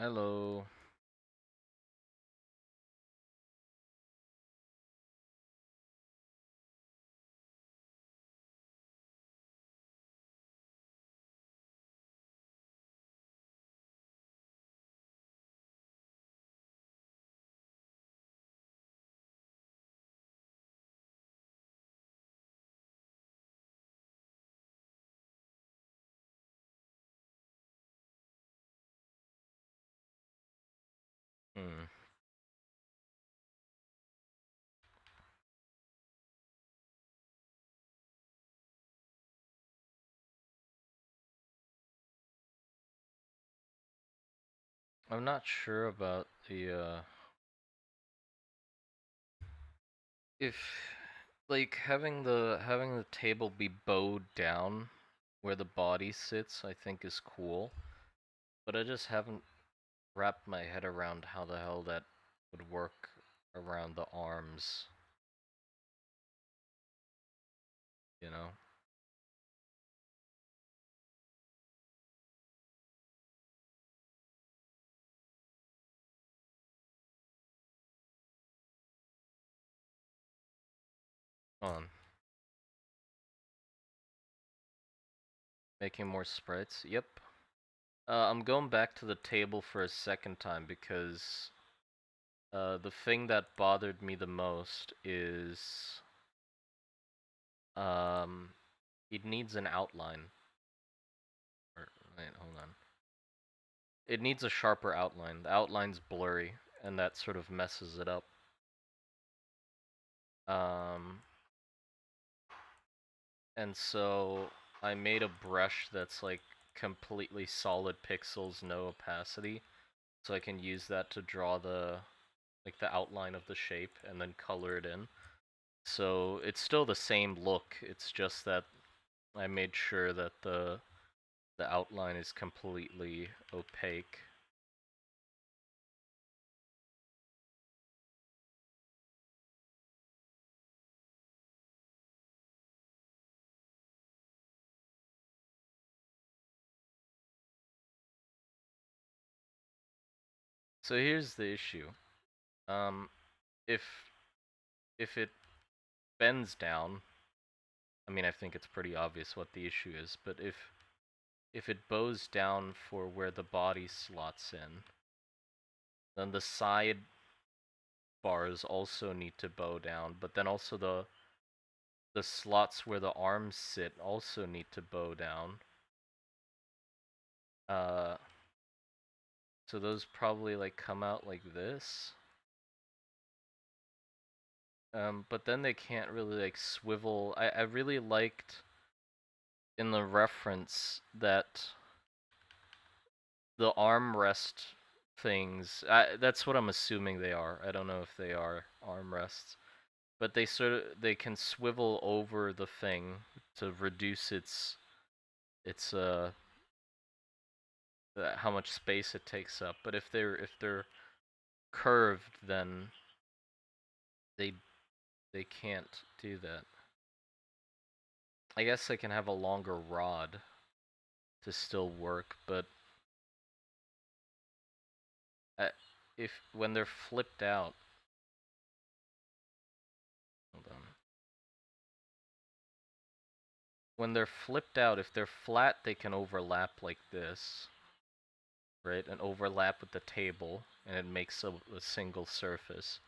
Hello. Hmm. I'm not sure about the if like having the table be bowed down where the body sits, I think is cool, but I just haven't wrapped my head around how the hell that would work around the arms, you know? On making more sprites. Yep. I'm going back to the table for a second time because the thing that bothered me the most is um it needs an outline. Or, wait, hold on. It needs a sharper outline. The outline's blurry, and that sort of messes it up. Um, and so I made a brush that's like completely solid pixels, no opacity, so I can use that to draw the outline of the shape and then color it in. So it's still the same look. It's just that I made sure that the outline is completely opaque. So here's the issue. Um, if if it bends down, I mean, I think it's pretty obvious what the issue is, but if it bows down for where the body slots in, then the side bars also need to bow down, but then also the slots where the arms sit also need to bow down. Uh, so those probably like come out like this. But then they can't really like swivel. I really liked in the reference that the armrest things. That's what I'm assuming they are. I don't know if they are armrests, but they can swivel over the thing to reduce its how much space it takes up. But if they're curved, then they they can't do that. I guess they can have a longer rod to still work, but uh, if when they're flipped out, hold on. When they're flipped out, if they're flat, they can overlap like this, right? And overlap with the table, and it makes a single surface.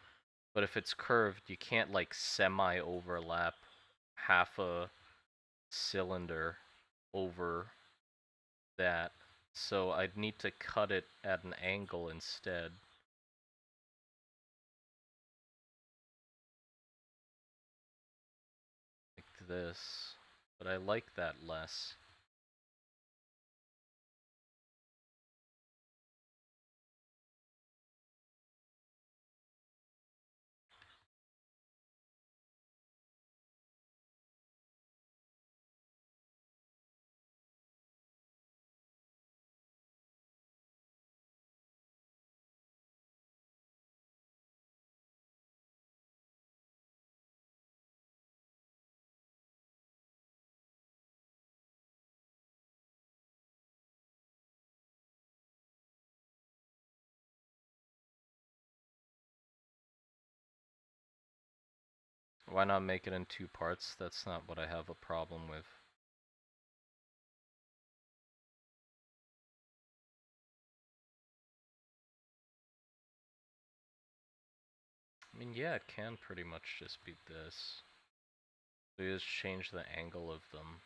But if it's curved, you can't like semi-overlap half a cylinder over that. So I'd need to cut it at an angle instead. Like this. But I like that less. Why not make it in 2 parts? That's not what I have a problem with. I mean, yeah, it can pretty much just be this. So you just change the angle of them.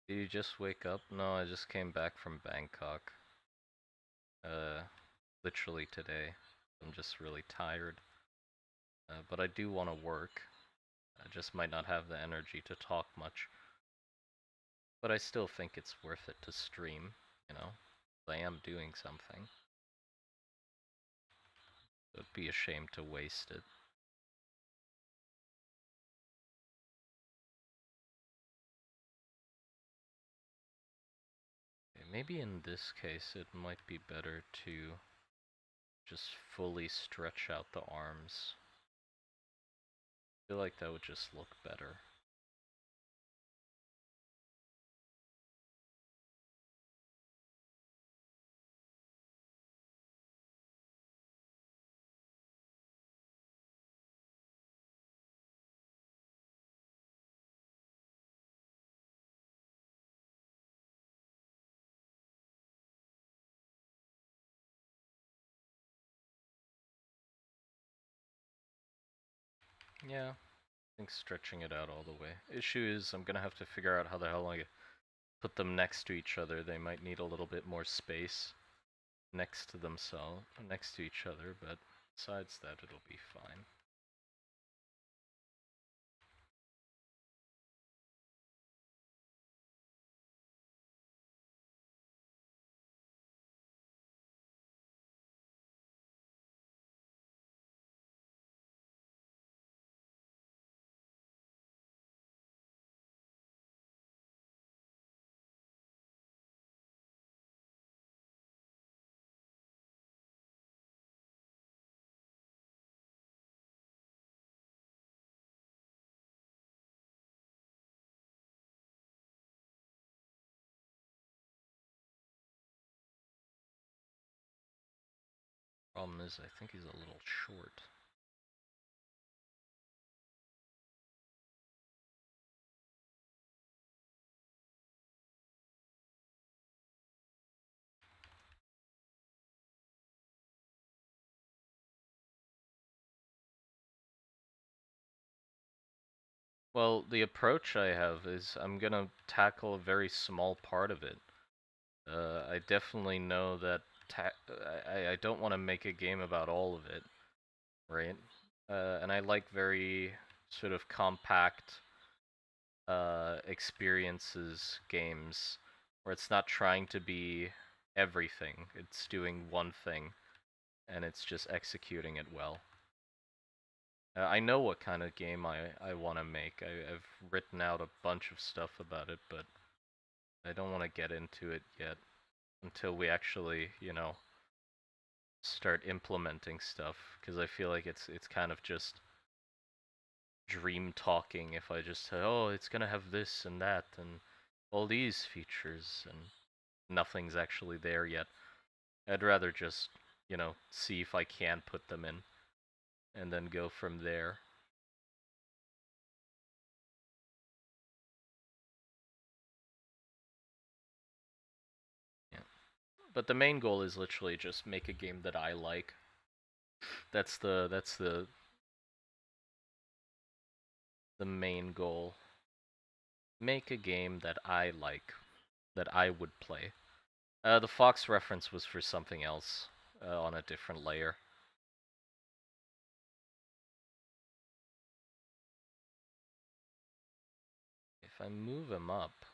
Did you just wake up? No, I just came back from Bangkok. Literally today. I'm just really tired. But I do want to work. I just might not have the energy to talk much. But I still think it's worth it to stream, you know? I am doing something. It would be a shame to waste it. Okay, maybe in this case it might be better to just fully stretch out the arms. I feel like that would just look better. Yeah, I think stretching it out all the way. Issue is I'm gonna have to figure out how the hell I put them next to each other. They might need a little bit more space next to themselves, next to each other, but besides that it'll be fine. Problem is, I think he's a little short. Well, the approach I have is I'm gonna tackle a very small part of it. I definitely know that I don't want to make a game about all of it, right? And I like very sort of compact experiences games where it's not trying to be everything. It's doing one thing and it's just executing it well. I know what kind of game I want to make. I've written out a bunch of stuff about it, but I don't want to get into it yet until we actually, you know, start implementing stuff, because I feel like it's kind of just dream talking if I just say, oh, it's gonna have this and that and all these features, and nothing's actually there yet. I'd rather just, you know, see if I can put them in and then go from there. but the main goal is literally just make a game that I like. That's the main goal. Make a game that I like, that I would play. The Fox reference was for something else, on a different layer. If I move him up...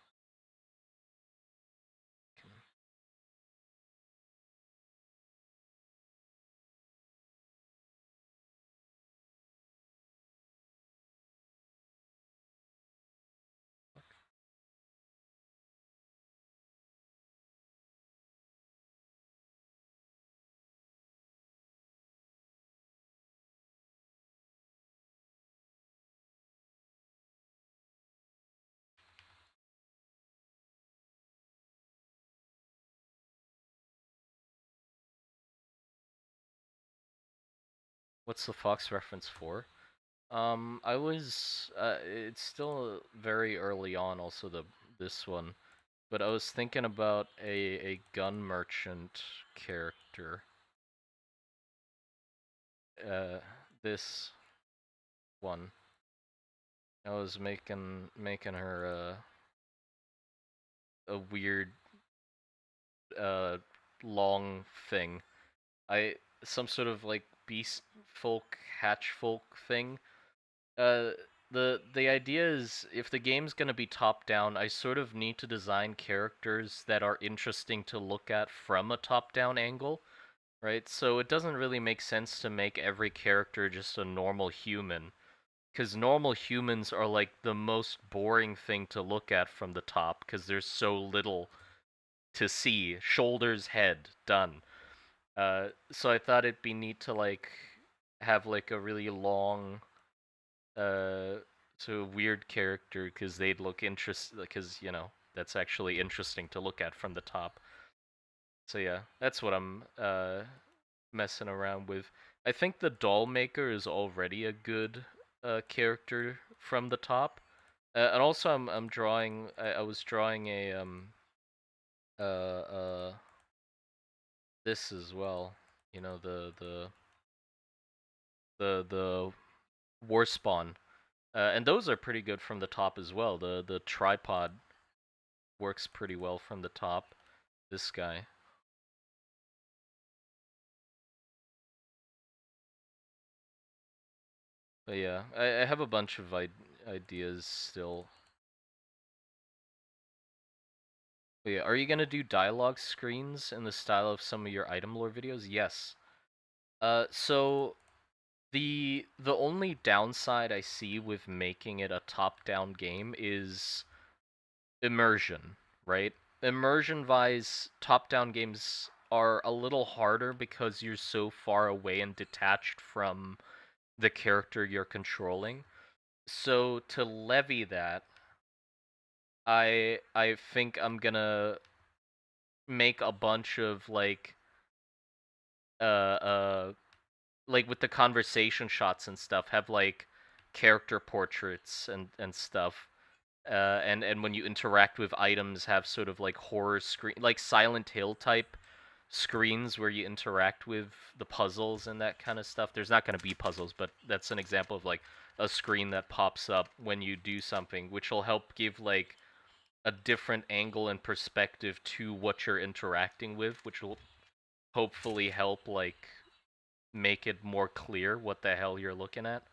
What's the Fox reference for? I was, it's still very early on, also this one, but I was thinking about a gun merchant character. This one. I was making her a weird long thing. Some sort of like beast folk, hatch folk thing. Uh, the idea is, if the game's gonna be top down, I sort of need to design characters that are interesting to look at from a top down angle, right? So it doesn't really make sense to make every character just a normal human, because normal humans are like the most boring thing to look at from the top, because there's so little to see. Shoulders, head, done. So I thought it'd be neat to like have like a really long, so weird character, because they'd look interesting, because that's actually interesting to look at from the top. So yeah, that's what I'm messing around with. I think the doll maker is already a good character from the top, and also I'm drawing. I was drawing a uh uh this as well. You know, the war spawn, and those are pretty good from the top as well. The tripod works pretty well from the top. This guy. But yeah, I have a bunch of ideas still. But yeah, are you gonna do dialogue screens in the style of some of your item lore videos? Yes. So the only downside I see with making it a top-down game is immersion, right? Immersion-wise, top-down games are a little harder because you're so far away and detached from the character you're controlling. So to levy that, I think I'm gonna make a bunch of uh uh like with the conversation shots and stuff, have like character portraits and stuff. And when you interact with items, have sort of like horror screen, like Silent Hill type screens where you interact with the puzzles and that kind of stuff. There's not going to be puzzles, but that's an example of like a screen that pops up when you do something, which will help give like a different angle and perspective to what you're interacting with, which will hopefully help like make it more clear what the hell you're looking at.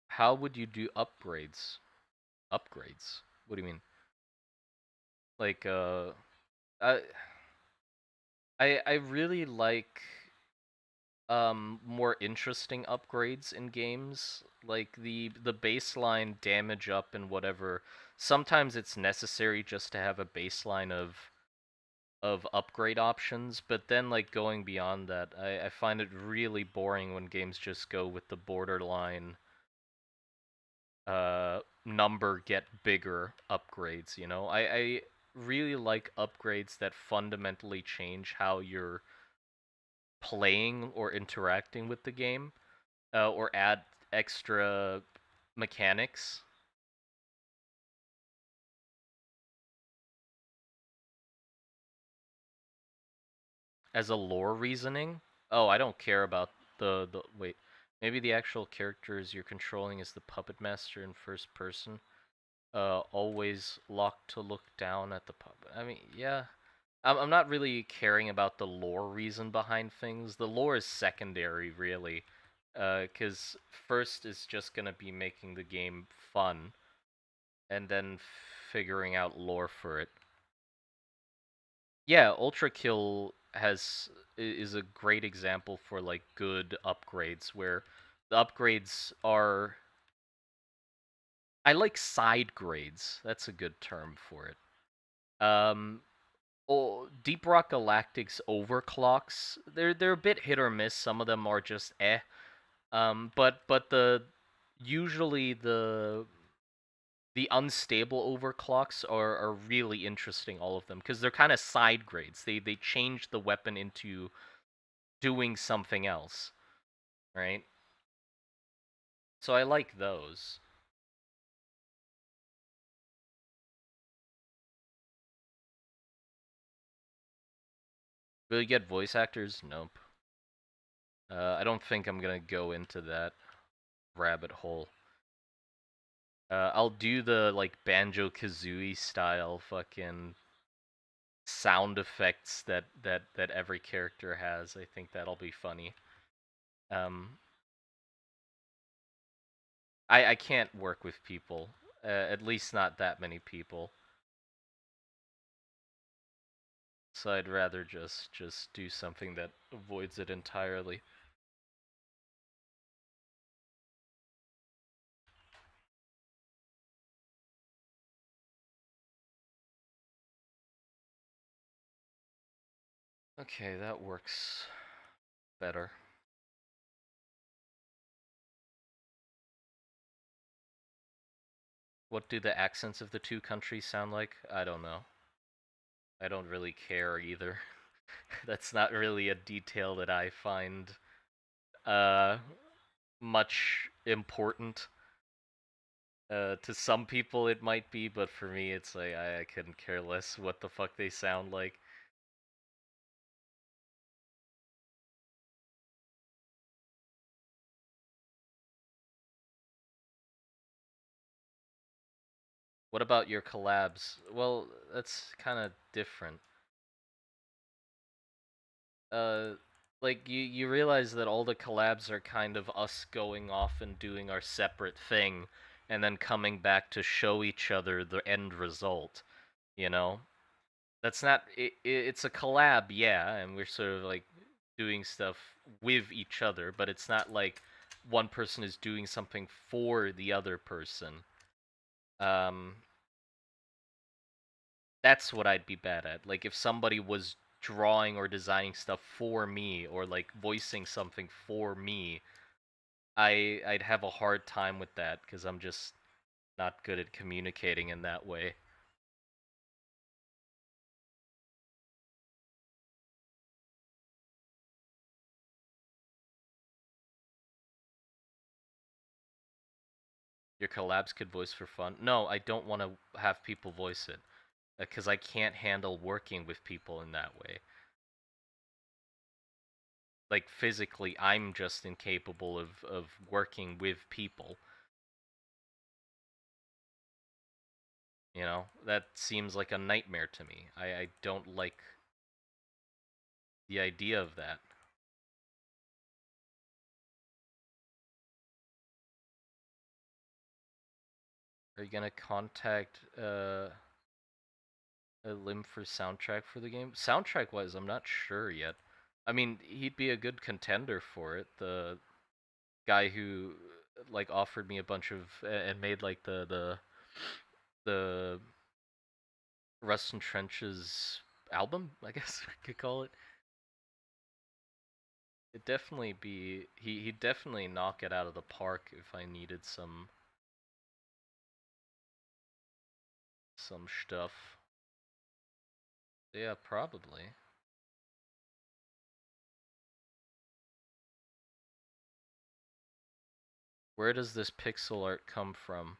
How would you do upgrades? Upgrades? What do you mean? Like I I really like more interesting upgrades in games, like the baseline damage up and whatever. Sometimes it's necessary just to have a baseline of upgrade options, but then like going beyond that, I find it really boring when games just go with the borderline number get bigger upgrades, you know? I really like upgrades that fundamentally change how you're playing or interacting with the game. or add extra mechanics. As a lore reasoning? Oh, I don't care about the wait. Maybe the actual characters you're controlling is the puppet master in first person. Always locked to look down at the puppet. I mean, yeah. I'm not really caring about the lore reason behind things. The lore is secondary, really. Because first is just gonna be making the game fun, and then figuring out lore for it. Yeah, Ultra Kill is a great example for like good upgrades where the upgrades are I like side grades. That's a good term for it. Deep Rock Galactic's overclocks, they're a bit hit or miss. Some of them are just eh. But usually the unstable overclocks are really interesting, all of them, because they're kind of side grades. They change the weapon into doing something else, right? So I like those. Will you get voice actors? Nope. I don't think I'm gonna go into that rabbit hole. I'll do the like Banjo-Kazooie style fucking sound effects that every character has. I think that'll be funny. Um, I can't work with people. At least not that many people. So I'd rather just do something that avoids it entirely. Okay, that works better. What do the accents of the two countries sound like? I don't know. I don't really care either. That's not really a detail that I find uh much important. To some people it might be, but for me it's like I couldn't care less what the fuck they sound like. What about your collabs? Well, that's kind of different. Uh, like you realize that all the collabs are kind of us going off and doing our separate thing, and then coming back to show each other the end result. You know, that's not. It's a collab, yeah, and we're sort of like doing stuff with each other, but it's not like one person is doing something for the other person. Um, that's what I'd be bad at. Like if somebody was drawing or designing stuff for me or like voicing something for me, I'd have a hard time with that because I'm just not good at communicating in that way. Your collabs could voice for fun. No, I don't want to have people voice it because I can't handle working with people in that way. Like physically, I'm just incapable of working with people. You know, that seems like a nightmare to me. I don't like the idea of that. Are you gonna contact a limb for soundtrack for the game? Soundtrack wise, I'm not sure yet. I mean, he'd be a good contender for it. The guy who like offered me a bunch of and made like the Rust and Trenches album, I guess I could call it. It definitely be he'd definitely knock it out of the park if I needed some stuff. Yeah, probably. Where does this pixel art come from?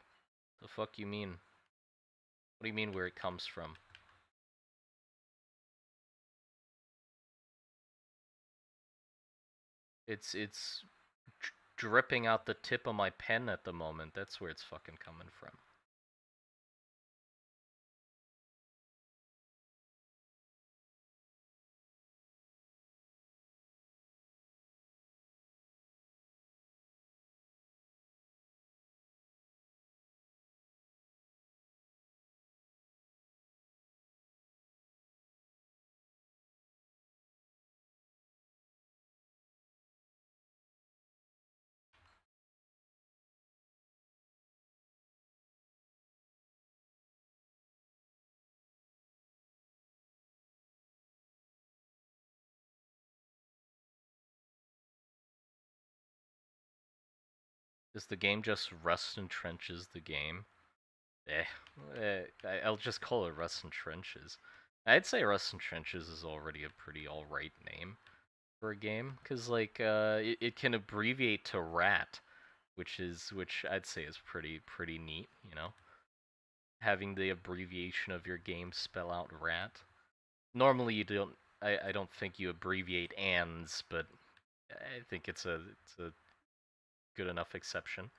The fuck you mean? What do you mean where it comes from? It's dripping out the tip of my pen at the moment. That's where it's fucking coming from. Is the game just Rust and Trenches the game? I'll just call it Rust and Trenches. I'd say Rust and Trenches is already a pretty alright name for a game, cause like it can abbreviate to RAT, which I'd say is pretty neat, you know, having the abbreviation of your game spell out RAT. Normally you don't. I don't think you abbreviate ANDs, but I think it's a good enough exception.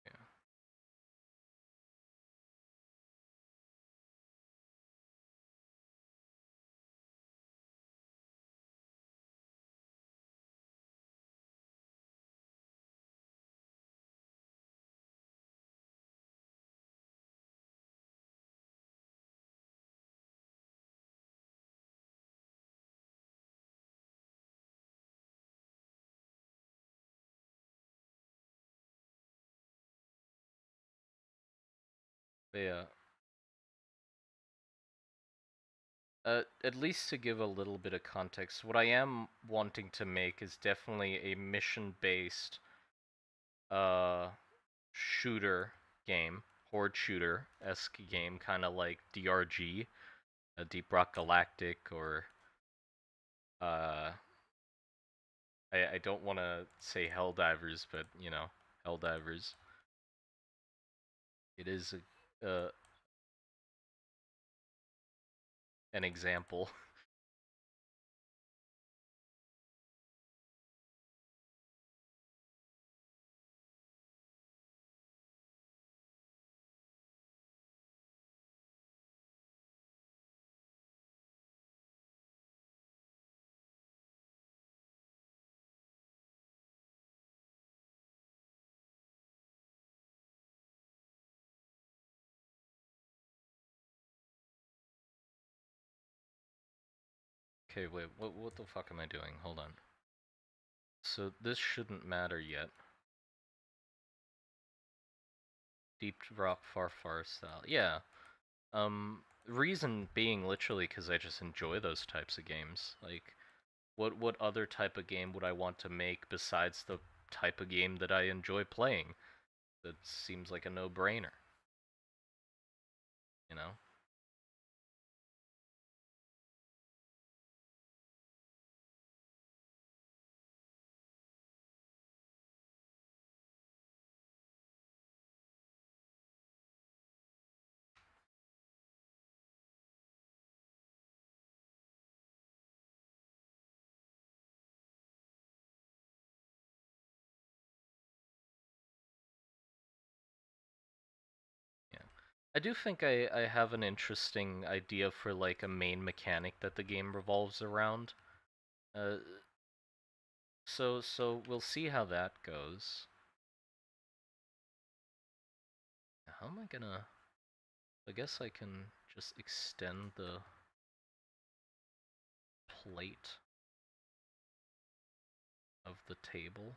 Yeah. Yeah. At least to give a little bit of context, what I am wanting to make is definitely a mission-based uh shooter game, horde shooter-esque game, kind of like DRG, Deep Rock Galactic, or uh, I don't want to say Helldivers, but you know, Helldivers. It is an example. Okay, wait, what the fuck am I doing? Hold on. So this shouldn't matter yet. Deep Rock Far style. Yeah. Reason being literally because I just enjoy those types of games. Like, what other type of game would I want to make besides the type of game that I enjoy playing? That seems like a no-brainer, you know? Yeah. I do think I have an interesting idea for like a main mechanic that the game revolves around. Uh, so we'll see how that goes. How am I gonna? I guess I can just extend the plate of the table.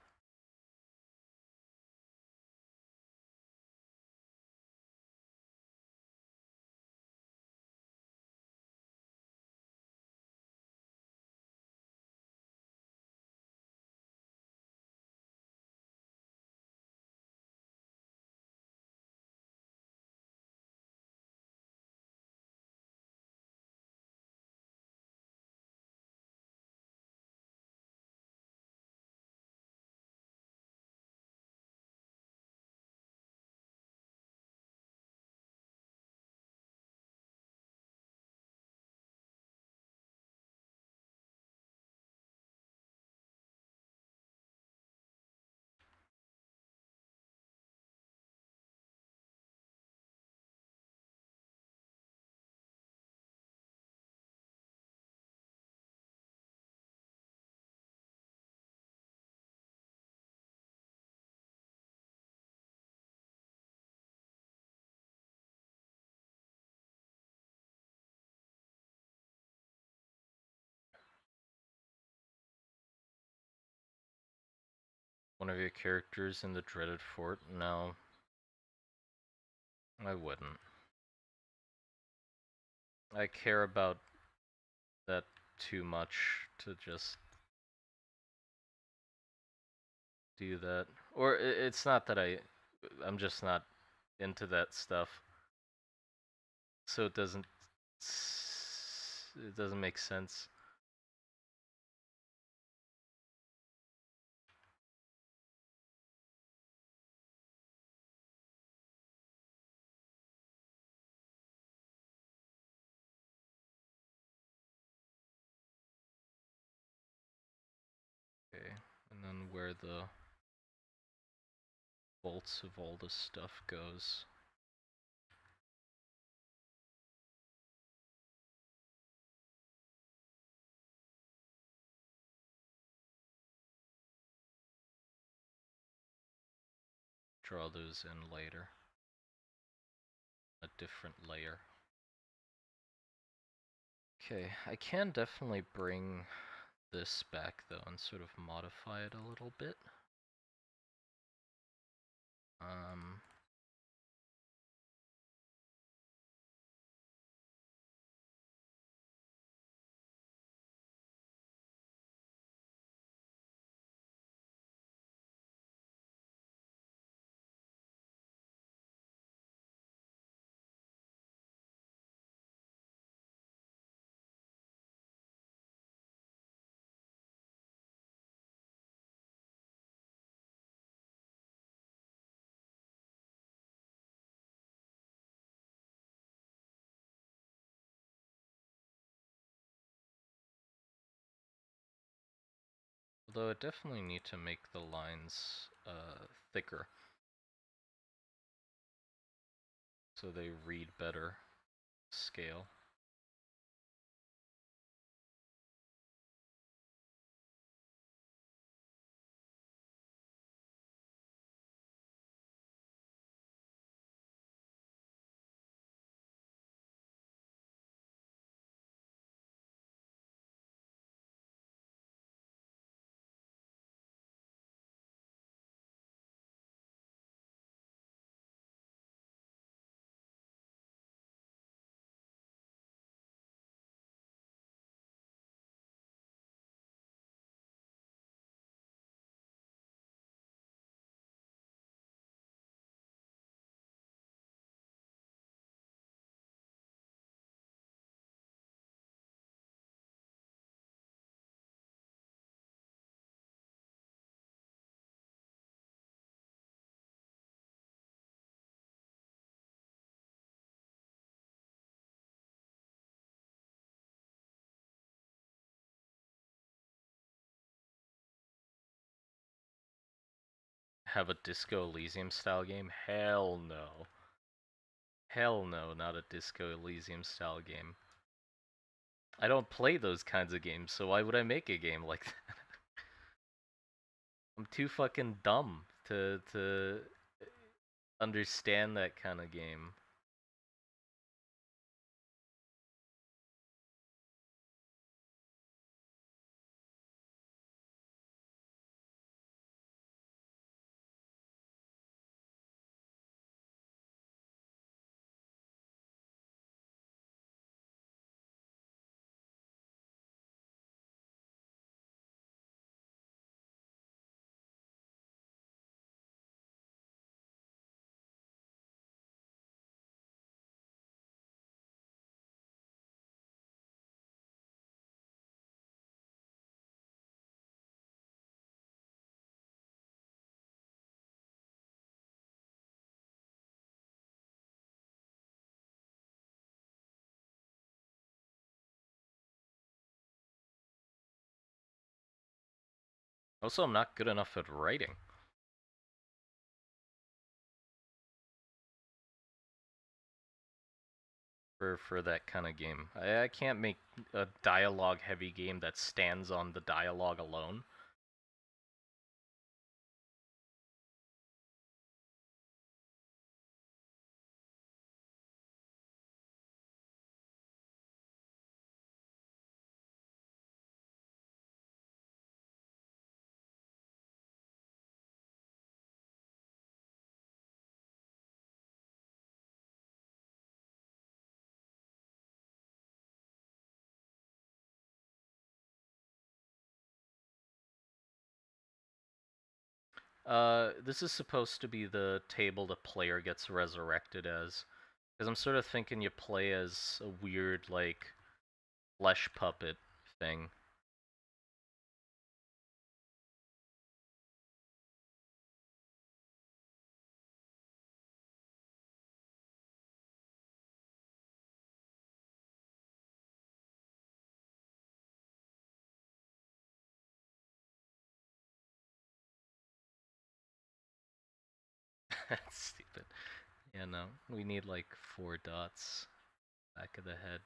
one of your characters in the dreaded fort? No. I wouldn't. I care about that too much to just do that. Or it's not that I'm just not into that stuff. So it doesn't make sense. Okay, and then where the bolts of all this stuff goes. Draw those in later. A different layer. Okay, I can definitely bring this back though and sort of modify it a little bit. Although I definitely need to make the lines thicker so they read better scale. Have a Disco Elysium style game? Hell no. Hell no, not a Disco Elysium style game. I don't play those kinds of games, so why would I make a game like that? I'm too fucking dumb to understand that kind of game. Also, I'm not good enough at writing. For that kind of game. I can't make a dialogue heavy game that stands on the dialogue alone. This is supposed to be the table the player gets resurrected as. Because I'm sort of thinking you play as a weird, like, flesh puppet thing. That's stupid. Yeah, no. We need, like, 4 dots back of the head.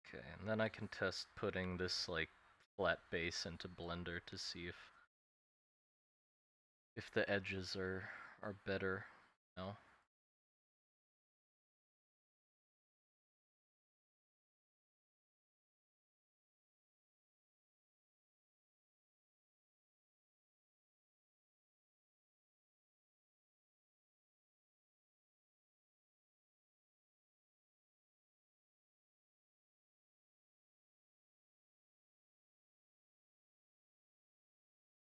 Okay, and then I can test putting this, like, flat base into Blender to see if the edges are better now.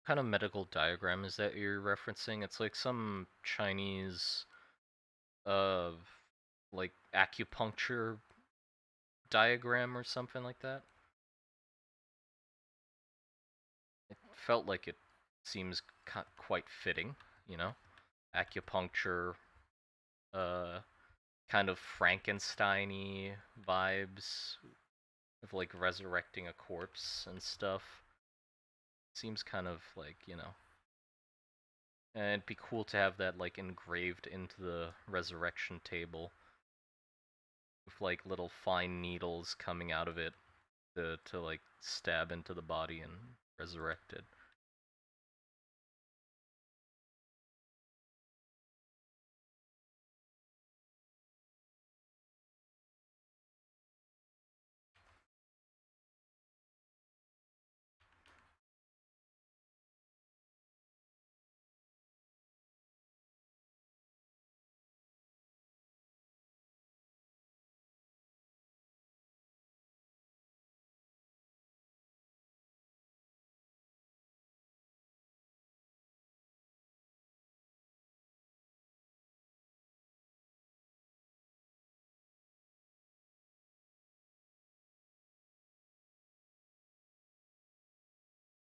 What kind of medical diagram is that you're referencing? It's like some Chinese, uh, like acupuncture diagram or something like that. It felt like it seems quite fitting, you know? Acupuncture, uh, kind of Frankenstein-y vibes of like resurrecting a corpse and stuff. Seems kind of like, you know. And it'd be cool to have that like engraved into the resurrection table with like little fine needles coming out of it to like stab into the body and resurrect it.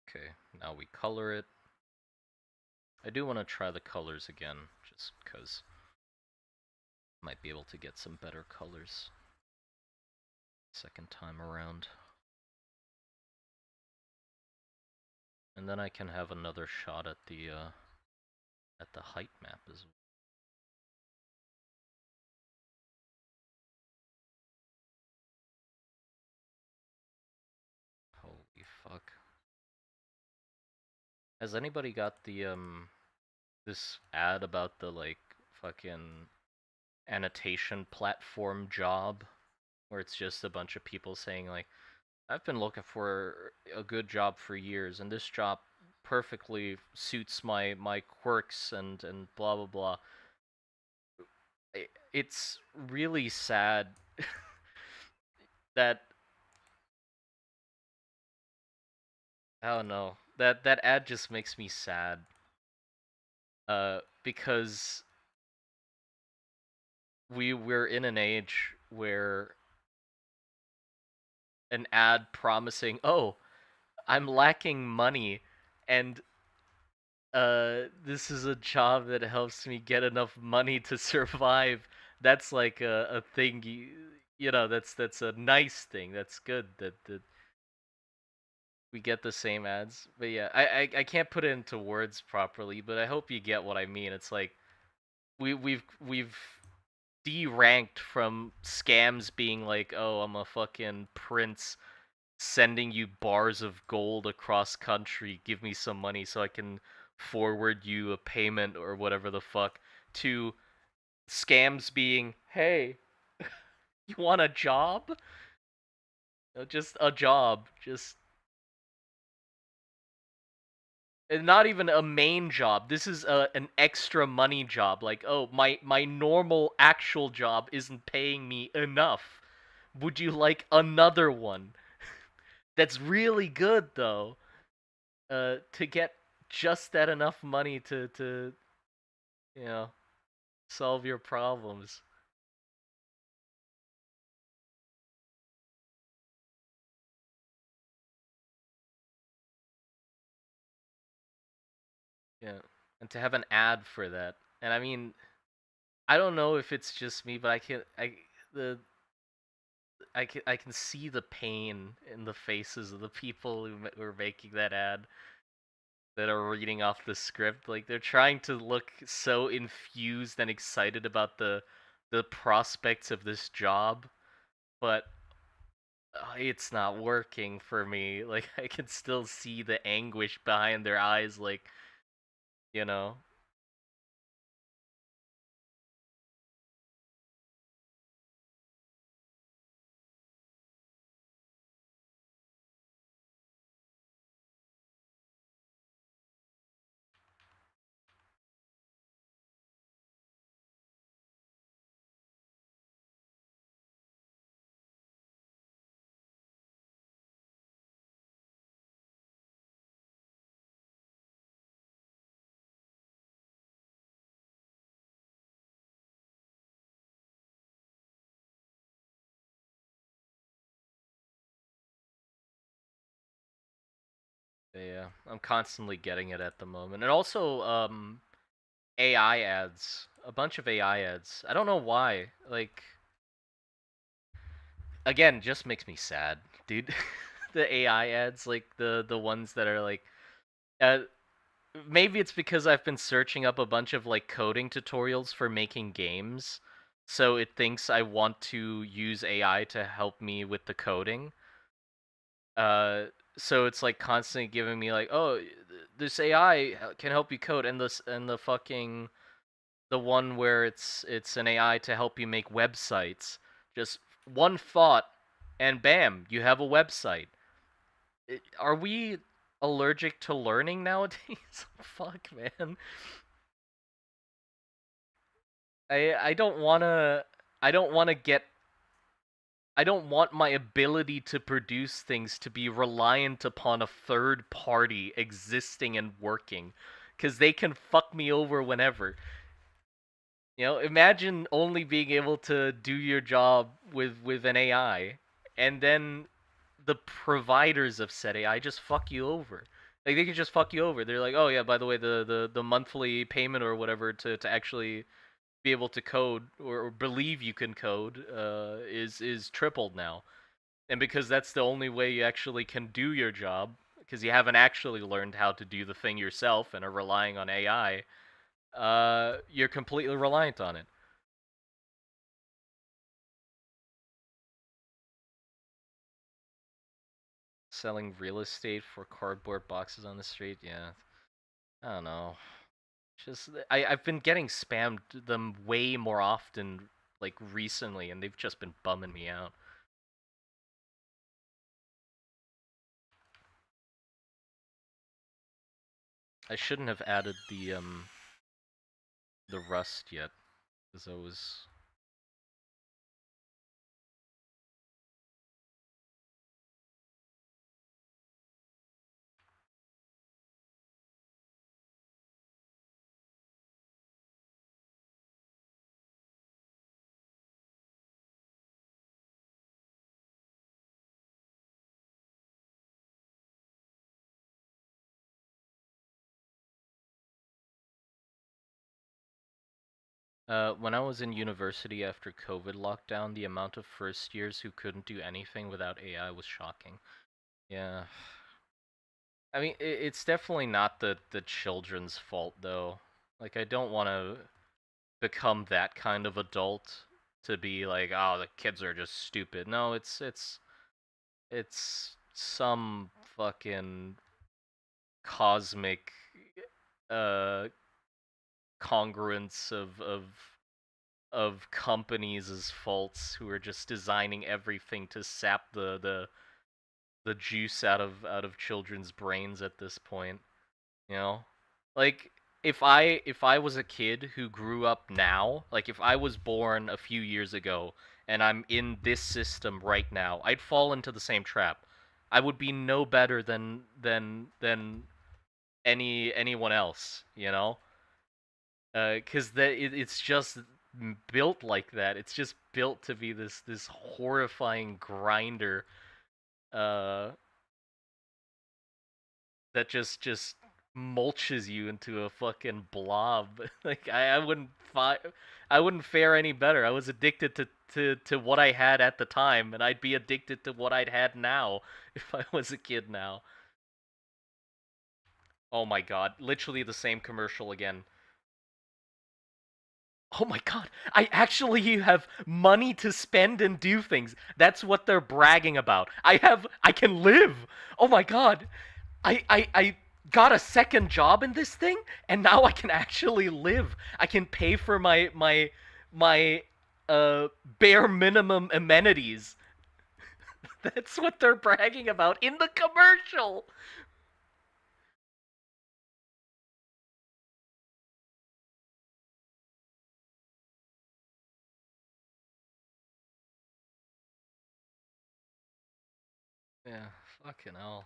Okay, now we color it. I do want to try the colors again, just because might be able to get some better colors second time around. And then I can have another shot at the height map as well. Holy fuck. Has anybody got the this ad about the like fucking annotation platform job where it's just a bunch of people saying like I've been looking for a good job for years, and this job perfectly suits my quirks and blah blah blah. It's really sad that I don't know, that ad just makes me sad. Because we're in an age where an ad promising, "Oh, I'm lacking money, and this is a job that helps me get enough money to survive." That's like a thing you know, that's a nice thing. That's good that we get the same ads. But yeah, I can't put it into words properly, but I hope you get what I mean. It's like we've deranked from scams being like, "Oh, I'm a fucking prince sending you bars of gold across country. Give me some money so I can forward you a payment or whatever the fuck," to scams being, "Hey, you want a job? Just a job. Just and not even a main job. This is an extra money job. Like, oh, my normal actual job isn't paying me enough. Would you like another one?" That's really good though. To get just that enough money to you know solve your problems. Yeah, and to have an ad for that. And I mean, I don't know if it's just me, but the I can see the pain in the faces of the people who are making that ad, that are reading off the script. Like they're trying to look so infused and excited about the prospects of this job, but it's not working for me. Like I can still see the anguish behind their eyes. Like, you know, yeah, I'm constantly getting it at the moment, and also AI ads, a bunch of AI ads. I don't know why. Like again, just makes me sad, dude. The AI ads, like the ones that are like, uh, maybe it's because I've been searching up a bunch of like coding tutorials for making games, so it thinks I want to use AI to help me with the coding. Uh, so it's like constantly giving me like, "Oh, this AI can help you code," and this and the fucking the one where it's an AI to help you make websites. Just one thought, and bam, you have a website. Are we allergic to learning nowadays? Fuck, man. I don't wanna I don't wanna get I don't want my ability to produce things to be reliant upon a third party existing and working, because they can fuck me over whenever. You know, imagine only being able to do your job with an AI, and then the providers of said AI just fuck you over. Like they can just fuck you over. They're like, "Oh yeah, by the way, the monthly payment or whatever to actually be able to code or believe you can code is tripled now." And because that's the only way you actually can do your job, because you haven't actually learned how to do the thing yourself and are relying on AI, you're completely reliant on it. Selling real estate for cardboard boxes on the street, yeah. I don't know. Just I've been getting spammed them way more often like recently, and they've just been bumming me out. I shouldn't have added the rust yet, because I was. When I was in university after COVID lockdown, the amount of first years who couldn't do anything without AI was shocking. Yeah. I mean, it's definitely not the children's fault though. Like, I don't want to become that kind of adult to be like, oh, the kids are just stupid. No, it's some fucking cosmic uh congruence of companies' faults who are just designing everything to sap the juice out of children's brains at this point. You know, like if I was a kid who grew up now, like if I was born a few years ago and I'm in this system right now, I'd fall into the same trap. I would be no better than anyone else, you know? Because it's just built like that. It's just built to be this horrifying grinder, uh, that just mulches you into a fucking blob. Like I wouldn't fare any better. I was addicted to what I had at the time, and I'd be addicted to what I'd had now if I was a kid now. Oh my god, literally the same commercial again. Oh my god, I actually have money to spend and do things. That's what they're bragging about. I can live. Oh my god. I got a second job in this thing and now I can actually live. I can pay for my bare minimum amenities. That's what they're bragging about in the commercial. Yeah, fucking hell.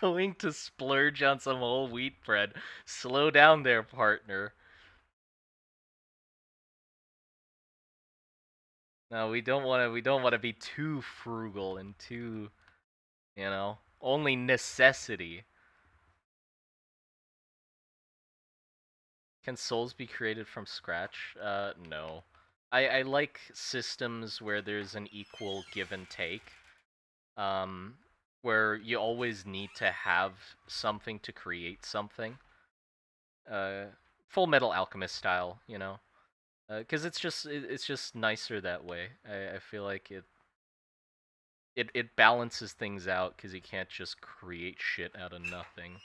Going to splurge on some whole wheat bread. Slow down there, partner. No, we don't want to be too frugal and too, only necessity. Can souls be created from scratch? No. I like systems where there's an equal give and take. Um, where you always need to have something to create something. Uh, Full Metal Alchemist style, you know. Because it's just nicer that way. I feel like it balances things out because you can't just create shit out of nothing.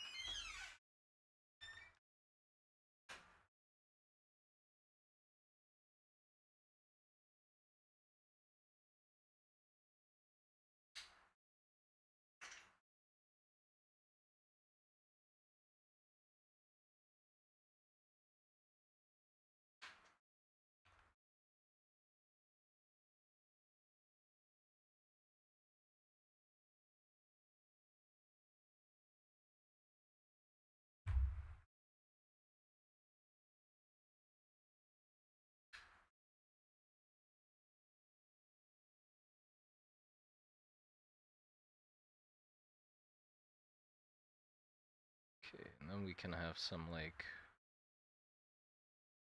Okay, and then we can have some like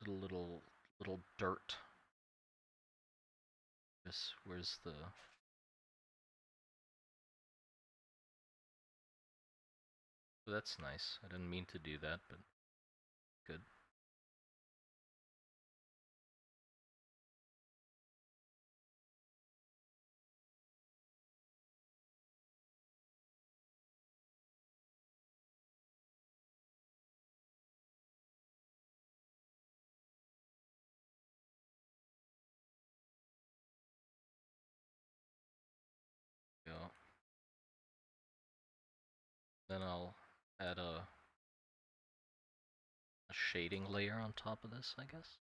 little dirt. Where's the? Oh, that's nice. I didn't mean to do that, but good. add a shading layer on top of this, I guess.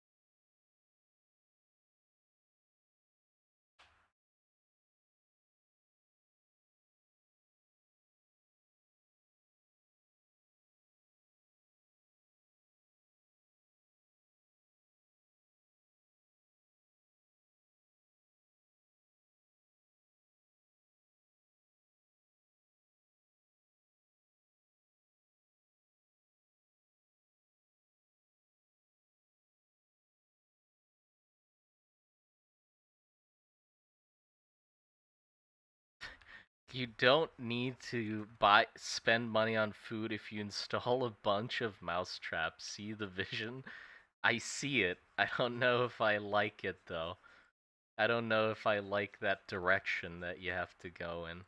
You don't need to spend money on food if you install a bunch of mousetraps. See the vision? I see it. I don't know if I like it though. I don't know if I like that direction that you have to go in.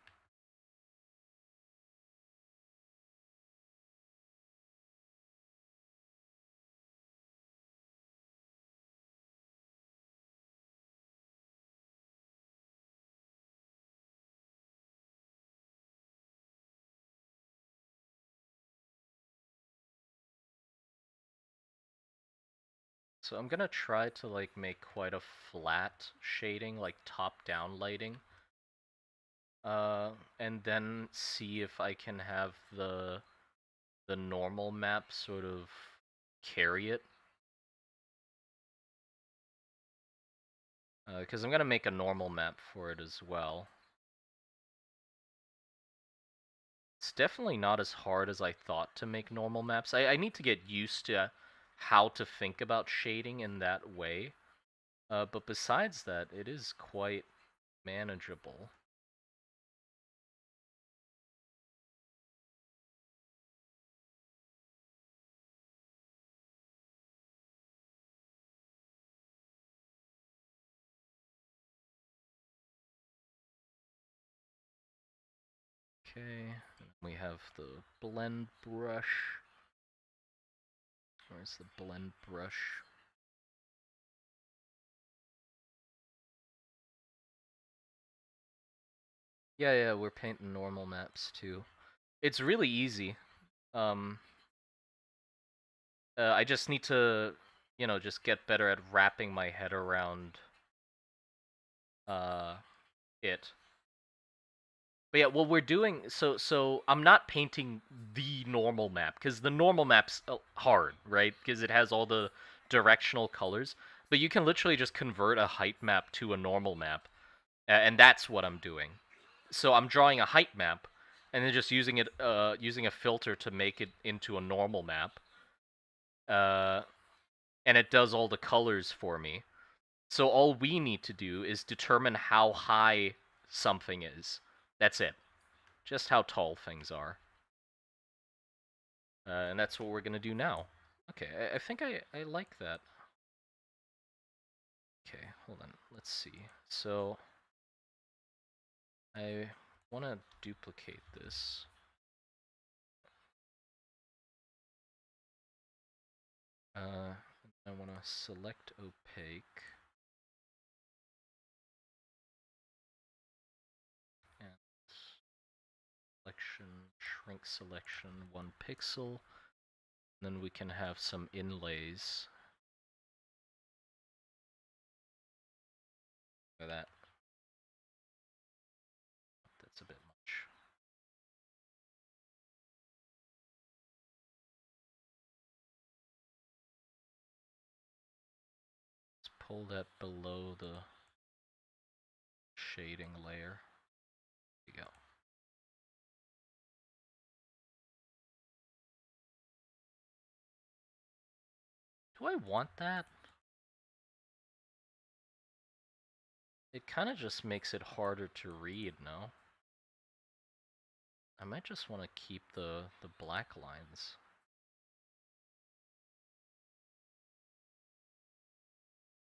So I'm gonna try to like make quite a flat shading, like top-down lighting. And then see if I can have the normal map sort of carry it. Because I'm gonna make a normal map for it as well. It's definitely not as hard as I thought to make normal maps. I need to get used to how to think about shading in that way. But besides that, it is quite manageable. Okay, we have the blend brush. Where's the blend brush? Yeah, we're painting normal maps too. It's really easy. Um, I just need to, just get better at wrapping my head around uh, it. But yeah, what we're doing, so I'm not painting the normal map because the normal map's hard, right? Because it has all the directional colors. But you can literally just convert a height map to a normal map, and that's what I'm doing. So I'm drawing a height map, and then just using using a filter to make it into a normal map. And it does all the colors for me. So all we need to do is determine how high something is. That's it. Just how tall things are. And that's what we're going to do now. Okay, I think I like that. Okay, hold on. Let's see. So I want to duplicate this. I want to select opaque. And selection, shrink selection, 1 pixel. Then we can have some inlays. Look at that. That's a bit much. Let's pull that below the shading layer. There we go. Do I want that? It kind of just makes it harder to read, no? I might just want to keep the black lines.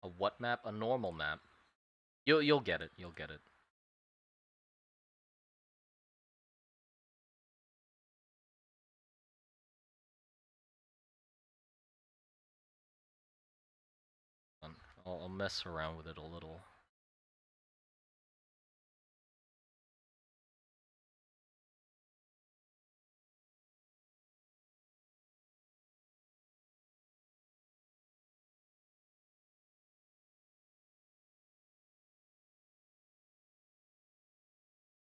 A what map? A normal map. You'll get it. You'll get it. I'll mess around with it a little.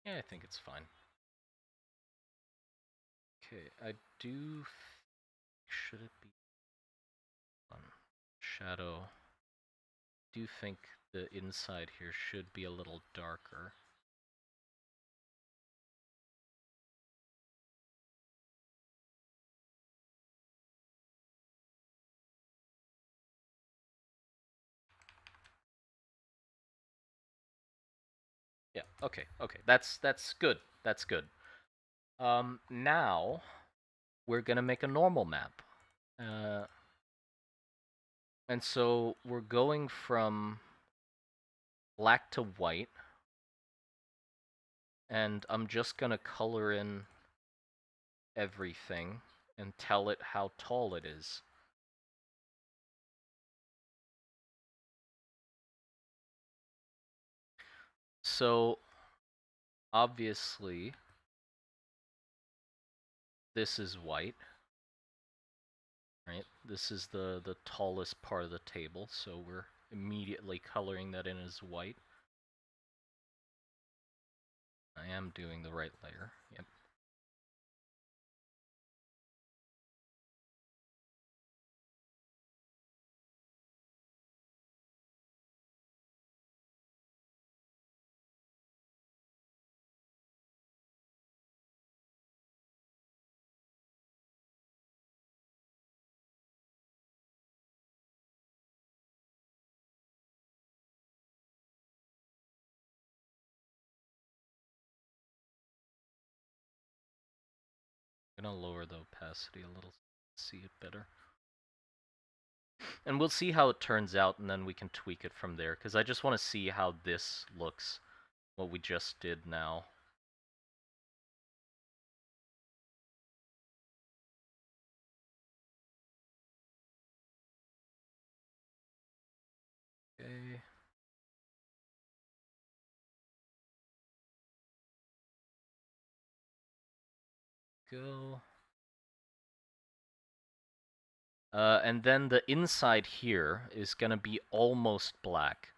Yeah, I think it's fine. Okay, I do... Should it be... Shadow. I do think the inside here should be a little darker. Yeah, okay, that's good, that's good. Now, we're gonna make a normal map. And so we're going from black to white, and I'm just gonna color in everything and tell it how tall it is. So, obviously, this is white, right? This is the tallest part of the table, so we're immediately coloring that in as white. I am doing the right layer, yep. I'm gonna lower the opacity a little, see it better. And we'll see how it turns out, and then we can tweak it from there, because I just want to see how this looks, what we just did now. Okay. Go. And then the inside here is gonna be almost black.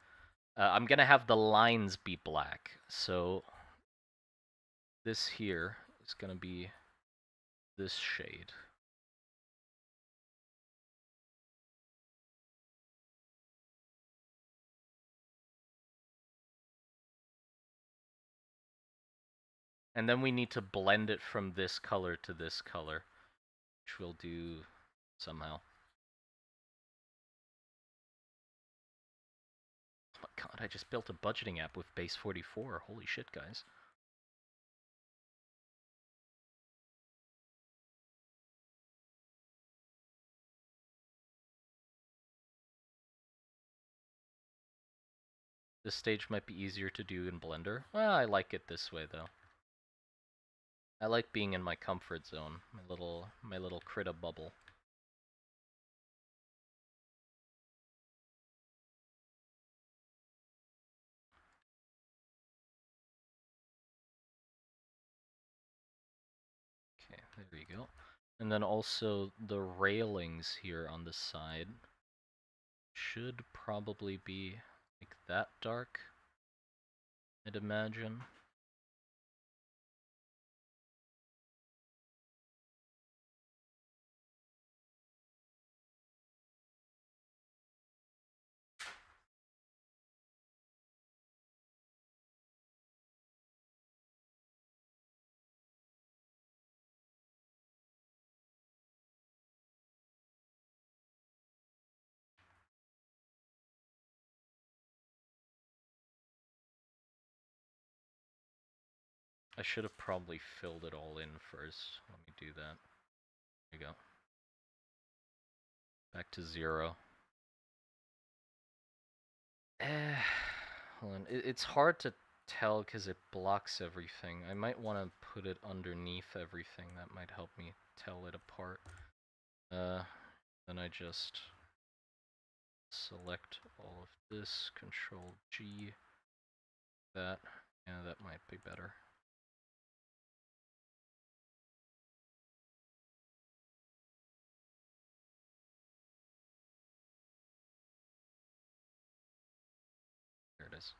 I'm gonna have the lines be black, so this here is gonna be this shade. And then we need to blend it from this color to this color, which we'll do somehow. Oh my god, I just built a budgeting app with base 44. Holy shit, guys. This stage might be easier to do in Blender. Well, I like it this way, though. I like being in my comfort zone, my little Krita bubble. Okay, there you go. And then also the railings here on the side should probably be like that dark, I'd imagine. I should have probably filled it all in first. Let me do that. There you go. Back to 0. Hold on. It's hard to tell because it blocks everything. I might want to put it underneath everything. That might help me tell it apart. Then I just select all of this, Control G, that. Yeah, that might be better. There it is.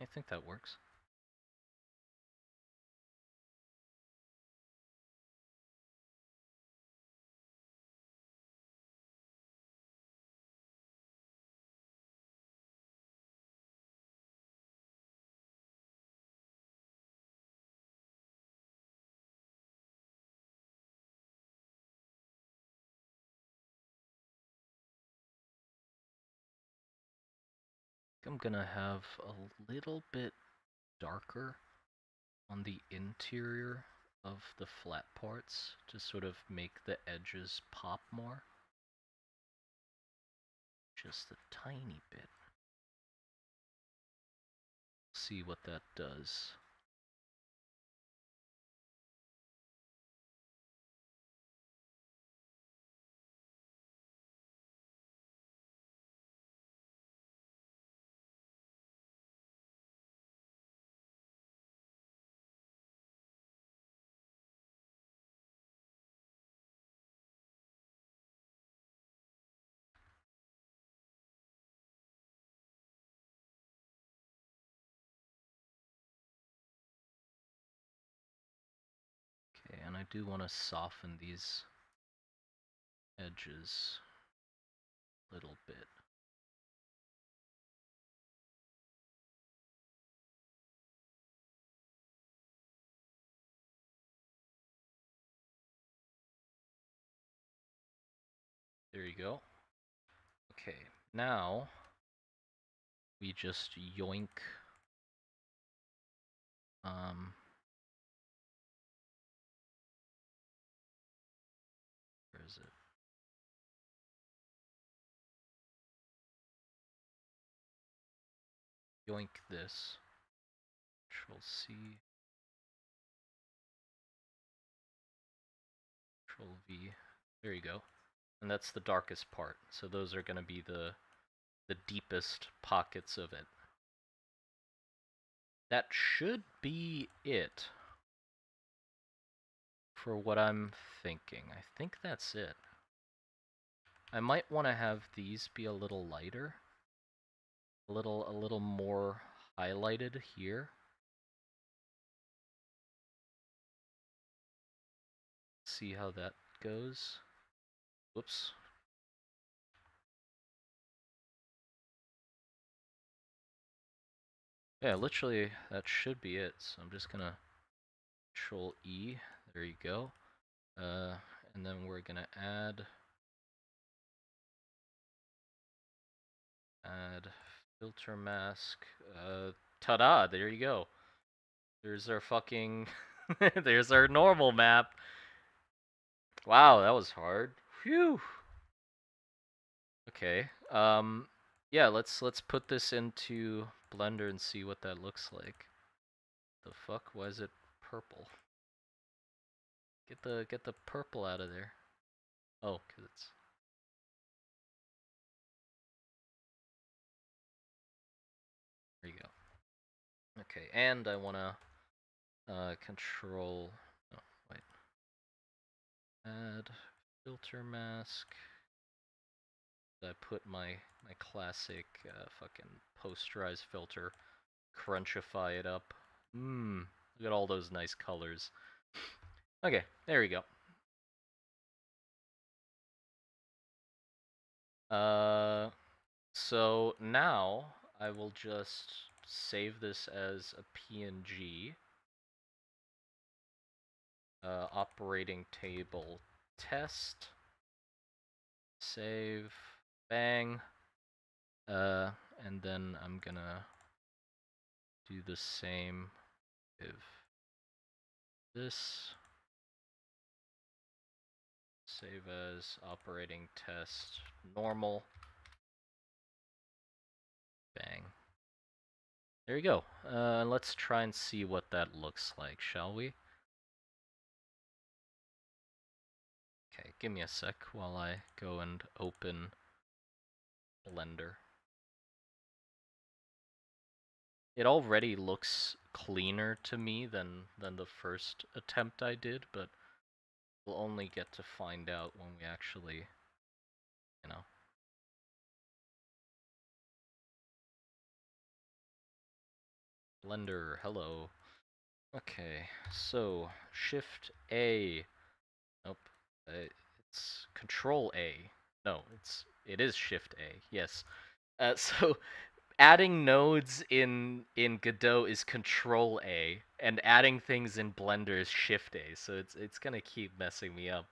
I think that works. I'm gonna have a little bit darker on the interior of the flat parts to sort of make the edges pop more. Just a tiny bit. See what that does. Okay, and I do want to soften these edges a little bit. There you go. Okay, now we just yoink where is it? Yoink this. Control C. Control V. There you go. And that's the darkest part. So those are going to be the deepest pockets of it. That should be it for what I'm thinking. I think that's it. I might want to have these be a little lighter. A little more highlighted here. See how that goes. Whoops. Yeah, literally that should be it. So I'm just gonna Control E. There you go. And then we're gonna add filter mask. Ta-da! There you go. There's our fucking. There's our normal map. Wow, that was hard. Phew. Okay. Yeah. Let's put this into Blender and see what that looks like. The fuck? Why is it purple? Get the purple out of there. Oh, 'cause it's. There you go. Okay, and I wanna control. Oh, wait. Add filter mask. I put my classic fucking posterize filter, crunchify it up. Look at all those nice colors. Okay, there we go. So now I will just save this as a PNG. Operating table test. Save. Bang. And then I'm gonna do the same with this. Save as operating test normal. Bang. There you go. Let's try and see what that looks like, shall we? Okay, give me a sec while I go and open Blender. It already looks cleaner to me than the first attempt I did, but we'll only get to find out when we actually, you know. Blender, hello. Okay, so Shift A. Nope. It's Control A. No, it is Shift A. Yes. So adding nodes in Godot is Control A, and adding things in Blender is Shift A. So it's gonna keep messing me up.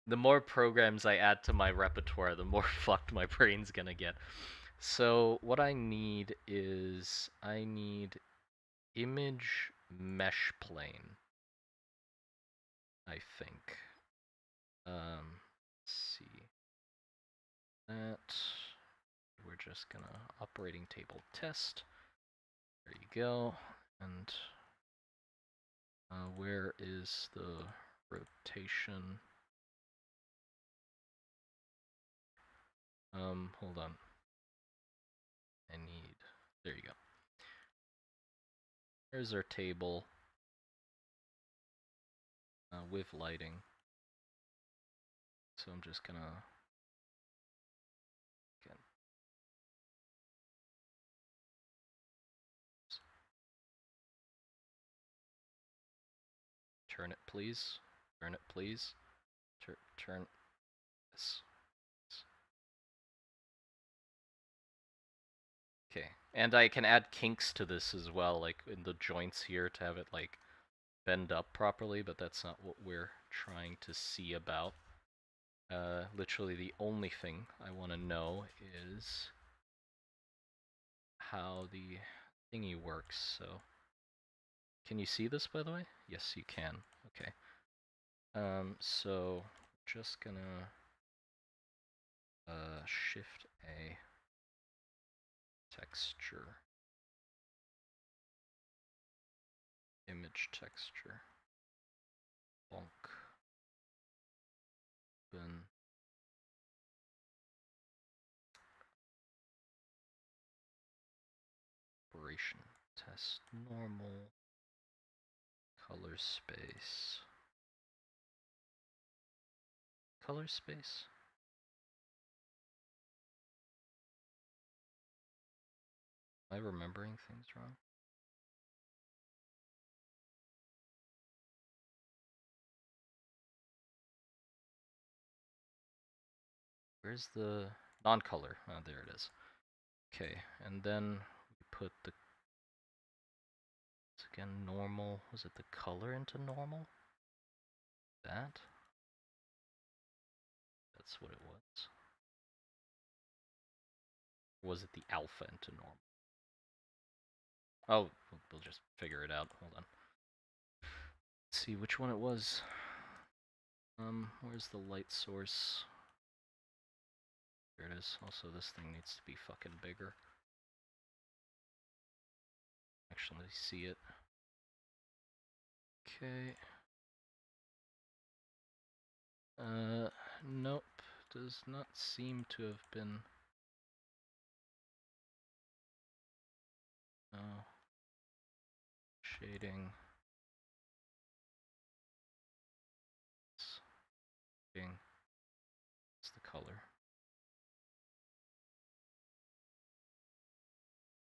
The more programs I add to my repertoire, the more fucked my brain's gonna get. So what I need is image mesh plane, I think. Let's see. That we're just gonna operating table test. There you go. And where is the rotation? Hold on. There you go. There's our table with lighting. So I'm just gonna turn it, please. Turn it, please. Turn this. Okay, and I can add kinks to this as well, like in the joints here to have it like bend up properly, but that's not what we're trying to see about. Literally the only thing I want to know is how the thingy works, so... Can you see this, by the way? Yes, you can. Okay. So, just gonna... Shift A. Texture. Image texture. Bonk. Open. Operation. Test normal. Color space. Color space? Am I remembering things wrong? Where's the non-color? Oh, there it is. Okay, and then we put the... It's again normal. Was it the color into normal? That? That's what it was. Or was it the alpha into normal? Oh, we'll just figure it out. Hold on. Let's see which one it was. Where's the light source? There it is. Also, this thing needs to be fucking bigger. Actually, see it. Okay. Nope. Does not seem to have been... Oh. Shading. It's the color.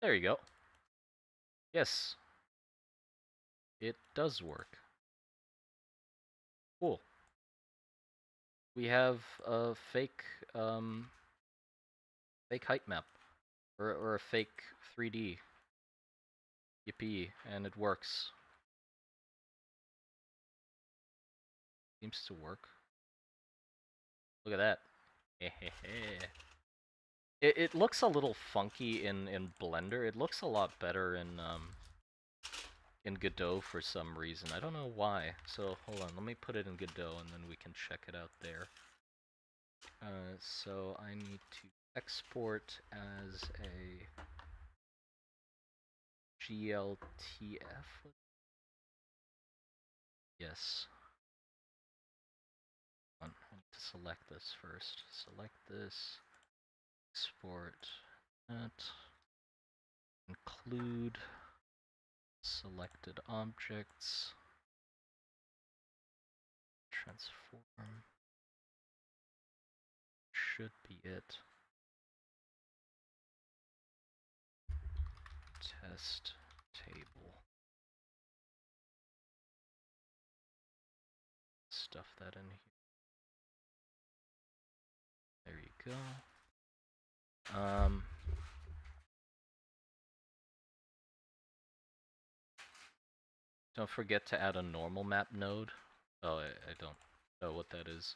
There you go. Yes. It does work. Cool. We have a fake fake height map. Or a fake 3D. Yippee, and it works. Seems to work. Look at that. It looks a little funky in Blender. It looks a lot better in Godot for some reason. I don't know why. So hold on, let me put it in Godot and then we can check it out there. So I need to export as a GLTF. Yes. I need to select this first. Select this. Export that. Include selected objects. Transform. Should be it. Test table. Stuff that in here. There you go. Don't forget to add a normal map node. Oh, I don't know what that is.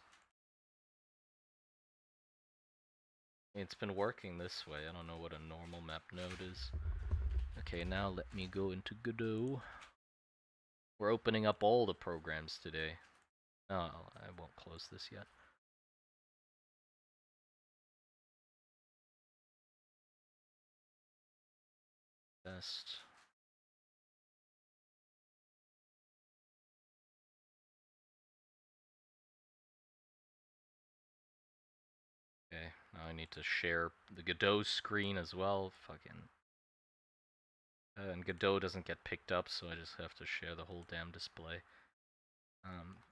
It's been working this way. I don't know what a normal map node is. Okay, now let me go into Godot. We're opening up all the programs today. No, I won't close this yet. Best. Okay, now I need to share the Godot screen as well. Fucking. And Godot doesn't get picked up, so I just have to share the whole damn display.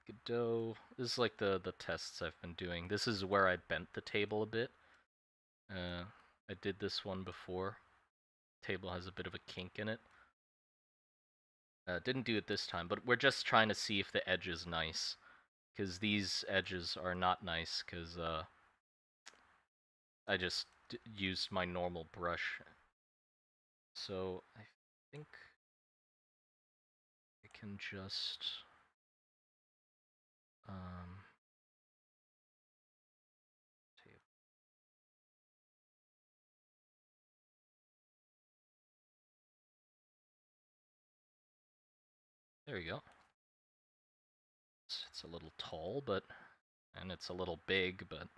Godot, this is like the tests I've been doing. This is where I bent the table a bit. I did this one before. Table has a bit of a kink in it. Didn't do it this time, but we're just trying to see if the edge is nice. Because these edges are not nice, because I just used my normal brush. So I think I can just there we go. It's a little tall, and it's a little big, but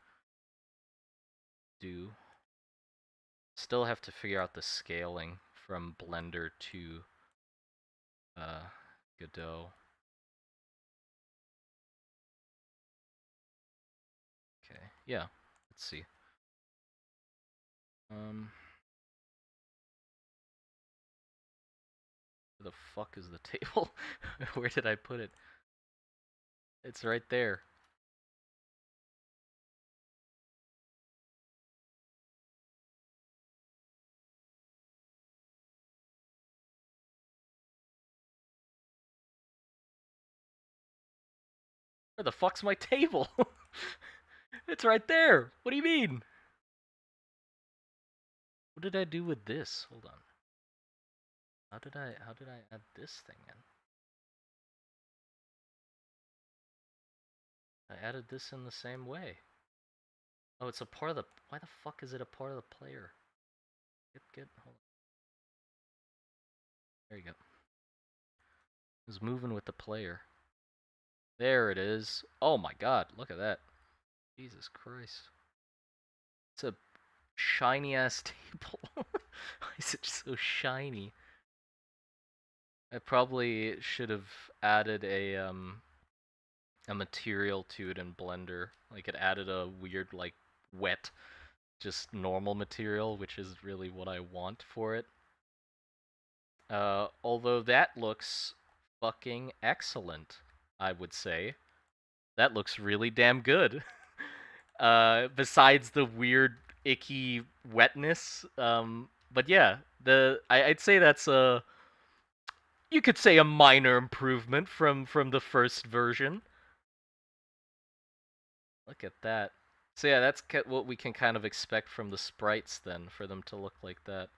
still have to figure out the scaling from Blender to Godot. Okay, yeah, let's see. Where the fuck is the table? Where did I put it? It's right there. Where the fuck's my table? It's right there. What do you mean? What did I do with this? Hold on. How did I add this thing in? I added this in the same way. Oh, it's a part of the... Why the fuck is it a part of the player? Hold on. There you go. I was moving with the player. There it is. Oh my god, look at that. Jesus Christ. It's a shiny ass table. Why is it so shiny? I probably should have added a material to it in Blender. Like it added a weird like wet, just normal material, which is really what I want for it. Although that looks fucking excellent, I would say. That looks really damn good. Besides the weird, icky wetness. But yeah, I'd say that's you could say a minor improvement from the first version. Look at that. So yeah, that's what we can kind of expect from the sprites then, for them to look like that.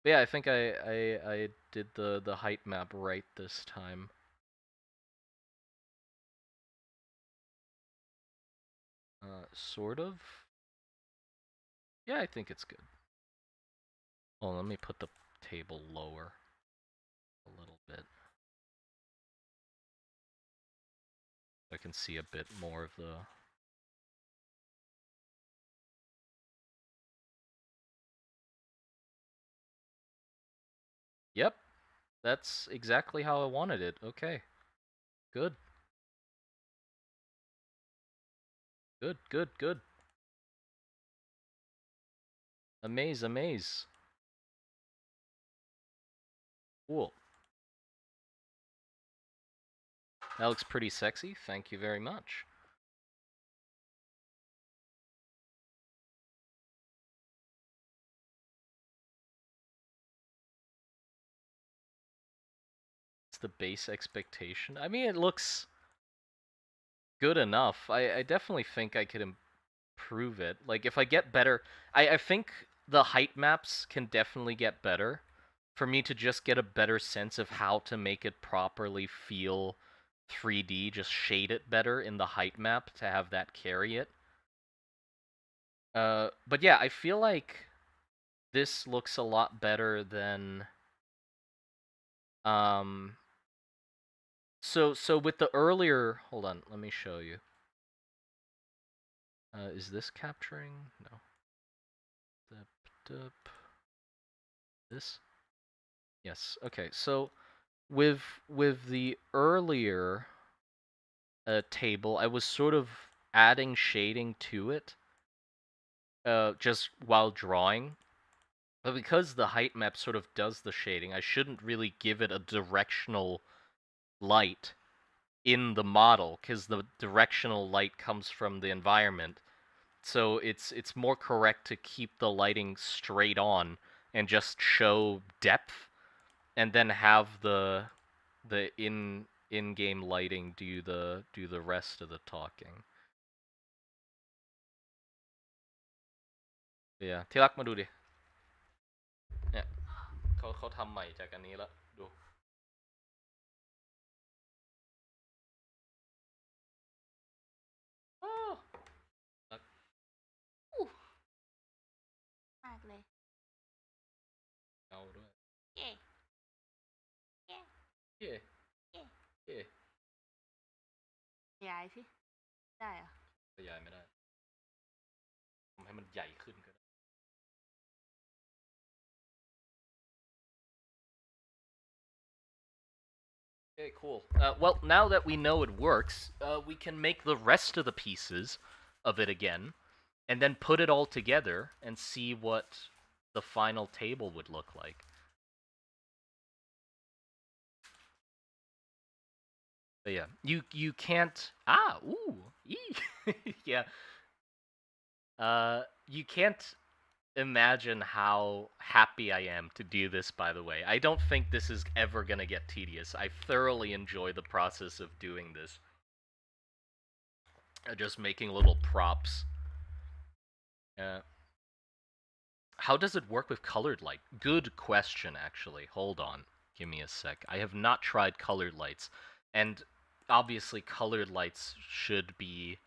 But yeah, I think I did the height map right this time. Sort of. Yeah, I think it's good. Oh, let me put the table lower a little bit. So I can see a bit more of the... Yep, that's exactly how I wanted it. Okay, good. Good, good, good. Amaze, amaze. Cool. That looks pretty sexy. Thank you very much. meets the base expectation. I mean, it looks good enough. I definitely think I could improve it. Like, if I get better... I think the height maps can definitely get better. For me to just get a better sense of how to make it properly feel 3D, just shade it better in the height map to have that carry it. But yeah, I feel like this looks a lot better than... So with the earlier... Hold on, let me show you. Is this capturing? No. This? Yes. Okay. So with the earlier table, I was sort of adding shading to it, just while drawing. But because the height map sort of does the shading, I shouldn't really give it a directional light in the model, because the directional light comes from the environment. So it's more correct to keep the lighting straight on and just show depth, and then have the in-game lighting do the rest of the talking. Yeah, ที่รักมาดูดิเนี่ยเขาทำใหม่จากอันนี้แล้วดู มากเลย เอาด้วย เย่เย่ เย่เย่ ขยายสิได้เหรอ ขยายไม่ได้ทำให้มันใหญ่ขึ้นก็ได้ Okay, cool. Well, now that we know it works, we can make the rest of the pieces of it again, and then put it all together and see what the final table would look like. But yeah, you can't... yeah. You can't imagine how happy I am to do this, by the way. I don't think this is ever gonna get tedious. I thoroughly enjoy the process of doing this. Just making little props. How does it work with colored light? Good question, actually. Hold on. Give me a sec. I have not tried colored lights. And obviously colored lights should be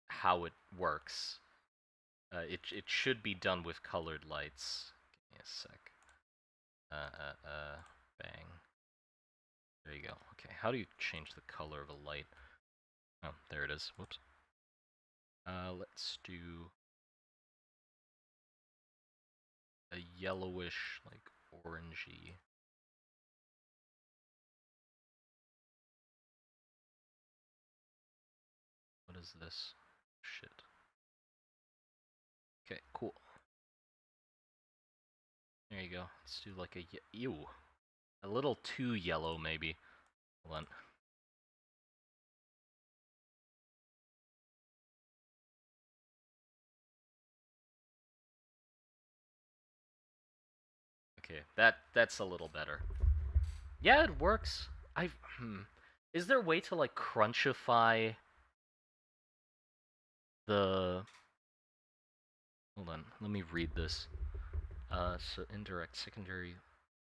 how it works. It should be done with colored lights. Give me a sec. Bang. There you go. Okay, how do you change the color of a light? Oh, there it is. Whoops. Let's do a yellowish, like, orangey. What is this? Shit. Okay, cool. There you go. Let's do like a... Ew. A little too yellow, maybe. Hold on. Okay, that's a little better. Yeah, it works. Is there a way to, like, crunchify the... Hold on, let me read this. So indirect secondary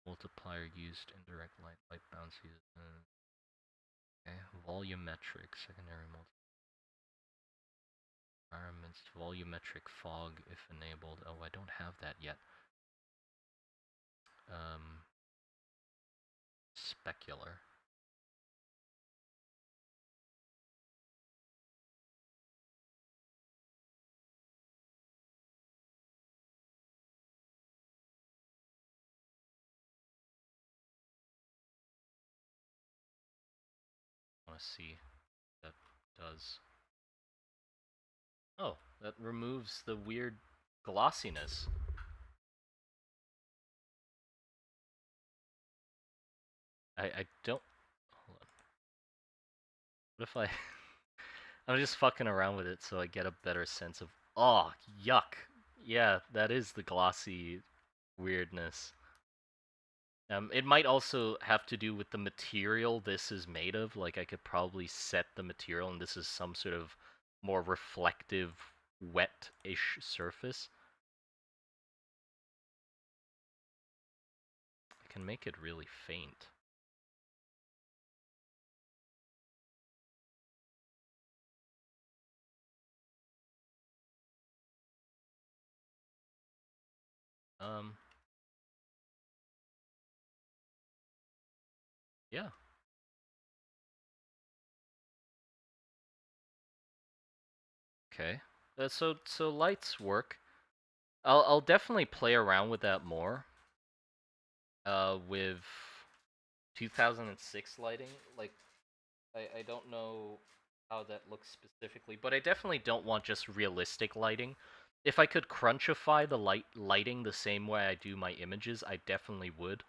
multiplier used, indirect light bounce used. Okay, volumetric secondary environments, volumetric fog if enabled. Oh, I don't have that yet. Specular. I want to see what that does. Oh, that removes the weird glossiness. I don't... Hold on. What if I... I'm just fucking around with it so I get a better sense of... Oh, yuck. Yeah, that is the glossy weirdness. It might also have to do with the material this is made of. Like, I could probably set the material, and this is some sort of more reflective, wet-ish surface. I can make it really faint. Yeah. Okay. So lights work. I'll definitely play around with that more. With 2006 lighting, like I don't know how that looks specifically, but I definitely don't want just realistic lighting. If I could crunchify the lighting the same way I do my images, I definitely would.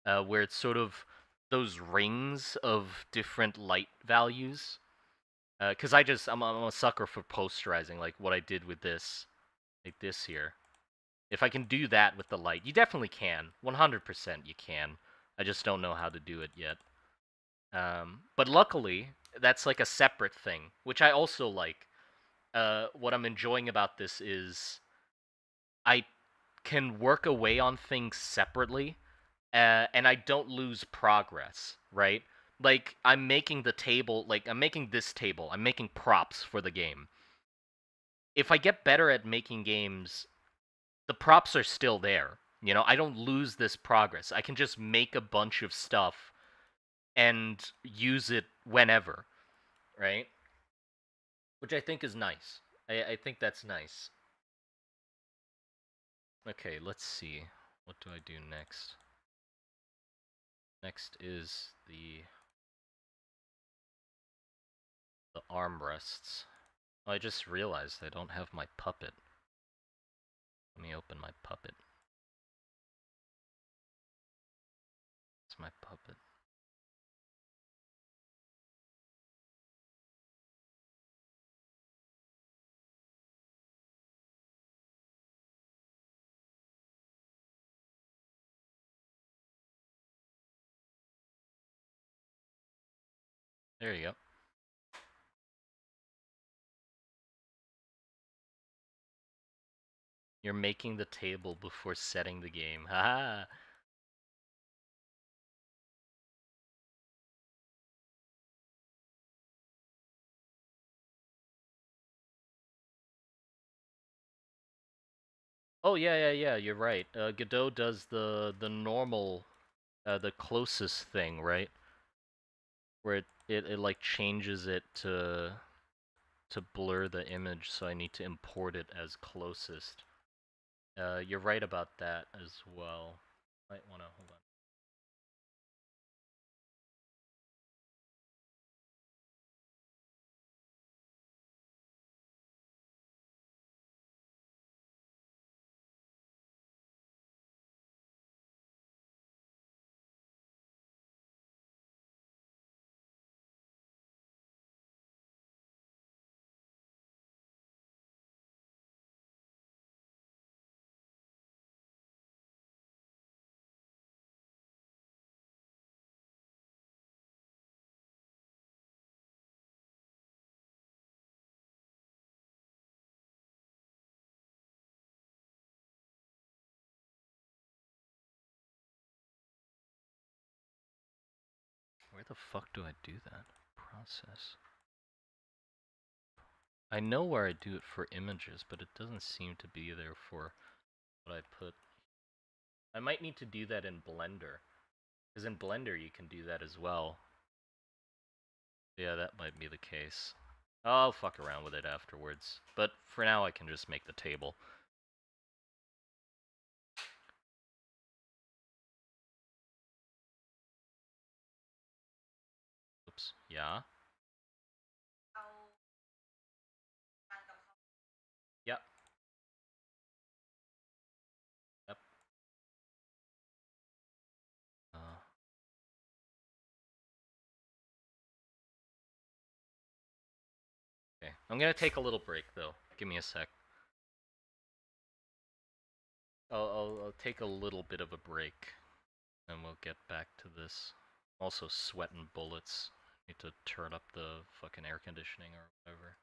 Where it's sort of those rings of different light values. Because I'm a sucker for posterizing, like what I did with this, like this here. If I can do that with the light, you definitely can. 100% you can. I just don't know how to do it yet. But luckily, that's like a separate thing, which I also like. What I'm enjoying about this is I can work away on things separately, and I don't lose progress, right? Like, I'm making the table, like, I'm making this table, I'm making props for the game. If I get better at making games, the props are still there. You know, I don't lose this progress. I can just make a bunch of stuff and use it whenever, right? Which I think is nice. I think that's nice. Okay, let's see. What do I do next? Next is the armrests. Oh, I just realized I don't have my puppet. Let me open my puppet. It's my puppet. There you go. You're making the table before setting the game. Haha. Oh yeah. You're right. Godot does the normal, the closest thing, right? Where it like changes it to blur the image, so I need to import it as closest. You're right about that as well. Might wanna hold on. Where the fuck do I do that? Process. I know where I do it for images, but it doesn't seem to be there for what I put. I might need to do that in Blender. Because in Blender you can do that as well. Yeah, that might be the case. I'll fuck around with it afterwards. But for now I can just make the table. Oops. Yeah. Yep. Yep. Uh, okay. I'm gonna take a little break though. Give me a sec. I'll take a little bit of a break. and we'll get back to this. Also sweating bullets. Need to turn up the fucking air conditioning or whatever.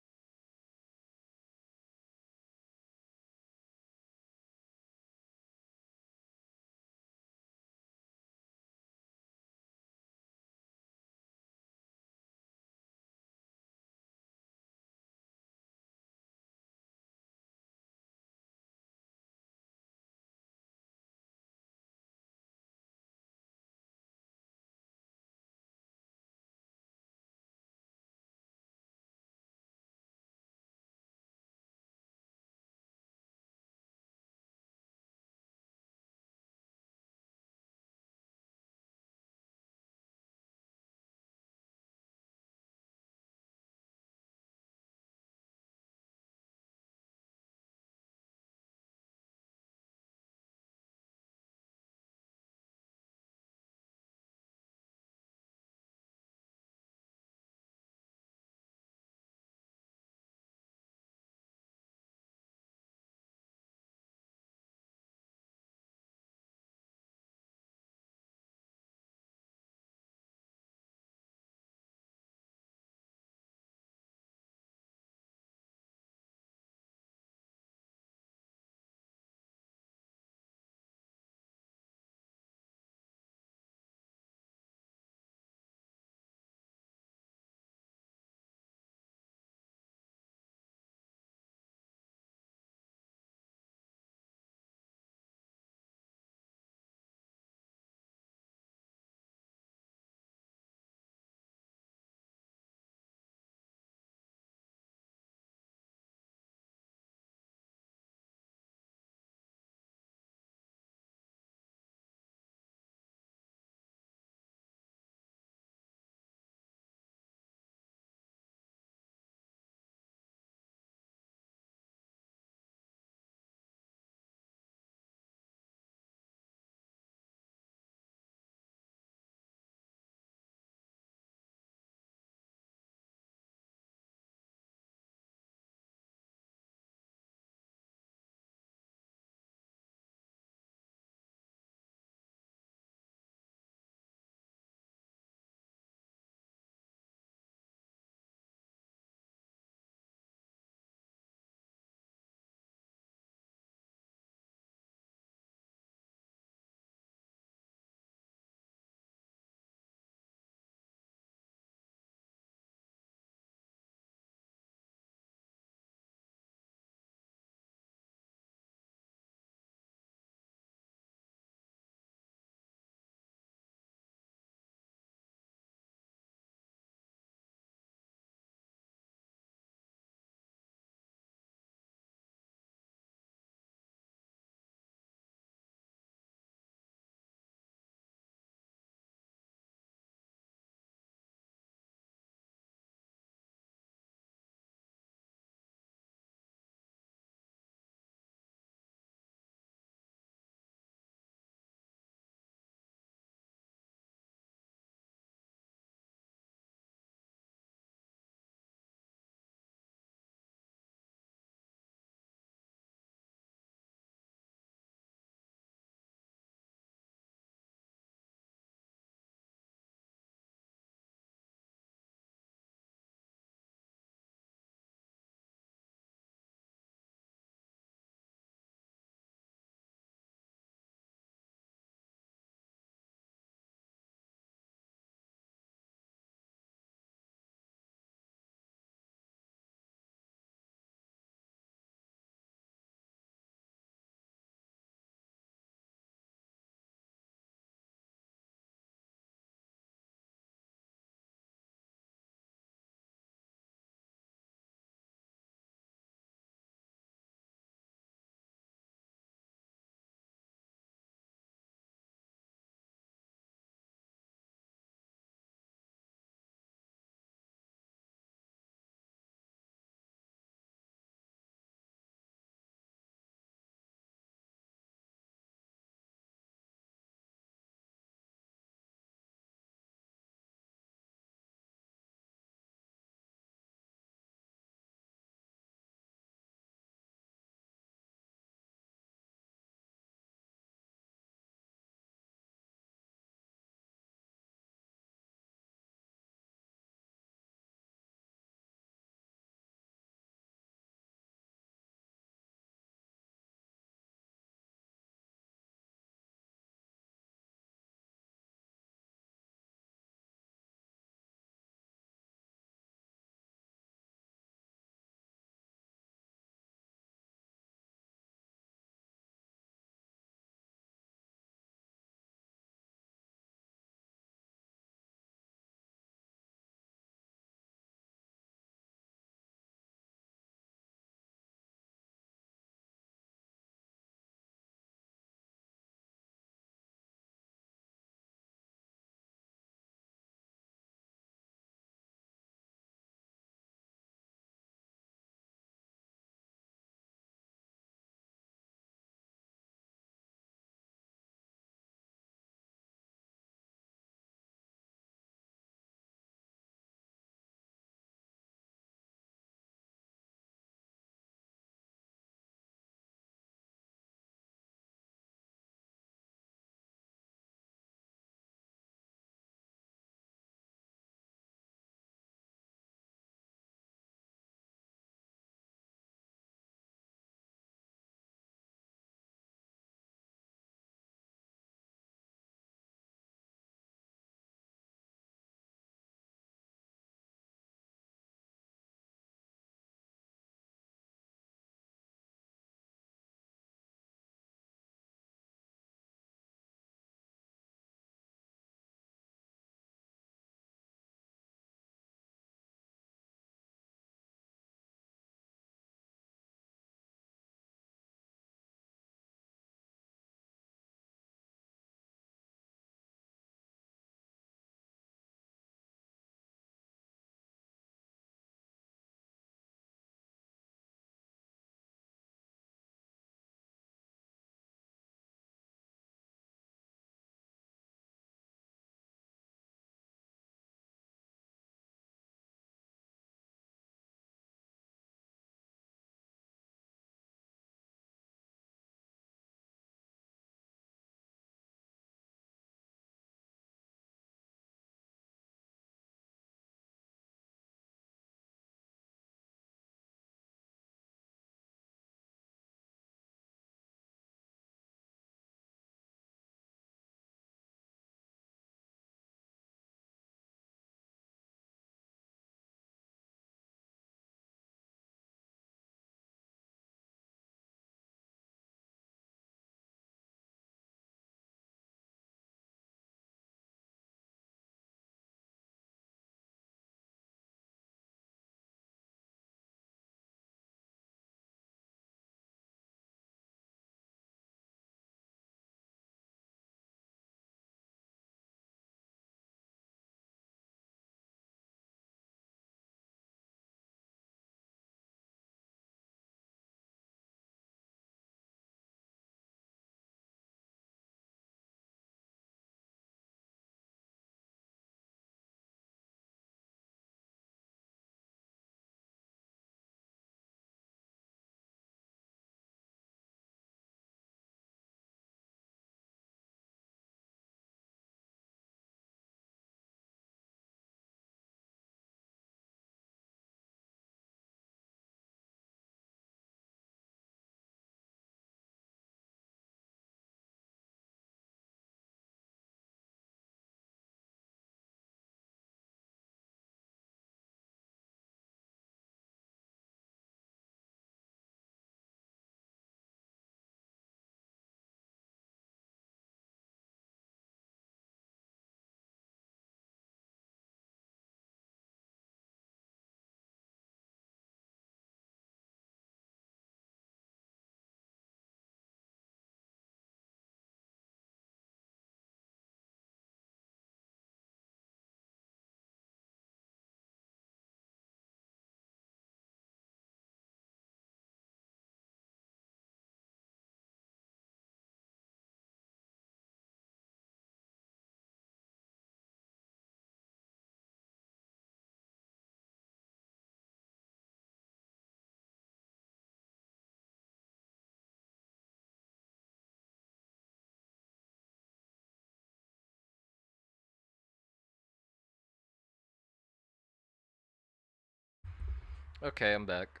Okay, I'm back.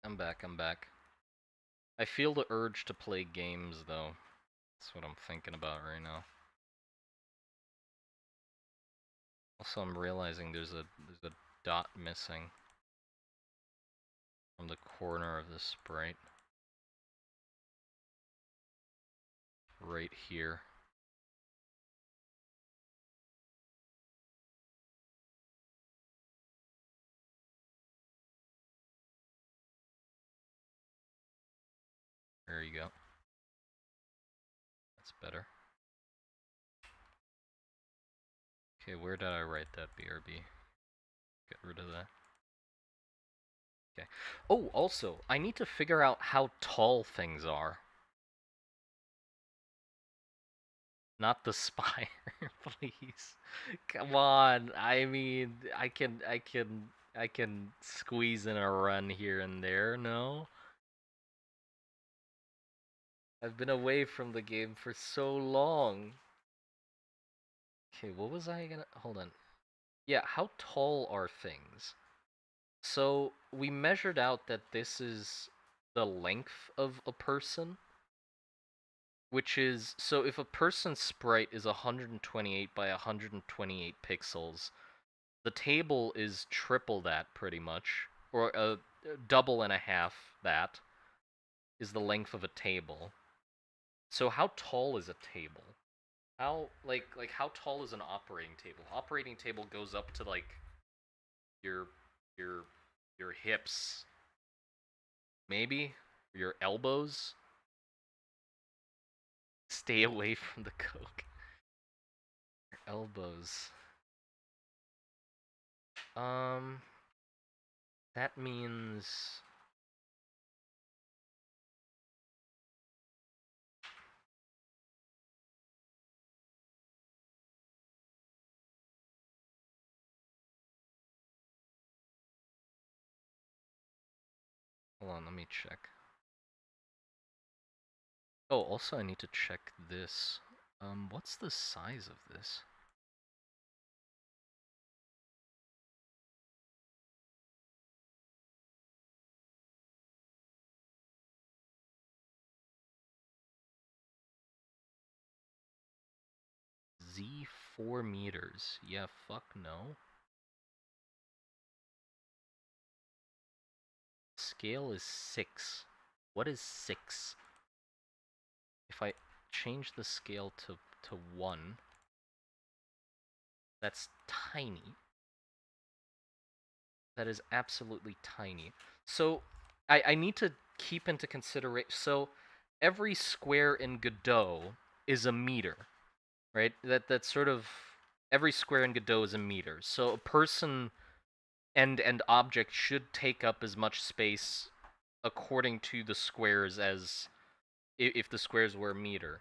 I'm back. I feel the urge to play games, though. That's what I'm thinking about right now. Also, I'm realizing there's a dot missing from the corner of the sprite. Right here. There you go. That's better. Okay, where did I write that BRB? Get rid of that. Okay. Oh, also, I need to figure out how tall things are. Not the spire, please. Come on. I mean, I can squeeze in a run here and there, no? I've been away from the game for so long. Okay, what was I gonna... Hold on. Yeah, how tall are things? So, we measured out that this is the length of a person. Which is... So, if a person's sprite is 128 by 128 pixels, the table is triple that, pretty much. Or double and a half that is the length of a table. So how tall is a table? How like how tall is an operating table? Operating table goes up to like your your your hips, maybe your elbows. Stay away from the coke. Your elbows. That means hold on, let me check. Oh, also I need to check this. What's the size of this? Z 4 meters. Yeah, fuck no. Scale is 6. What is 6? If I change the scale to 1, that's tiny. That is absolutely tiny. So, I need to keep into consideration... So, every square in Godot is a meter, right? That's sort of... Every square in Godot is a meter. So, a person and object should take up as much space according to the squares as if the squares were a meter.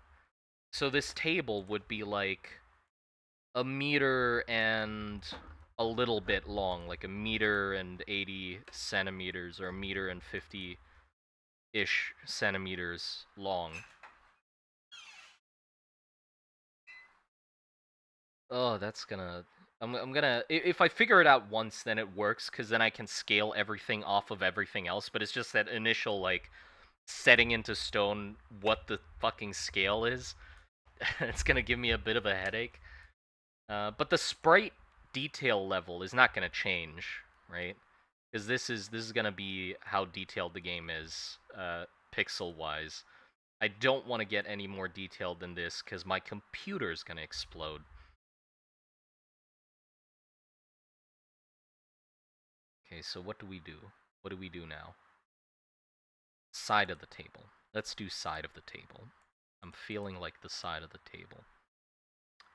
So this table would be like a meter and a little bit long, like a meter and 80 centimeters or a meter and 50-ish centimeters long. Oh, that's gonna... I'm gonna... If I figure it out once, then it works, because then I can scale everything off of everything else, but it's just that initial, like, setting into stone what the fucking scale is. It's gonna give me a bit of a headache. But the sprite detail level is not gonna change, right? Because this is gonna be how detailed the game is, pixel-wise. I don't want to get any more detailed than this, because my computer's gonna explode. Okay, so what do we do? What do we do now? Side of the table. Let's do side of the table. I'm feeling like the side of the table.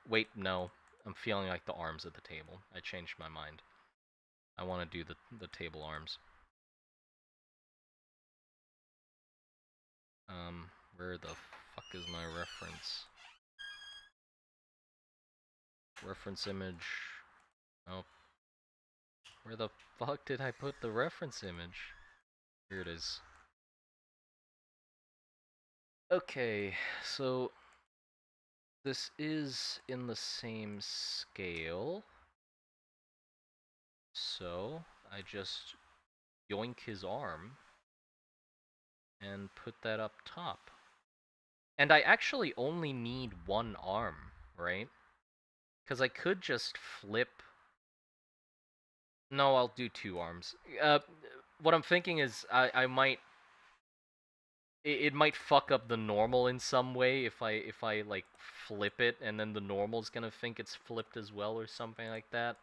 Wait, no. I'm feeling like the arms of the table. I changed my mind. I want to do the table arms. Where the fuck is my reference? Reference image. Oh. Where the fuck did I put the reference image? Here it is. Okay, so this is in the same scale. So I just yoink his arm and put that up top. And I actually only need one arm, right? Because I could just flip... No, I'll do two arms. What I'm thinking is I might... It might fuck up the normal in some way if I like flip it, and then the normal's gonna think it's flipped as well or something like that.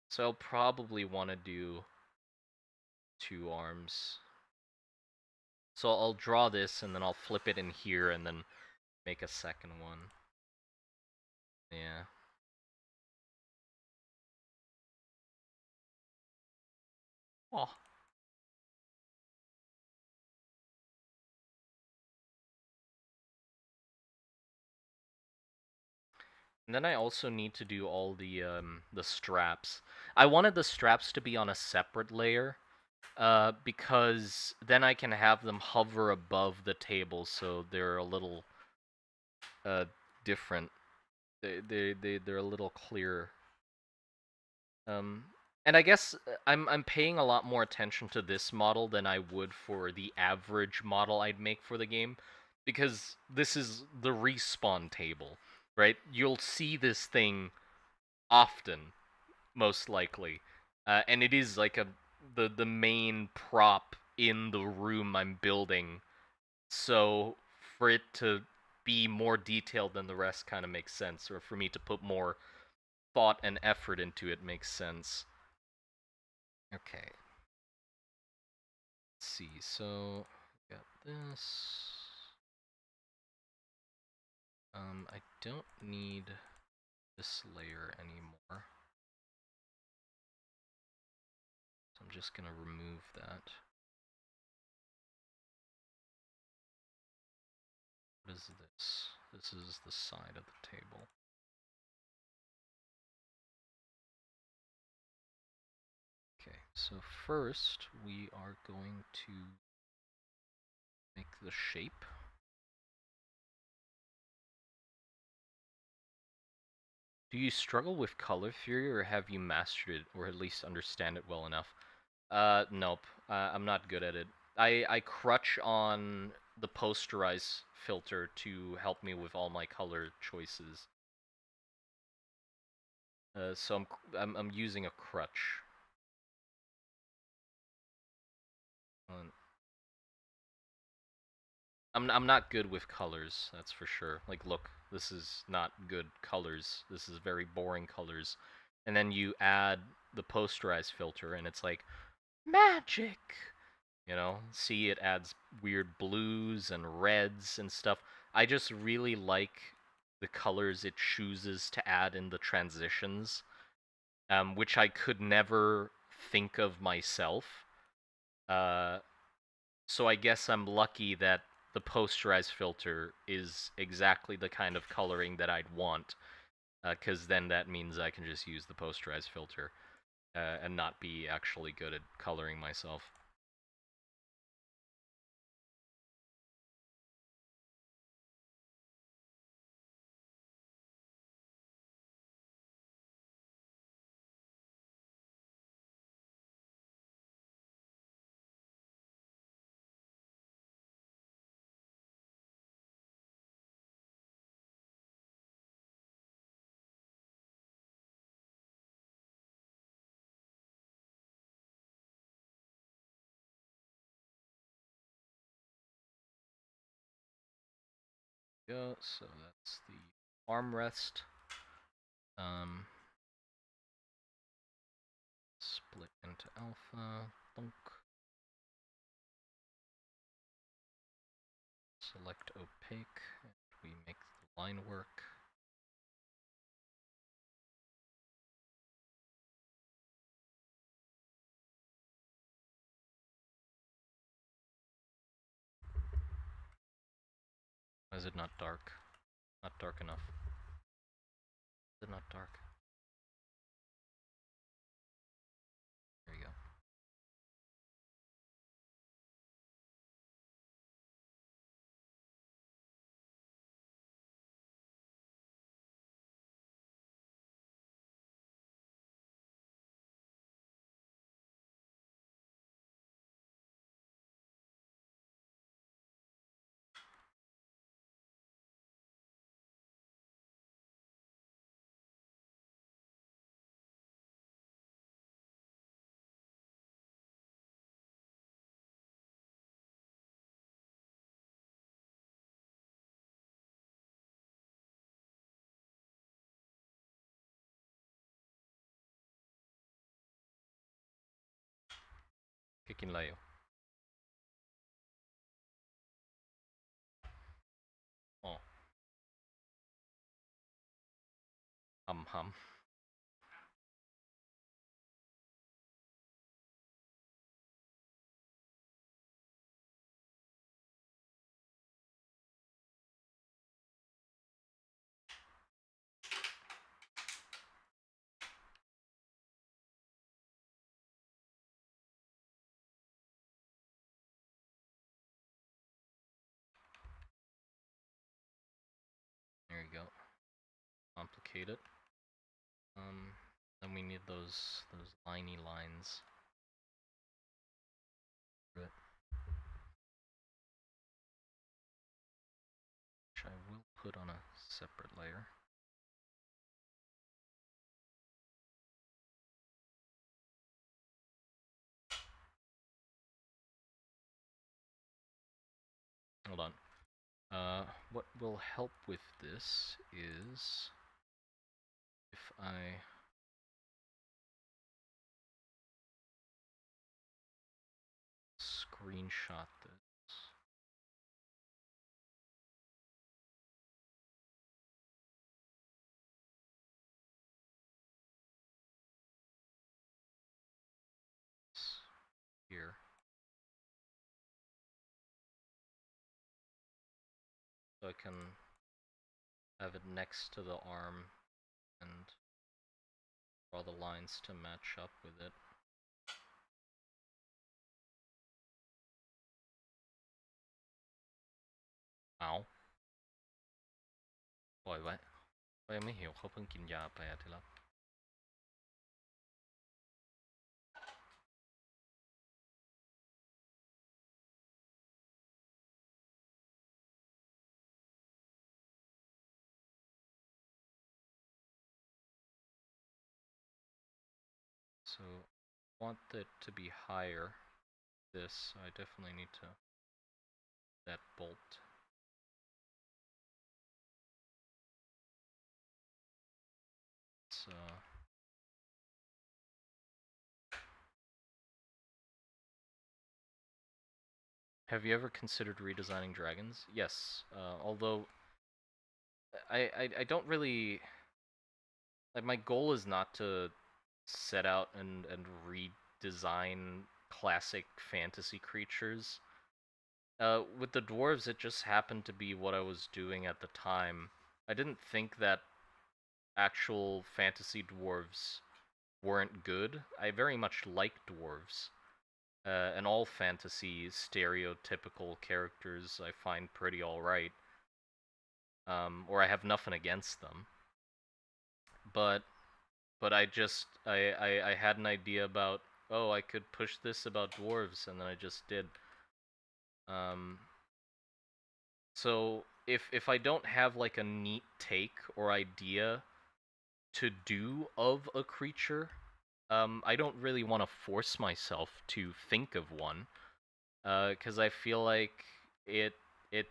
So I'll probably want to do two arms. So I'll draw this, and then I'll flip it in here, and then make a second one. Yeah. Oh. And then I also need to do all the straps. I wanted the straps to be on a separate layer, because then I can have them hover above the table, so they're a little different. They're a little clearer. And I guess I'm paying a lot more attention to this model than I would for the average model I'd make for the game, because this is the respawn table, right? You'll see this thing often, most likely, and it is like the main prop in the room I'm building. So for it to be more detailed than the rest kind of makes sense, or for me to put more thought and effort into it makes sense. Okay. Let's see, so got this. I don't need this layer anymore. So I'm just gonna remove that. What is this? This is the side of the table. Okay, so first we are going to make the shape. Do you struggle with color theory, or have you mastered it, or at least understand it well enough? Nope. I'm not good at it. I crutch on the posterize filter to help me with all my color choices. So I'm using a crutch. I'm not good with colors, that's for sure. Like, look, this is not good colors. This is very boring colors. And then you add the posterize filter, and it's like magic. You know, see, it adds weird blues and reds and stuff. I just really like the colors it chooses to add in the transitions, which I could never think of myself. So I guess I'm lucky that the posterize filter is exactly the kind of coloring that I'd want, because then that means I can just use the posterize filter and not be actually good at coloring myself. Go, so that's the armrest. Split into alpha, thunk. Select opaque, and we make the line work. Why is it not dark? Not dark enough. Is it not dark? There you go. กินอะไรอยู่อ๋อหำ There you go. Complicated. Then we need those liney lines. Which I will put on a separate layer. Hold on. What will help with this is if I screenshot this. Here. So I can have it next to the arm and draw the lines to match up with it. Ow. ปล่อยไว้ก็ยังไม่หิวเขาเพิ่งกินยาไปอาทิตย์แล้ว So I want it to be higher. This, I definitely need to that bolt. So have you ever considered redesigning dragons? Yes, although I don't really like, my goal is not to set out and redesign classic fantasy creatures. With the dwarves, it just happened to be what I was doing at the time. I didn't think that actual fantasy dwarves weren't good. I very much like dwarves. And all fantasy stereotypical characters I find pretty alright. Or I have nothing against them. But I just I had an idea about, oh, I could push this about dwarves, and then I just did. So if I don't have like a neat take or idea to do of a creature, I don't really want to force myself to think of one, because I feel like it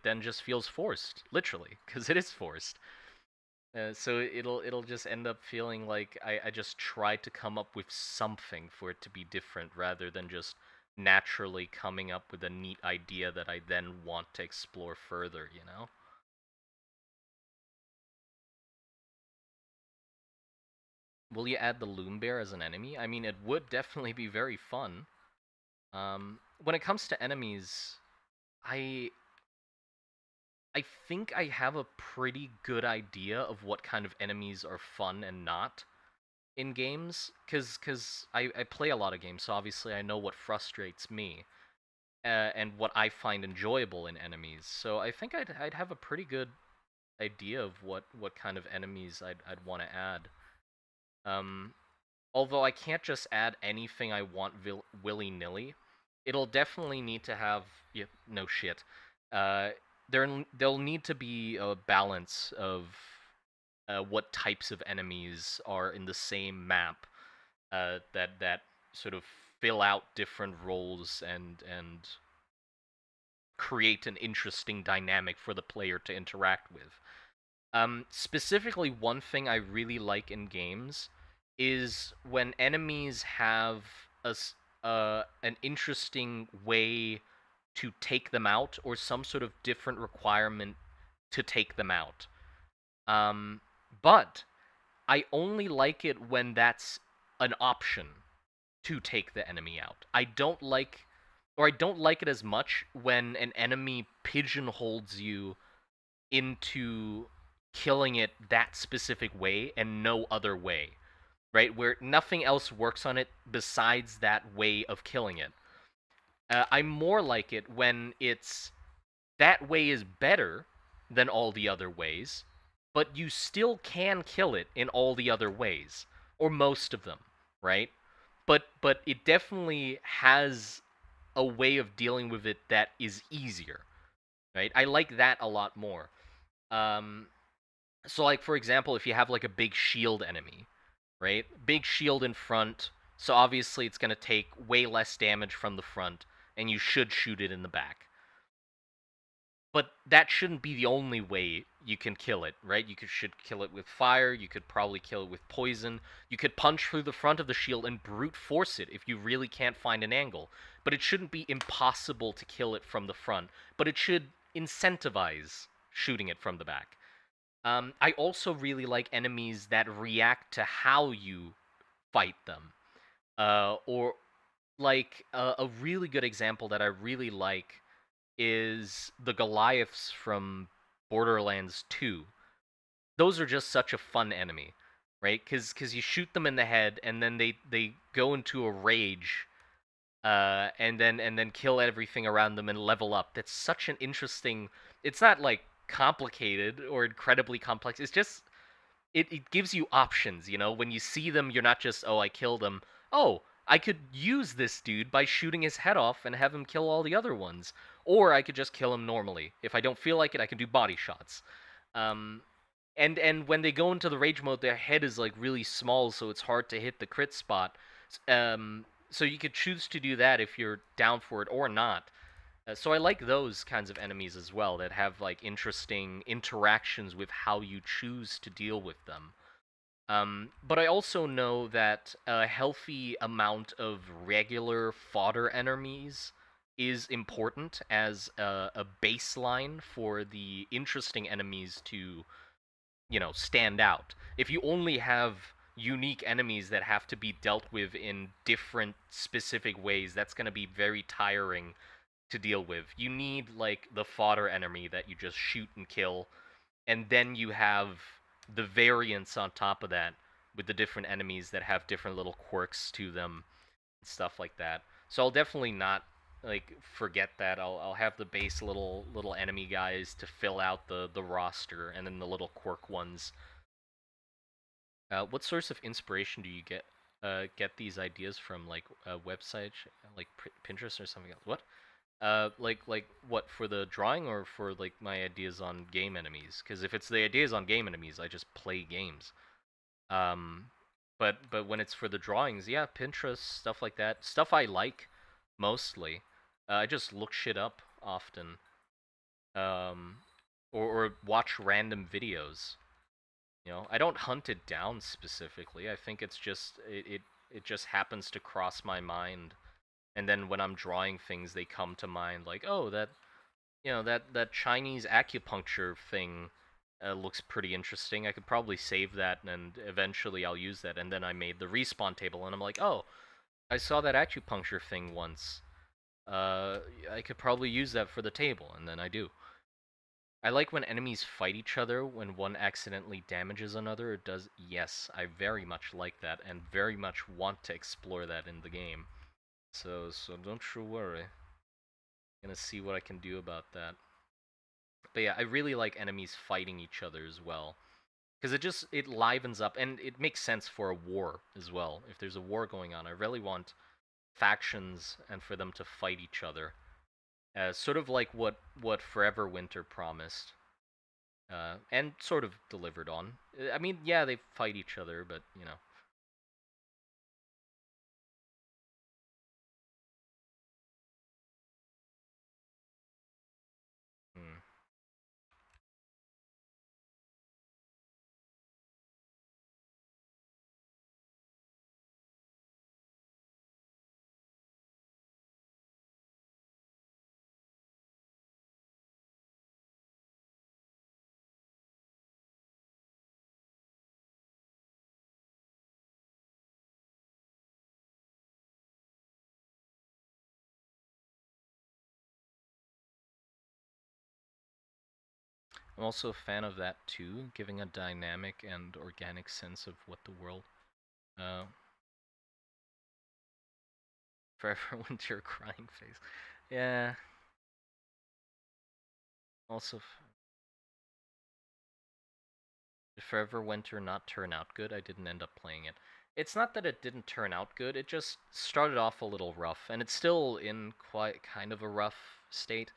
then just feels forced, literally, because it is forced. So it'll just end up feeling like I just tried to come up with something for it to be different rather than just naturally coming up with a neat idea that I then want to explore further, you know? Will you add the Loom Bear as an enemy? I mean, it would definitely be very fun. When it comes to enemies, I think I have a pretty good idea of what kind of enemies are fun and not in games, because I play a lot of games, so obviously I know what frustrates me, and what I find enjoyable in enemies. So I think I'd have a pretty good idea of what kind of enemies I'd want to add. Although I can't just add anything I want willy-nilly. It'll definitely need to have, yeah, no shit. There'll need to be a balance of what types of enemies are in the same map, that sort of fill out different roles and create an interesting dynamic for the player to interact with. Specifically, one thing I really like in games is when enemies have an interesting way to take them out or some sort of different requirement to take them out. Um, but I only like it when that's an option to take the enemy out. I don't like it as much when an enemy pigeonholes you into killing it that specific way and no other way, right? Where nothing else works on it besides that way of killing it. I more like it when it's that way is better than all the other ways, but you still can kill it in all the other ways, or most of them, right? But it definitely has a way of dealing with it that is easier, right? I like that a lot more. Um, so like for example, if you have like a big shield enemy, right? Big shield in front, so obviously it's going to take way less damage from the front, and you should shoot it in the back. But that shouldn't be the only way you can kill it, right? Should kill it with fire, you could probably kill it with poison, you could punch through the front of the shield and brute force it if you really can't find an angle. But it shouldn't be impossible to kill it from the front, but it should incentivize shooting it from the back. I also really like enemies that react to how you fight them. Or like a really good example that I really like is the Goliaths from Borderlands 2. Those are just such a fun enemy, right? Because you shoot them in the head and then they go into a rage, and then kill everything around them and level up. That's such an interesting. It's not like complicated or incredibly complex. It's just it gives you options, you know? When you see them, you're not just, oh, I killed him. Oh, I could use this dude by shooting his head off and have him kill all the other ones. Or I could just kill him normally. If I don't feel like it, I can do body shots. Um, and when they go into the rage mode, their head is like really small, so it's hard to hit the crit spot. So you could choose to do that if you're down for it or not. So I like those kinds of enemies as well that have like interesting interactions with how you choose to deal with them. But I also know that a healthy amount of regular fodder enemies is important as a baseline for the interesting enemies to, stand out. If you only have unique enemies that have to be dealt with in different specific ways, that's going to be very tiring to deal with. You need like the fodder enemy that you just shoot and kill, and then you have the variants on top of that with the different enemies that have different little quirks to them and stuff like that. So I'll definitely not like forget that. I'll have the base little enemy guys to fill out the roster, and then the little quirk ones. What source of inspiration do you get these ideas from? Like websites, like Pinterest or something else? What? Like what, for the drawing or for like my ideas on game enemies? Because if it's the ideas on game enemies, I just play games. Um, but when it's for the drawings, yeah, Pinterest, stuff like that, stuff I like mostly. I just look shit up often. Um, or watch random videos. I don't hunt it down specifically. I think it's just it just happens to cross my mind, and then when I'm drawing things, they come to mind. Like, oh, that Chinese acupuncture thing looks pretty interesting. I could probably save that, and eventually I'll use that. And then I made the respawn table, and I'm like, oh, I saw that acupuncture thing once. I could probably use that for the table, and then I do. I like when enemies fight each other when one accidentally damages another. It does. Yes, I very much like that, and very much want to explore that in the game. So don't you worry. Gonna see what I can do about that. But yeah, I really like enemies fighting each other as well, because it livens up, and it makes sense for a war as well. If there's a war going on, I really want factions and for them to fight each other, sort of like what Forever Winter promised, and sort of delivered on. I mean, yeah, they fight each other, but you know. Hmm. I'm also a fan of that too, giving a dynamic and organic sense of what the world. Uh, Forever Winter crying face. Yeah. Also, did Forever Winter not turn out good? I didn't end up playing it. It's not that it didn't turn out good. It just started off a little rough, and it's still in quite kind of a rough state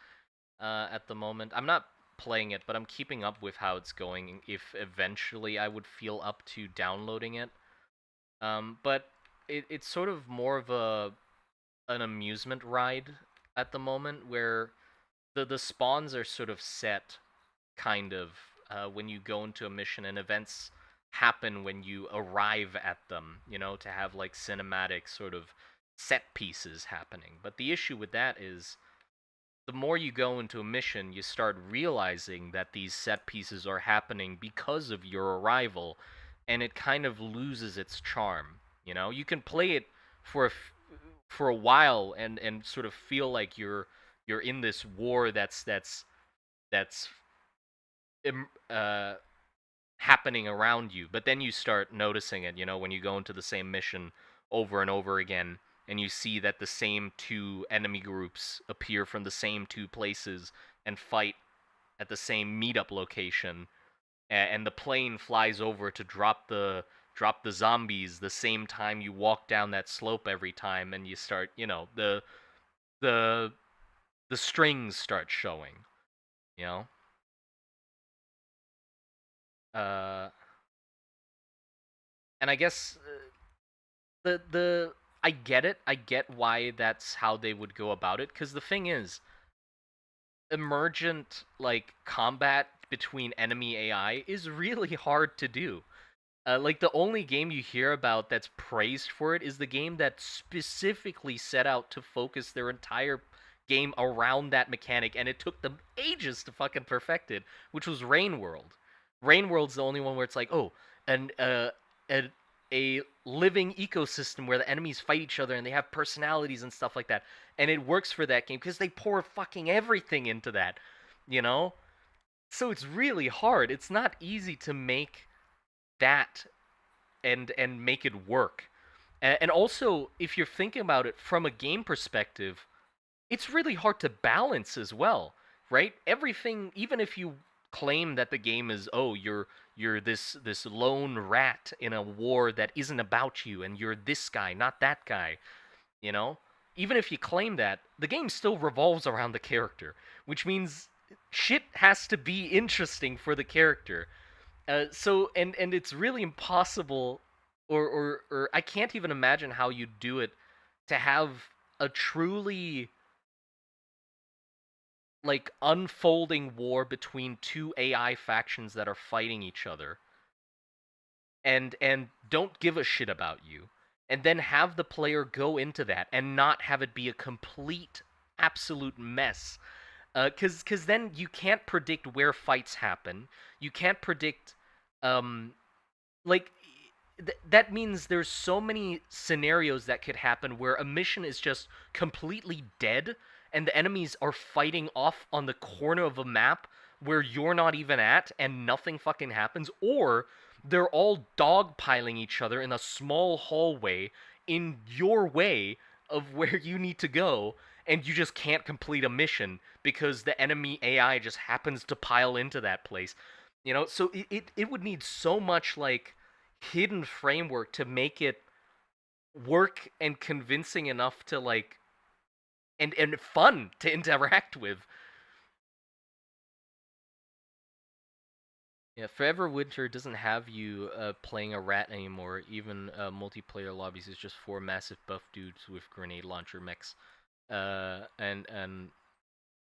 at the moment. I'm not playing it, but I'm keeping up with how it's going. If eventually I would feel up to downloading it, but it's sort of more of an amusement ride at the moment, where the spawns are sort of set, kind of, when you go into a mission, and events happen when you arrive at them, you know, to have like cinematic sort of set pieces happening. But the issue with that is, the more you go into a mission, you start realizing that these set pieces are happening because of your arrival, and it kind of loses its charm. You know, you can play it for a while and sort of feel like you're in this war that's uh, happening around you, but then you start noticing it, you know, when you go into the same mission over and over again, and you see that the same two enemy groups appear from the same two places and fight at the same meetup location, and the plane flies over to drop the zombies the same time you walk down that slope every time, and you start, you know, the the strings start showing, you know. uh and I guess the I get it. I get why that's how they would go about it, cuz the thing is, emergent like combat between enemy AI is really hard to do. Like, the only game you hear about that's praised for it is the game that specifically set out to focus their entire game around that mechanic, and it took them ages to fucking perfect it, which was Rain World. Rain World's the only one where it's like, oh, and a living ecosystem where the enemies fight each other and they have personalities and stuff like that, and it works for that game because they pour fucking everything into that, you know. So it's really hard. It's not easy to make that and make it work. And also, if you're thinking about it from a game perspective, it's really hard to balance as well, right? Everything, even if you claim that the game is, oh, you're this lone rat in a war that isn't about you, and you're this guy, not that guy, you know? Even if you claim that, the game still revolves around the character, which means shit has to be interesting for the character. So it's really impossible, or I can't even imagine how you do it, to have a truly like unfolding war between two AI factions that are fighting each other, and don't give a shit about you, and then have the player go into that and not have it be a complete absolute mess. Cause then you can't predict where fights happen. You can't predict, um, like that means there's so many scenarios that could happen where a mission is just completely dead, and the enemies are fighting off on the corner of a map where you're not even at, and nothing fucking happens, or they're all dogpiling each other in a small hallway in your way of where you need to go, and you just can't complete a mission because the enemy AI just happens to pile into that place. You know, so it would need so much like hidden framework to make it work and convincing enough to like and fun to interact with. Yeah, Forever Winter doesn't have you playing a rat anymore. Even multiplayer lobbies is just four massive buff dudes with grenade launcher mechs, and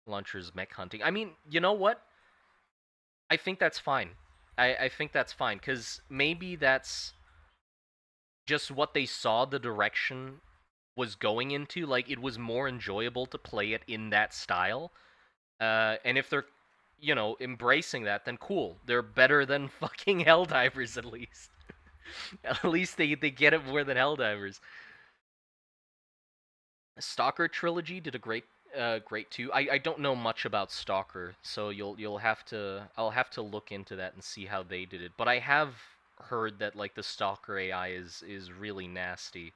launchers mech hunting. I mean, you know what? I think that's fine. I think that's fine, because maybe that's just what they saw the direction was going into. Like, it was more enjoyable to play it in that style. And if they're, you know, embracing that, then cool. They're better than fucking Helldivers, at least. At least they get it more than Helldivers. Stalker Trilogy did a great great too. I don't know much about Stalker, so I'll have to look into that and see how they did it. But I have heard that like the Stalker AI is really nasty,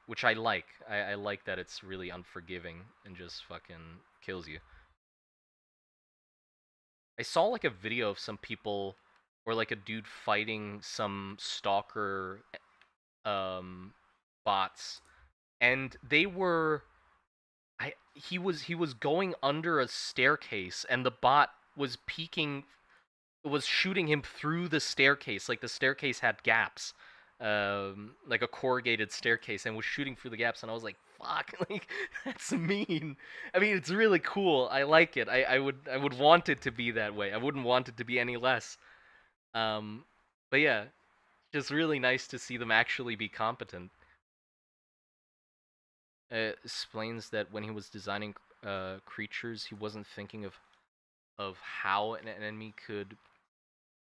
which I like. I like that it's really unforgiving and just fucking kills you. I saw like a video of some people or like a dude fighting some Stalker um bots, and they were he was going under a staircase, and the bot was peeking, was shooting him through the staircase. Like the staircase had gaps, like a corrugated staircase, and was shooting through the gaps. And I was like, "Fuck!" Like that's mean. I mean, it's really cool. I like it. I would want it to be that way. I wouldn't want it to be any less. Um, but yeah, just really nice to see them actually be competent. Explains that when he was designing creatures, he wasn't thinking of how an enemy could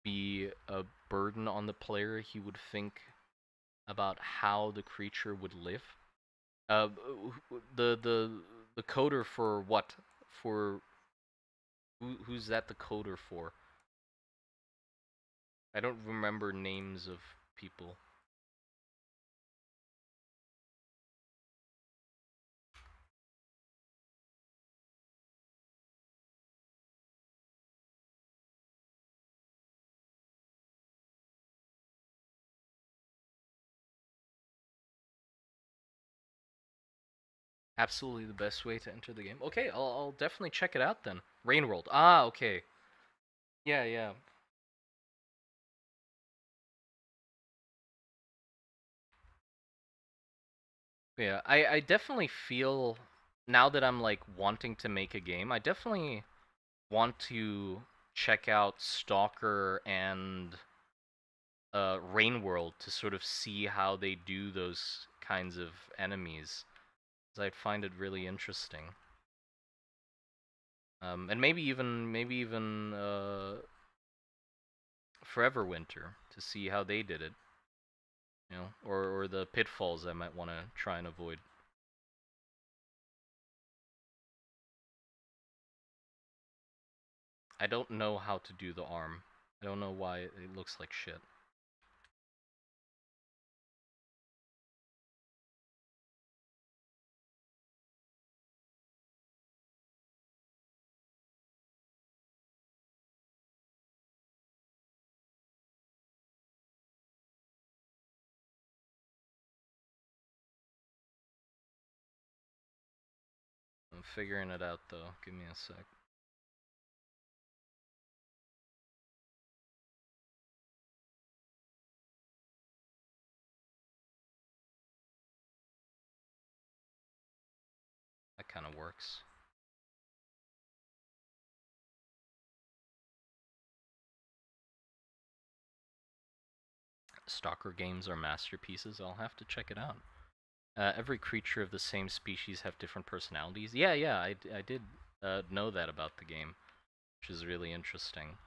be a burden on the player. He would think about how the creature would live. Uh, the coder for what? For who's that the coder for? I don't remember names of people. Absolutely the best way to enter the game. Okay, I'll definitely check it out then. Rain World. Ah, okay. Yeah, yeah. Yeah, I definitely feel now that I'm like wanting to make a game, I definitely want to check out Stalker and Rain World to sort of see how they do those kinds of enemies. 'Cause I'd find it really interesting. And maybe even Forever Winter to see how they did it. You know, or the pitfalls I might want to try and avoid. I don't know how to do the arm. I don't know why it looks like shit. I'm figuring it out though. Give me a sec. That kind of works. Stalker games are masterpieces. I'll have to check it out. Every creature of the same species have different personalities. Yeah, yeah, I did know that about the game, which is really interesting.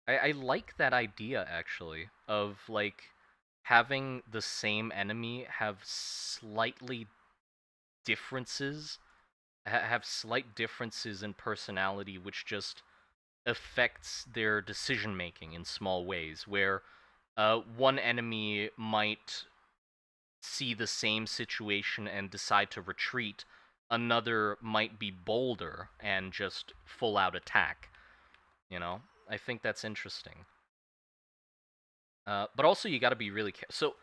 I like that idea actually of like having the same enemy have slightly differences, have slight differences in personality, which just affects their decision making in small ways. Where one enemy might see the same situation and decide to retreat, another might be bolder and just full out attack. You know, I think that's interesting. But also, you got to be really careful. So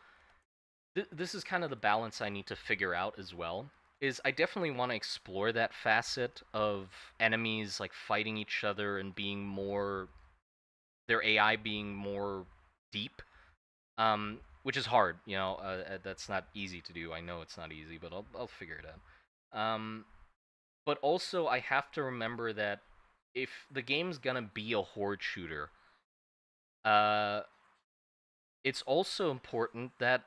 this is kind of the balance I need to figure out as well. Is I definitely want to explore that facet of enemies like fighting each other and being more, their AI being more deep, which is hard. You know, that's not easy to do. I know it's not easy, but I'll figure it out. But also, I have to remember that if the game's gonna be a horde shooter, uh, it's also important that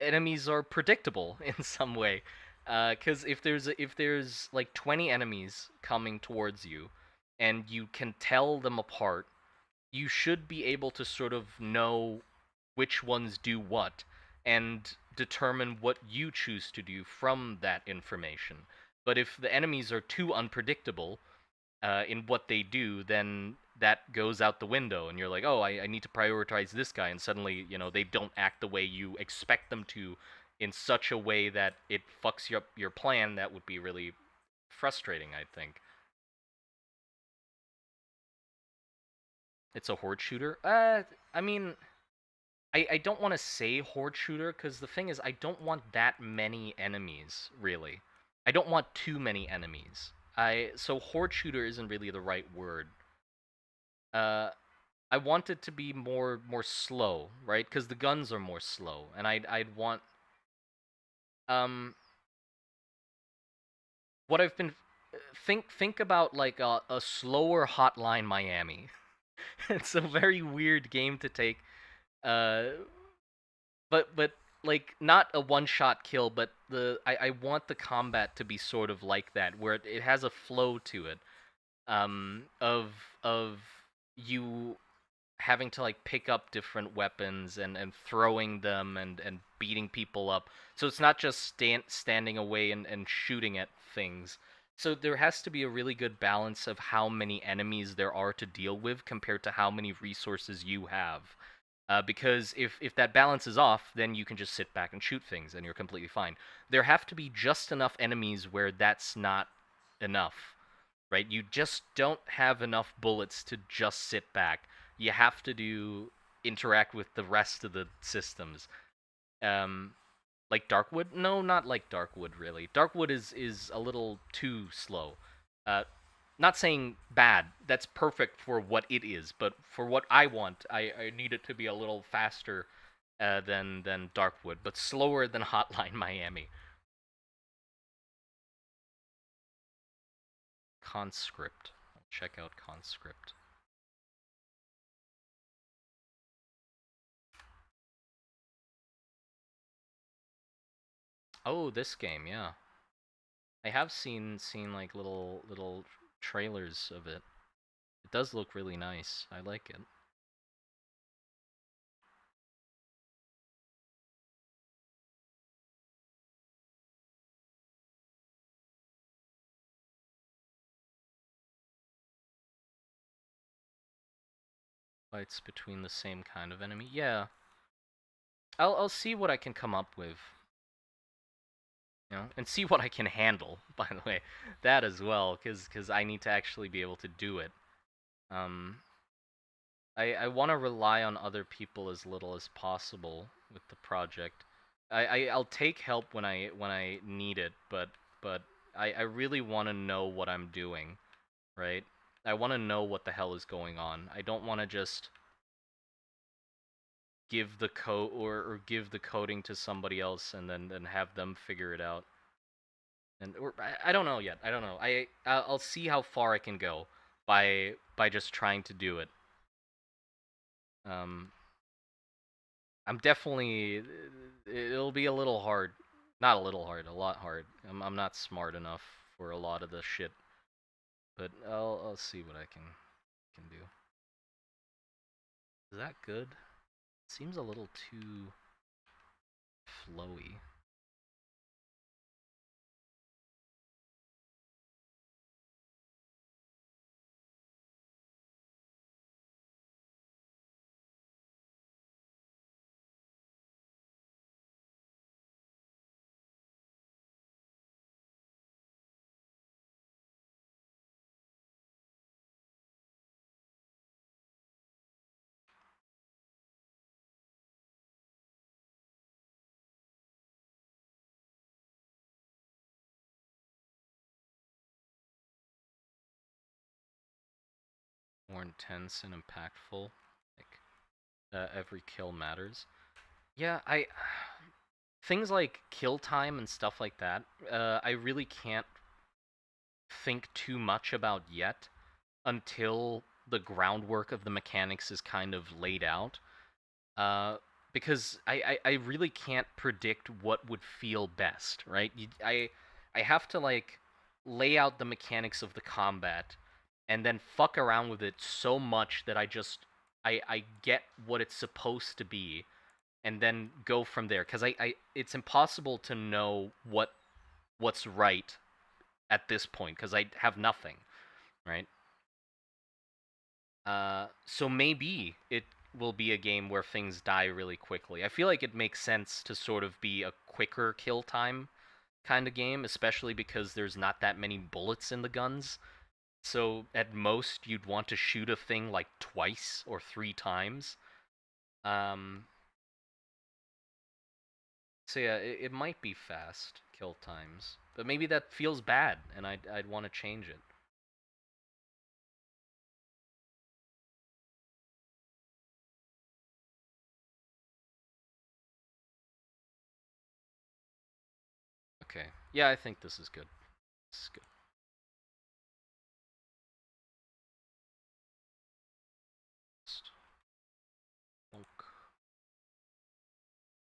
enemies are predictable in some way. Because if there's like 20 enemies coming towards you, and you can tell them apart, you should be able to sort of know which ones do what, and determine what you choose to do from that information. But if the enemies are too unpredictable in what they do, then that goes out the window, and you're like, oh, I need to prioritize this guy, and suddenly, they don't act the way you expect them to in such a way that it fucks up your plan. That would be really frustrating, I think. It's a horde shooter? I mean, I don't want to say horde shooter, because the thing is, I don't want that many enemies, really. I don't want too many enemies. So horde shooter isn't really the right word. I want it to be more slow, right? Because the guns are more slow, and I'd want what I've been think about like a slower Hotline Miami. It's a very weird game to take, but like not a one-shot kill, but I want the combat to be sort of like that, where it has a flow to it, of you having to like pick up different weapons and throwing them and beating people up. So it's not just standing away and shooting at things. So there has to be a really good balance of how many enemies there are to deal with compared to how many resources you have. Because if that balance is off, then you can just sit back and shoot things and you're completely fine. There have to be just enough enemies where that's not enough, right? You just don't have enough bullets to just sit back. You have to interact with the rest of the systems. Like Darkwood? No, not like Darkwood, really. Darkwood is a little too slow. Not saying bad. That's perfect for what it is, but for what I want, I need it to be a little faster than Darkwood, but slower than Hotline Miami. Conscript. I'll check out Conscript. Oh, this game, yeah. I have seen like little trailers of it. It does look really nice. I like it. Fights between the same kind of enemy. Yeah. I'll see what I can come up with. And see what I can handle, by the way. That as well, cuz I need to actually be able to do it. I want to rely on other people as little as possible with the project. I'll take help when I need it, but I really want to know what I'm doing, right? I want to know what the hell is going on. I don't want to just give the code or give the coding to somebody else and then have them figure it out. I don't know yet. I don't know. I'll see how far I can go by just trying to do it. I'm definitely. It'll be a little hard. Not a little hard. A lot hard. I'm not smart enough for a lot of the shit. But I'll see what I can do. Is that good? Seems a little too flowy. More intense and impactful. Like every kill matters. Yeah, things like kill time and stuff like that. I really can't think too much about yet until the groundwork of the mechanics is kind of laid out. Because I really can't predict what would feel best, right? I have to like lay out the mechanics of the combat and then fuck around with it so much that I get what it's supposed to be, and then go from there. Because it's impossible to know what's right at this point because I have nothing, right? So maybe it will be a game where things die really quickly. I feel like it makes sense to sort of be a quicker kill time kind of game, especially because there's not that many bullets in the guns. So at most you'd want to shoot a thing like twice or three times. Um, so yeah, it might be fast kill times, but maybe that feels bad, and I'd want to change it. Okay, yeah, I think this is good. This is good.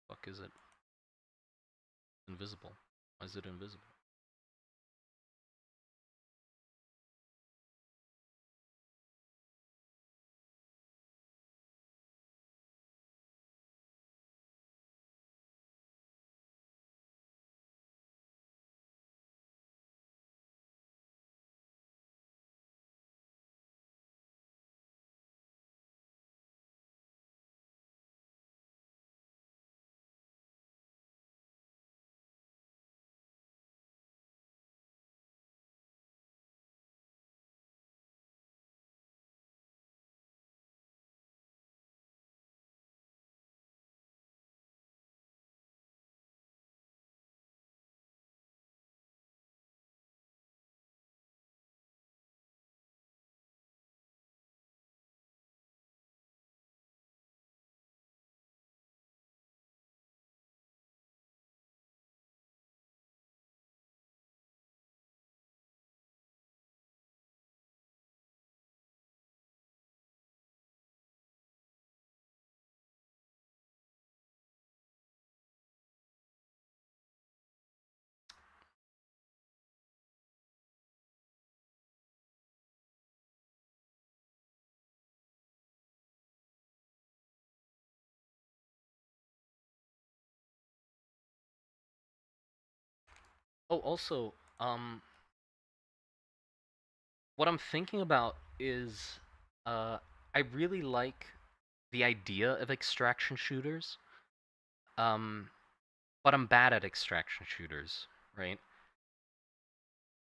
Fuck is it? Invisible. Why is it invisible? Oh, also, what I'm thinking about is, I really like the idea of extraction shooters. Um, but I'm bad at extraction shooters, right?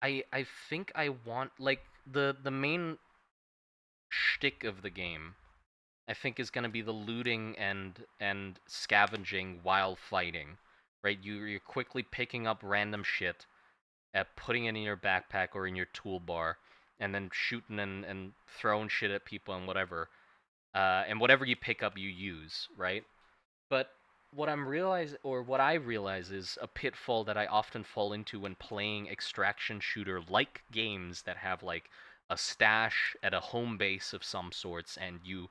I think I want like the main shtick of the game. I think is going to be the looting and scavenging while fighting, right? You're quickly picking up random shit, putting it in your backpack or in your toolbar, and then shooting and throwing shit at people and whatever. And whatever you pick up, you use, right? But what I realize is a pitfall that I often fall into when playing extraction shooter like games that have like a stash at a home base of some sorts, and you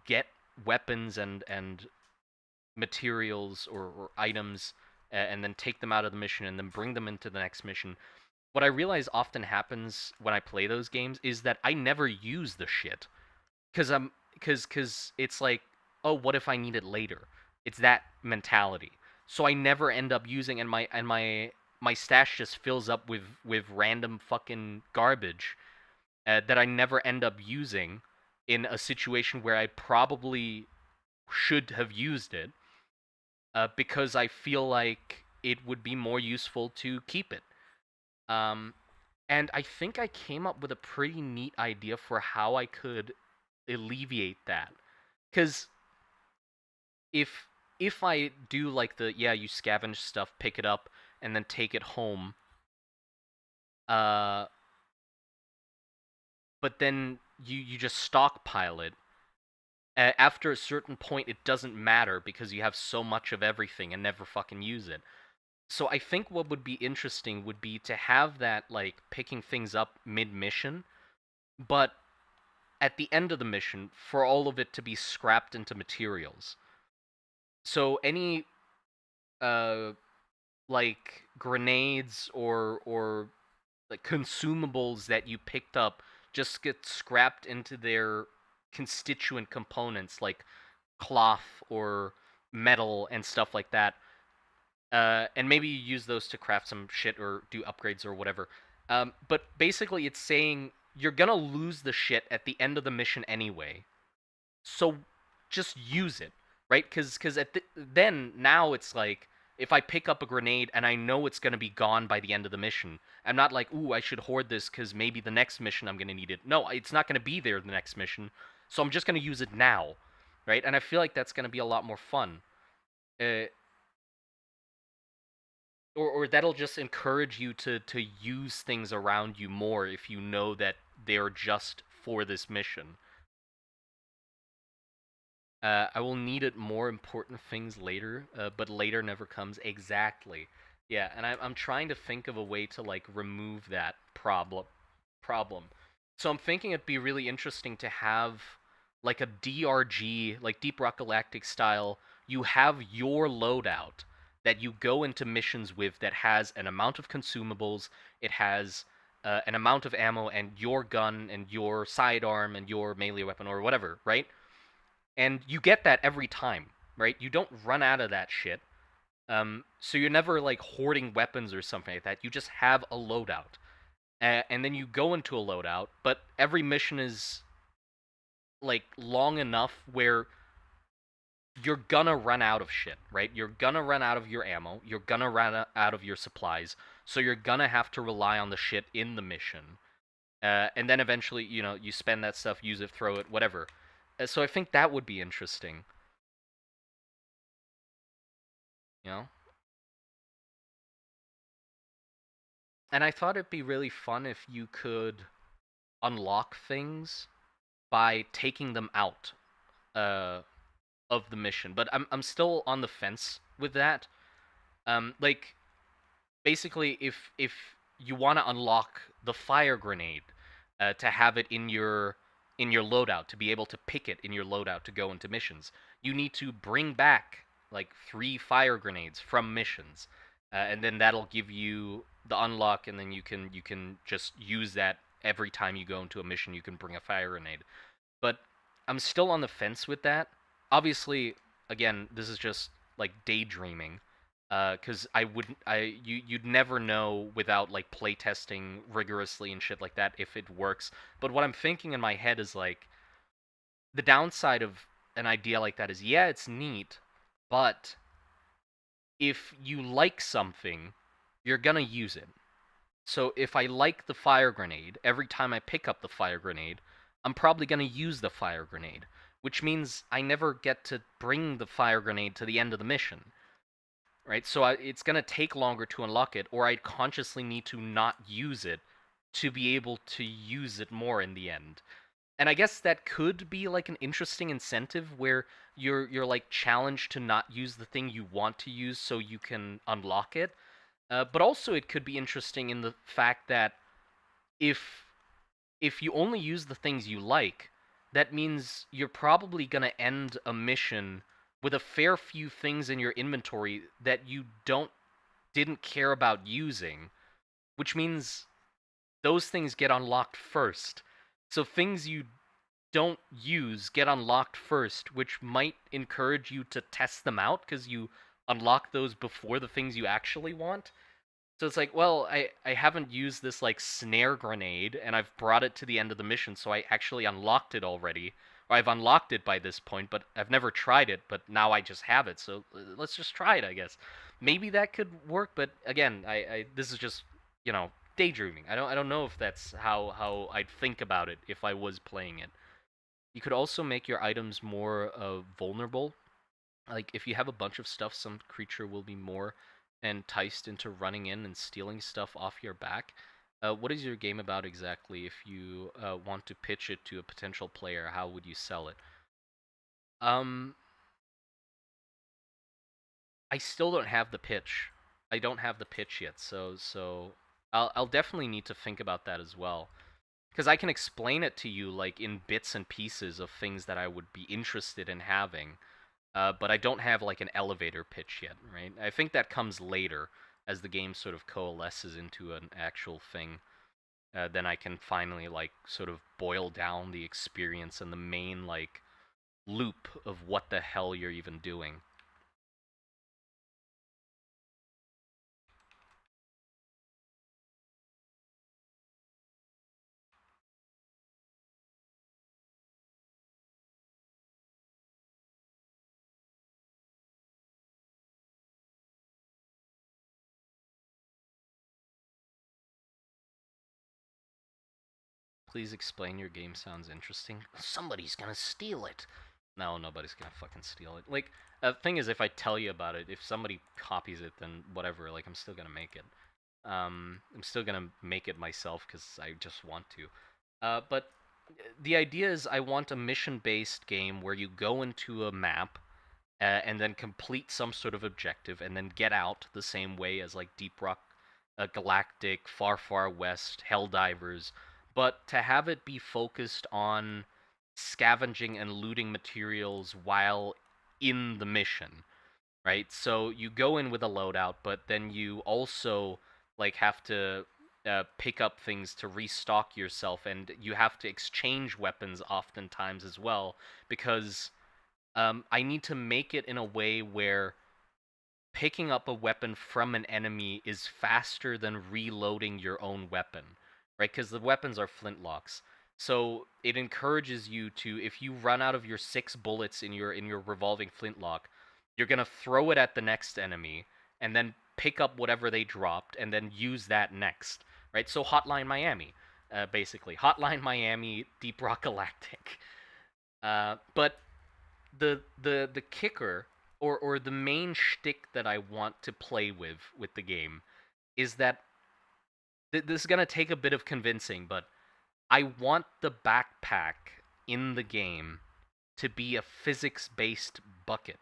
get weapons and materials or items, and then take them out of the mission and then bring them into the next mission. What I realize often happens when I play those games is that I never use the shit because because it's like, oh, what if I need it later? It's that mentality. So I never end up using, and my stash just fills up with random fucking garbage that I never end up using in a situation where I probably should have used it, because I feel like it would be more useful to keep it. Um, and I think I came up with a pretty neat idea for how I could alleviate that. Because if if I do like the, yeah, you scavenge stuff, pick it up, and then take it home, uh, but then you just stockpile it. After a certain point, it doesn't matter because you have so much of everything and never fucking use it. So I think what would be interesting would be to have that like picking things up mid mission, but at the end of the mission, for all of it to be scrapped into materials. So any uh like grenades or like consumables that you picked up just get scrapped into their constituent components like cloth or metal and stuff like that. And maybe you use those to craft some shit or do upgrades or whatever. But basically, it's saying you're gonna lose the shit at the end of the mission anyway. So just use it, right? Because then now it's like if I pick up a grenade and I know it's gonna be gone by the end of the mission, I'm not like, ooh, I should hoard this because maybe the next mission I'm gonna need it. No, it's not gonna be there the next mission, so I'm just gonna use it now, right? And I feel like that's gonna be a lot more fun. Uh, or that'll just encourage you to use things around you more if you know that they're just for this mission. I will need it more important things later, but later never comes exactly. Yeah, and I'm trying to think of a way to like remove that problem. So I'm thinking it'd be really interesting to have like a DRG, like Deep Rock Galactic style. You have your loadout that you go into missions with that has an amount of consumables, it has an amount of ammo, and your gun, and your sidearm, and your melee weapon, or whatever, right? And you get that every time, right? You don't run out of that shit. So you're never like hoarding weapons or something like that. You just have a loadout, and then you go into a loadout. But every mission is like long enough where you're gonna run out of shit, right? You're gonna run out of your ammo. You're gonna run out of your supplies. So you're gonna have to rely on the shit in the mission. And then eventually, you spend that stuff, use it, throw it, whatever. So I think that would be interesting. You know. And I thought it'd be really fun if you could unlock things by taking them out uh, of the mission. But I'm still on the fence with that. Like basically, if you want to unlock the fire grenade to have it in your loadout to be able to pick it in your loadout to go into missions, you need to bring back like 3 fire grenades from missions, and then that'll give you the unlock, and then you can just use that every time you go into a mission. You can bring a fire grenade, but I'm still on the fence with that. Obviously, again, this is just like daydreaming, because you'd never know without like playtesting rigorously and shit like that if it works. But what I'm thinking in my head is like the downside of an idea like that is, yeah, it's neat, but if you like something, you're gonna use it. So if I like the fire grenade, every time I pick up the fire grenade, I'm probably going to use the fire grenade, which means I never get to bring the fire grenade to the end of the mission, right? So it's going to take longer to unlock it, or I'd consciously need to not use it to be able to use it more in the end. And I guess that could be like an interesting incentive where you're like challenged to not use the thing you want to use so you can unlock it. But also, it could be interesting in the fact that if if you only use the things you like, that means you're probably gonna end a mission with a fair few things in your inventory that you didn't care about using, which means those things get unlocked first. So things you don't use get unlocked first, which might encourage you to test them out because you unlock those before the things you actually want. So it's like, well, I haven't used this like snare grenade and I've brought it to the end of the mission, so I actually unlocked it already. Or I've unlocked it by this point, but I've never tried it, but now I just have it. So let's just try it, I guess. Maybe that could work, but again, I this is just, daydreaming. I don't know if that's how I'd think about it if I was playing it. You could also make your items more vulnerable. Like if you have a bunch of stuff, some creature will be more enticed into running in and stealing stuff off your back. What is your game about exactly? If you want to pitch it to a potential player, how would you sell it? Um, I still don't have the pitch. I don't have the pitch yet, so I'll definitely need to think about that as well. Because I can explain it to you like in bits and pieces of things that I would be interested in having, but I don't have like an elevator pitch yet, right? I think that comes later as the game sort of coalesces into an actual thing. Then I can finally like sort of boil down the experience and the main like loop of what the hell you're even doing. please explain your game sounds interesting. Somebody's gonna steal it. No, nobody's gonna fucking steal it. Like, the thing is, if I tell you about it, if somebody copies it, then whatever. Like, I'm still gonna make it. I'm still gonna make it myself because I just want to. But the idea is, I want a mission-based game where you go into a map and then complete some sort of objective, and then get out the same way as like Deep Rock Galactic, Far Far West, Helldivers, but to have it be focused on scavenging and looting materials while in the mission, right? So you go in with a loadout, but then you also like have to pick up things to restock yourself, and you have to exchange weapons oftentimes as well, because I need to make it in a way where picking up a weapon from an enemy is faster than reloading your own weapon, right? Because the weapons are flintlocks. So it encourages you to, if you run out of your 6 bullets in your revolving flintlock, you're gonna throw it at the next enemy and then pick up whatever they dropped and then use that next, right? So Hotline Miami, basically Hotline Miami, Deep Rock Galactic. But the kicker, or the main shtick that I want to play with the game is that this is gonna take a bit of convincing, but I want the backpack in the game to be a physics-based bucket.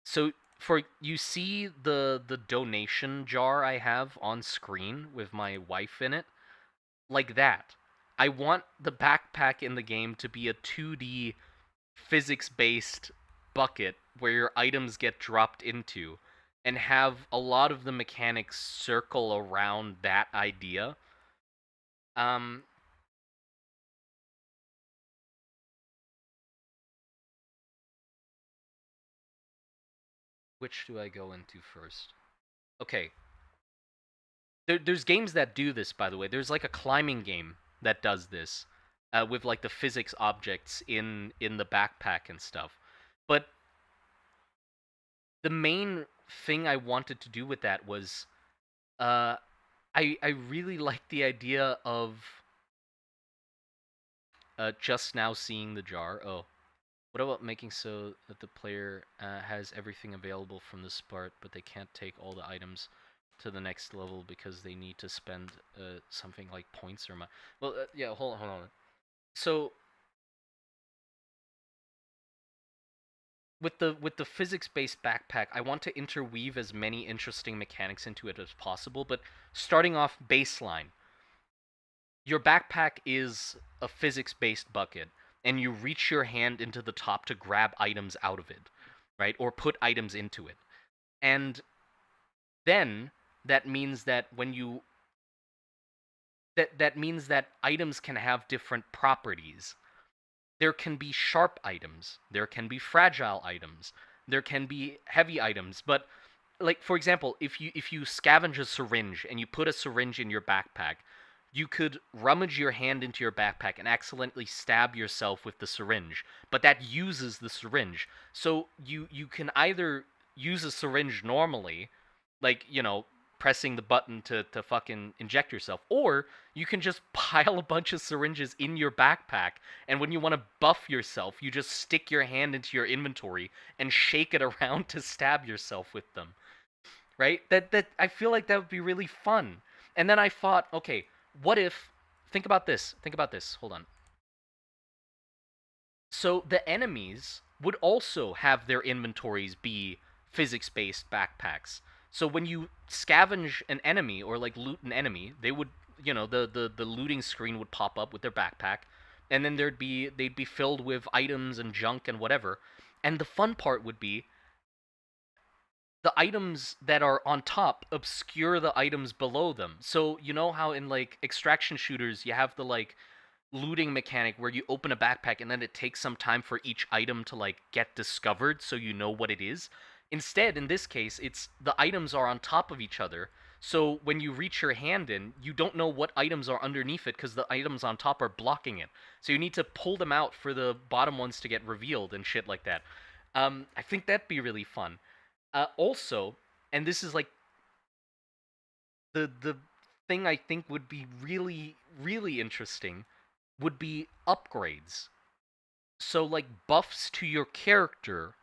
So for you see the donation jar I have on screen with my wife in it, like that. I want the backpack in the game to be a 2D physics-based bucket where your items get dropped into, and have a lot of the mechanics circle around that idea. Um, which do I go into first? Okay. There's games that do this, by the way. There's like a climbing game that does this, with like the physics objects in the backpack and stuff. But the main thing I wanted to do with that was, uh, I really like the idea of just now seeing the jar. Oh, what about making so that the player has everything available from the start, but they can't take all the items to the next level because they need to spend something like points or money. Well, yeah, hold on. So with the physics-based backpack, I want to interweave as many interesting mechanics into it as possible. But starting off baseline, your backpack is a physics-based bucket, and you reach your hand into the top to grab items out of it, right? Or put items into it. And then that means that when you that means that items can have different properties. There can be sharp items, there can be fragile items, there can be heavy items, but like for example, if you scavenge a syringe and you put a syringe in your backpack, you could rummage your hand into your backpack and accidentally stab yourself with the syringe, but that uses the syringe. So you can either use a syringe normally, like, pressing the button to fucking inject yourself, or you can just pile a bunch of syringes in your backpack, and when you want to buff yourself, you just stick your hand into your inventory and shake it around to stab yourself with them, right? That I feel like that would be really fun. And then I thought, okay, what if, think about this. Hold on. So the enemies would also have their inventories be physics-based backpacks. So when you scavenge an enemy or like loot an enemy, they would, the looting screen would pop up with their backpack, and then they'd be filled with items and junk and whatever. And the fun part would be the items that are on top obscure the items below them. So you know how in like extraction shooters you have the like looting mechanic where you open a backpack and then it takes some time for each item to like get discovered so you know what it is. Instead, in this case, it's the items are on top of each other. So when you reach your hand in, you don't know what items are underneath it because the items on top are blocking it. So you need to pull them out for the bottom ones to get revealed and shit like that. I think that'd be really fun. Also, and this is like the thing I think would be really really interesting. would be upgrades. So like buffs to your character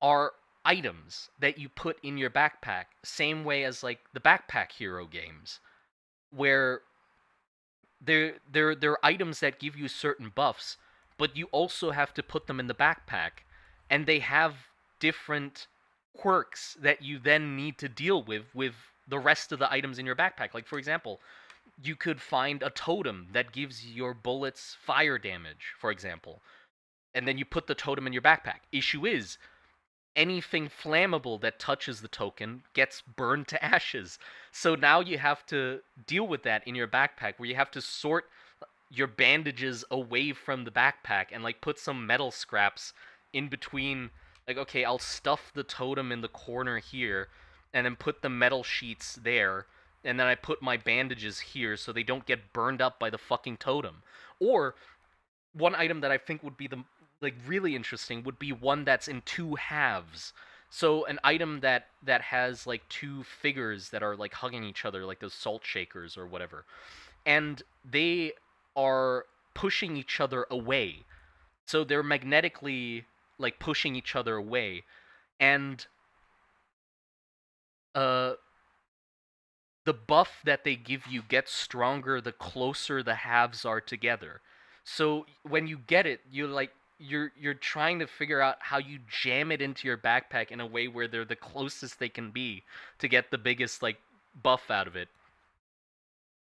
are items that you put in your backpack, same way as like the Backpack Hero games, where they're items that give you certain buffs, but you also have to put them in the backpack, and they have different quirks that you then need to deal with the rest of the items in your backpack. Like for example, you could find a totem that gives your bullets fire damage, for example, and then you put the totem in your backpack. Issue is, anything flammable that touches the token gets burned to ashes. So now you have to deal with that in your backpack, where you have to sort your bandages away from the backpack and like put some metal scraps in between. Like, okay, I'll stuff the totem in the corner here and then put the metal sheets there, and then I put my bandages here so they don't get burned up by the fucking totem. Or one item that I think would be the like really interesting would be one that's in two halves. So an item that has like two figures that are like hugging each other, like those salt shakers or whatever, and they are pushing each other away. So they're magnetically like pushing each other away, and uh the buff that they give you gets stronger the closer the halves are together. So when you get it, you're trying to figure out how you jam it into your backpack in a way where they're the closest they can be to get the biggest like buff out of it.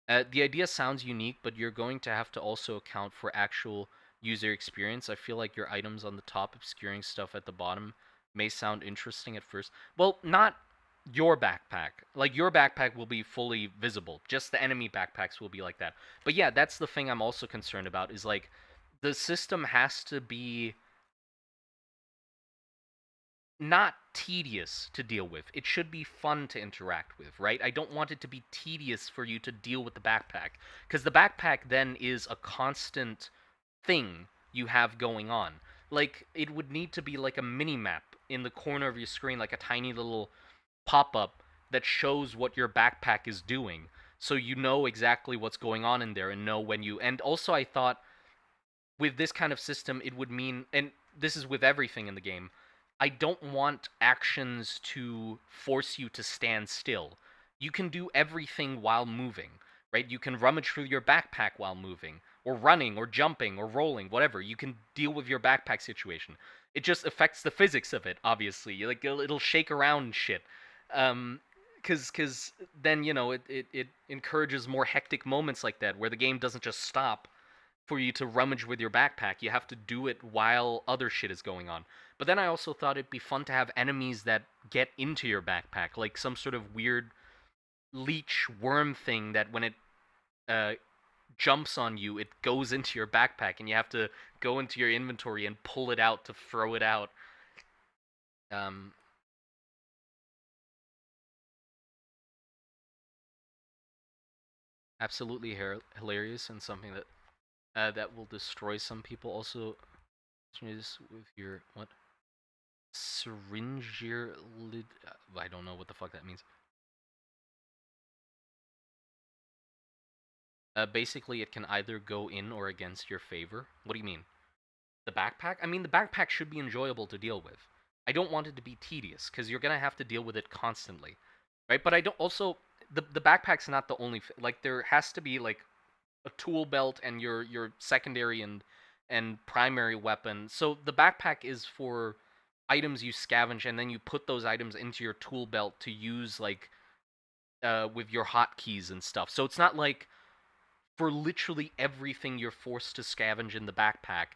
The idea sounds unique, but you're going to have to also account for actual user experience. I feel like your items on the top obscuring stuff at the bottom may sound interesting at first. Well, not your backpack. Like, your backpack will be fully visible. Just the enemy backpacks will be like that. But yeah, that's the thing I'm also concerned about, is like the system has to be not tedious to deal with. It should be fun to interact with, right? I don't want it to be tedious for you to deal with the backpack, because the backpack then is a constant thing you have going on. Like, it would need to be like a mini map in the corner of your screen, like a tiny little pop-up that shows what your backpack is doing, so you know exactly what's going on in there and know when you. And also, I thought with this kind of system, it would mean, and this is with everything in the game, I don't want actions to force you to stand still. You can do everything while moving, right? You can rummage through your backpack while moving, or running, or jumping, or rolling, whatever. You can deal with your backpack situation. It just affects the physics of it, obviously. Like, it'll shake around and shit. Because then, it encourages more hectic moments like that, where the game doesn't just stop for you to rummage with your backpack. You have to do it while other shit is going on. But then I also thought it'd be fun to have enemies that get into your backpack, like some sort of weird leech worm thing that when it uh, jumps on you, it goes into your backpack, and you have to go into your inventory and pull it out to throw it out. Um, Absolutely hilarious, and something that will destroy some people. Also, this with your what? Syringear lid. I don't know what the fuck that means. Basically, it can either go in or against your favor. What do you mean? The backpack? I mean, the backpack should be enjoyable to deal with. I don't want it to be tedious, because you're gonna have to deal with it constantly, right? But I don't also the backpack's not the only like, there has to be like a tool belt and your secondary and primary weapon. So the backpack is for items you scavenge, and then you put those items into your tool belt to use like with your hotkeys and stuff. So it's not like for literally everything you're forced to scavenge in the backpack.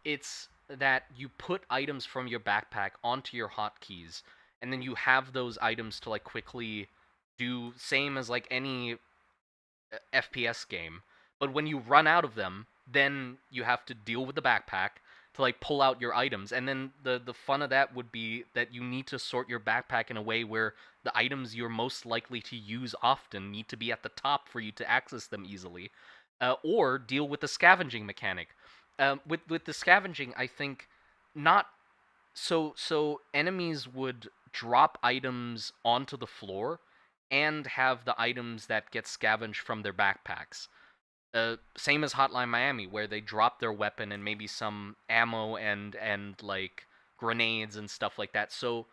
It's that you put items from your backpack onto your hotkeys, and then you have those items to like quickly do, same as like any FPS game. But when you run out of them, then you have to deal with the backpack to like pull out your items. And then the fun of that would be that you need to sort your backpack in a way where the items you're most likely to use often need to be at the top for you to access them easily, or deal with the scavenging mechanic. With the scavenging, I think not so enemies would drop items onto the floor and have the items that get scavenged from their backpacks. Same as Hotline Miami, where they drop their weapon and maybe some ammo and like grenades and stuff like that. So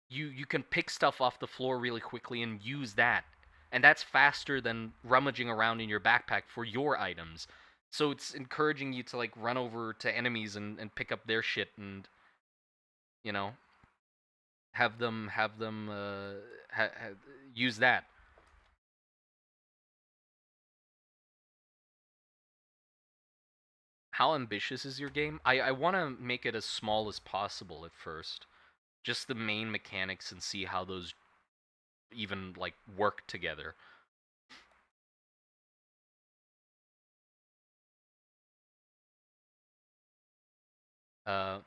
you can pick stuff off the floor really quickly and use that, and that's faster than rummaging around in your backpack for your items. So it's encouraging you to like run over to enemies and pick up their shit and you know have them use that. How ambitious is your game? I want to make it as small as possible at first, just the main mechanics, and see how those even like work together. Uh,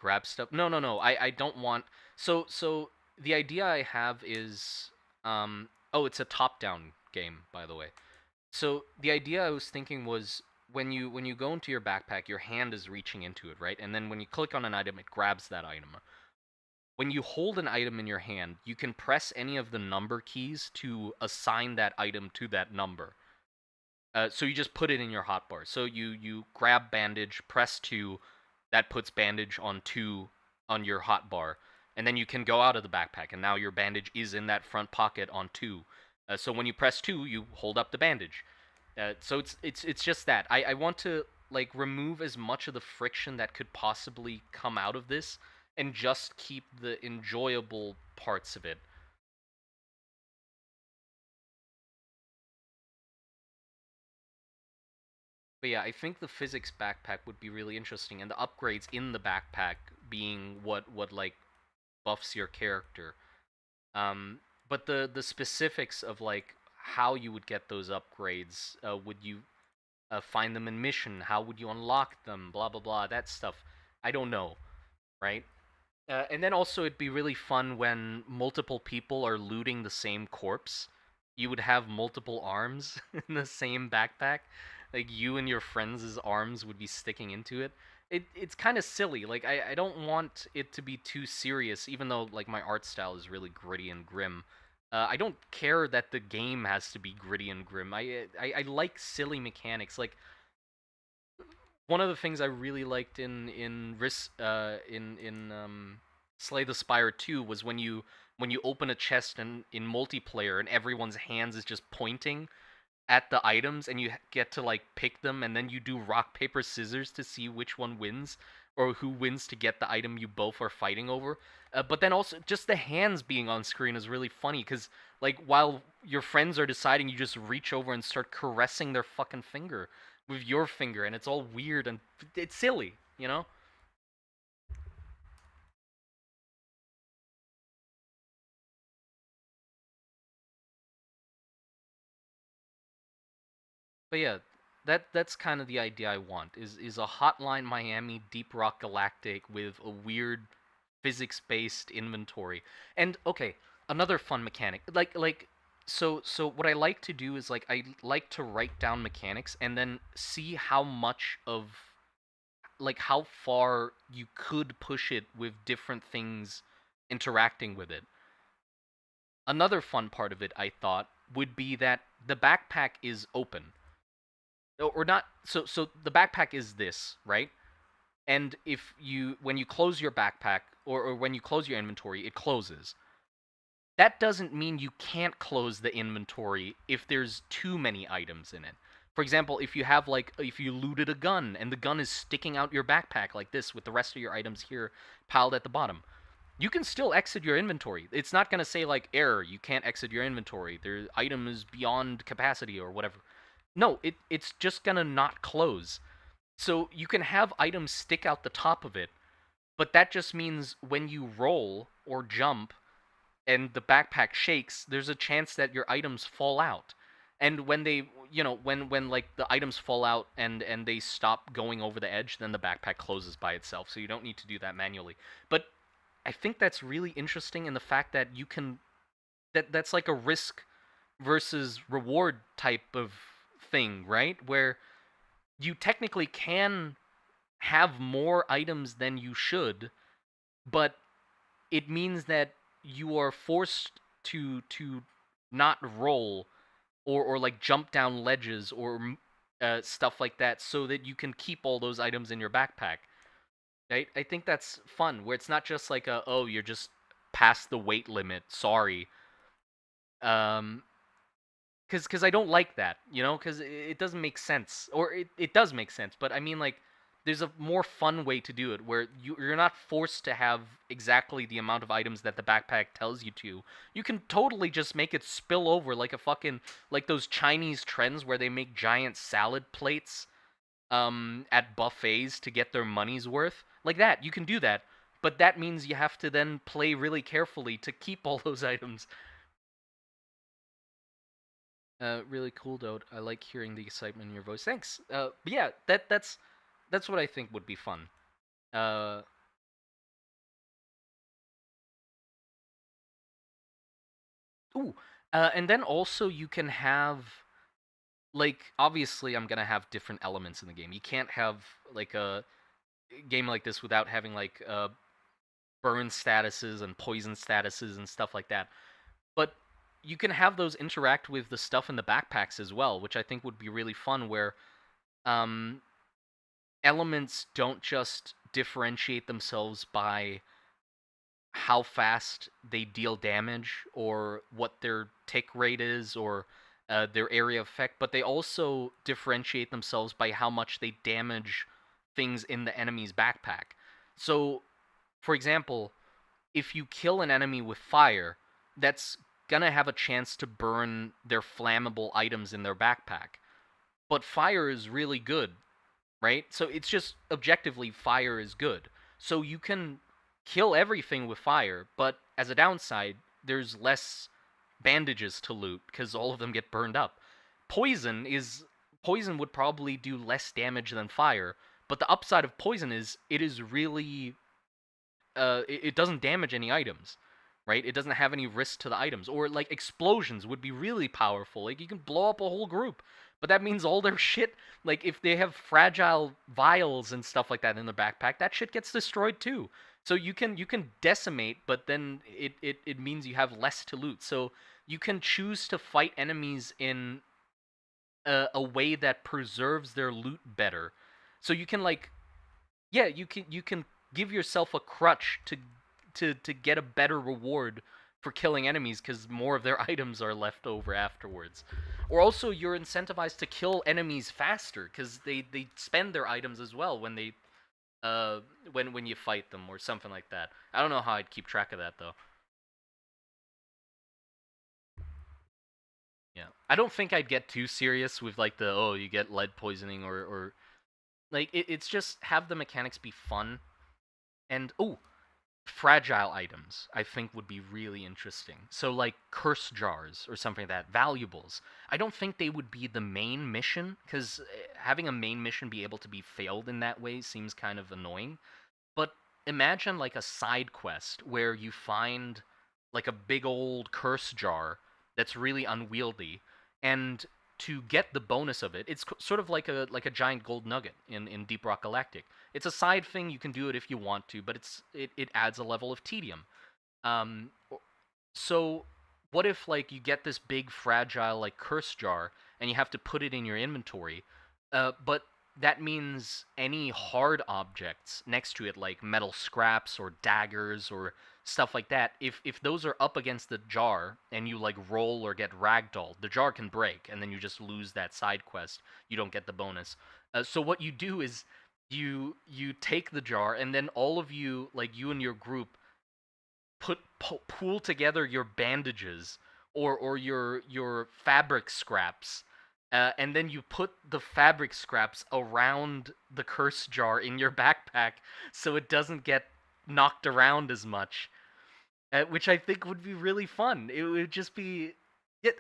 grab stuff. No, no, no. I don't want. So the idea I have is oh, it's a top-down game, by the way. So the idea I was thinking was when you go into your backpack, your hand is reaching into it, right? And then when you click on an item, it grabs that item. When you hold an item in your hand, you can press any of the number keys to assign that item to that number. So you just put it in your hotbar. So you grab bandage, press 2, that puts bandage on 2 on your hotbar, and then you can go out of the backpack, and now your bandage is in that front pocket on 2. So when you press 2, you hold up the bandage. So it's just that. I want to like remove as much of the friction that could possibly come out of this, and just keep the enjoyable parts of it. But yeah, I think the physics backpack would be really interesting, and the upgrades in the backpack being what like buffs your character. But the specifics of like how you would get those upgrades, would you find them in mission? How would you unlock them? Blah blah blah. That stuff, I don't know, right? And then also, it'd be really fun when multiple people are looting the same corpse. You would have multiple arms in the same backpack. Like you and your friends' arms would be sticking into it. It's kind of silly. Like I don't want it to be too serious, even though like my art style is really gritty and grim. I don't care that the game has to be gritty and grim. I like silly mechanics. Like one of the things I really liked in Slay the Spire 2 was when you open a chest in multiplayer and everyone's hands is just pointing at the items and you get to like pick them, and then you do rock paper scissors to see which one wins or who wins to get the item you both are fighting over. But then also just the hands being on screen is really funny because like while your friends are deciding, you just reach over and start caressing their fucking finger with your finger, and it's all weird and it's silly, you know? But yeah, that's kind of the idea I want is a Hotline Miami Deep Rock Galactic with a weird physics-based inventory. And okay, another fun mechanic. So what I like to do is like I like to write down mechanics and then see how much of like how far you could push it with different things interacting with it. Another fun part of it, I thought, would be that the backpack is open. Or not, so the backpack is this, right? And if you when you close your backpack, or when you close your inventory, it closes. That doesn't mean you can't close the inventory if there's too many items in it. For example, if you looted a gun and the gun is sticking out your backpack like this with the rest of your items here piled at the bottom, you can still exit your inventory. It's not going to say like error, you can't exit your inventory. Their item is beyond capacity or whatever. No, it's just going to not close. So you can have items stick out the top of it, but that just means when you roll or jump and the backpack shakes, there's a chance that your items fall out. And when they, when like the items fall out and they stop going over the edge, then the backpack closes by itself. So you don't need to do that manually. But I think that's really interesting in the fact that you can that's like a risk versus reward type of thing, right? Where you technically can have more items than you should, but it means that you are forced to not roll or like jump down ledges or stuff like that, so that you can keep all those items in your backpack. Right? I think that's fun, where it's not just like oh, you're just past the weight limit. Sorry. Um, because I don't like that, you know, because it doesn't make sense, or it does make sense, but I mean, like, there's a more fun way to do it where you're not forced to have exactly the amount of items that the backpack tells you to. You can totally just make it spill over like a fucking, like those Chinese trends where they make giant salad plates at buffets to get their money's worth. Like that, you can do that, but that means you have to then play really carefully to keep all those items. Really cool, Dode. I like hearing the excitement in your voice. Thanks. But yeah, that's what I think would be fun. Uh, ooh, and then also you can have, like, obviously I'm gonna have different elements in the game. You can't have like a game like this without having like burn statuses and poison statuses and stuff like that. But you can have those interact with the stuff in the backpacks as well, which I think would be really fun. Where um, elements don't just differentiate themselves by how fast they deal damage or what their tick rate is or their area of effect, but they also differentiate themselves by how much they damage things in the enemy's backpack. So, for example, if you kill an enemy with fire, that's gonna have a chance to burn their flammable items in their backpack. But fire is really good, right? So it's just objectively fire is good. So you can kill everything with fire, but as a downside, there's less bandages to loot because all of them get burned up. Poison would probably do less damage than fire, but the upside of poison is it is really it doesn't damage any items, right? It doesn't have any risk to the items. Or like explosions would be really powerful. Like you can blow up a whole group, but that means all their shit. Like if they have fragile vials and stuff like that in their backpack, that shit gets destroyed too. So you can decimate, but then it means you have less to loot. So you can choose to fight enemies in a way that preserves their loot better. So you can like, yeah, you can give yourself a crutch to get a better reward for killing enemies because more of their items are left over afterwards. Or also you're incentivized to kill enemies faster because they spend their items as well when they when you fight them or something like that. I don't know how I'd keep track of that though. Yeah, I don't think I'd get too serious with like the oh you get lead poisoning or like it's just have the mechanics be fun. And oh, fragile items I think would be really interesting. So like curse jars or something like that, valuables. I don't think they would be the main mission because having a main mission be able to be failed in that way seems kind of annoying. But imagine like a side quest where you find like a big old curse jar that's really unwieldy, and to get the bonus of it, it's sort of like a giant gold nugget in Deep Rock Galactic. It's a side thing, you can do it if you want to, but it adds a level of tedium. Um, so what if like you get this big fragile like curse jar and you have to put it in your inventory, but that means any hard objects next to it like metal scraps or daggers or stuff like that, if those are up against the jar and you like roll or get ragdolled, the jar can break and then you just lose that side quest. You don't get the bonus. So what you do is you take the jar and then all of you, like you and your group, pool together your bandages or your fabric scraps, and then you put the fabric scraps around the curse jar in your backpack so it doesn't get knocked around as much, which I think would be really fun. It would just be, yeah,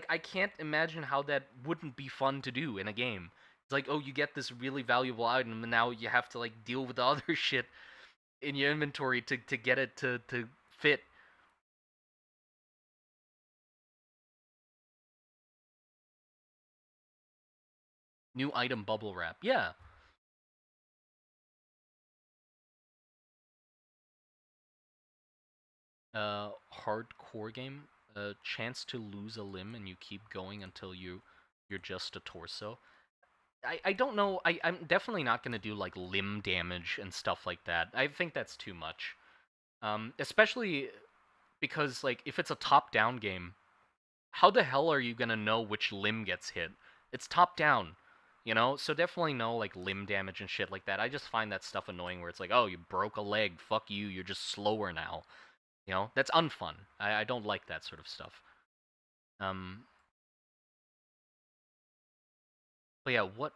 I can't imagine how that wouldn't be fun to do in a game. It's like, oh, you get this really valuable item, and now you have to like deal with the other shit in your inventory to get it to fit. New item bubble wrap. Yeah. Hardcore game. a chance to lose a limb and you keep going until you're just a torso. I don't know. I'm definitely not gonna do like limb damage and stuff like that. I think that's too much. Especially because like if it's a top-down game, how the hell are you gonna know which limb gets hit? It's top-down, you know. So definitely no like limb damage and shit like that. I just find that stuff annoying where it's like, oh, you broke a leg, fuck you, you're just slower now. You know, that's unfun. I don't like that sort of stuff. Um, but yeah, what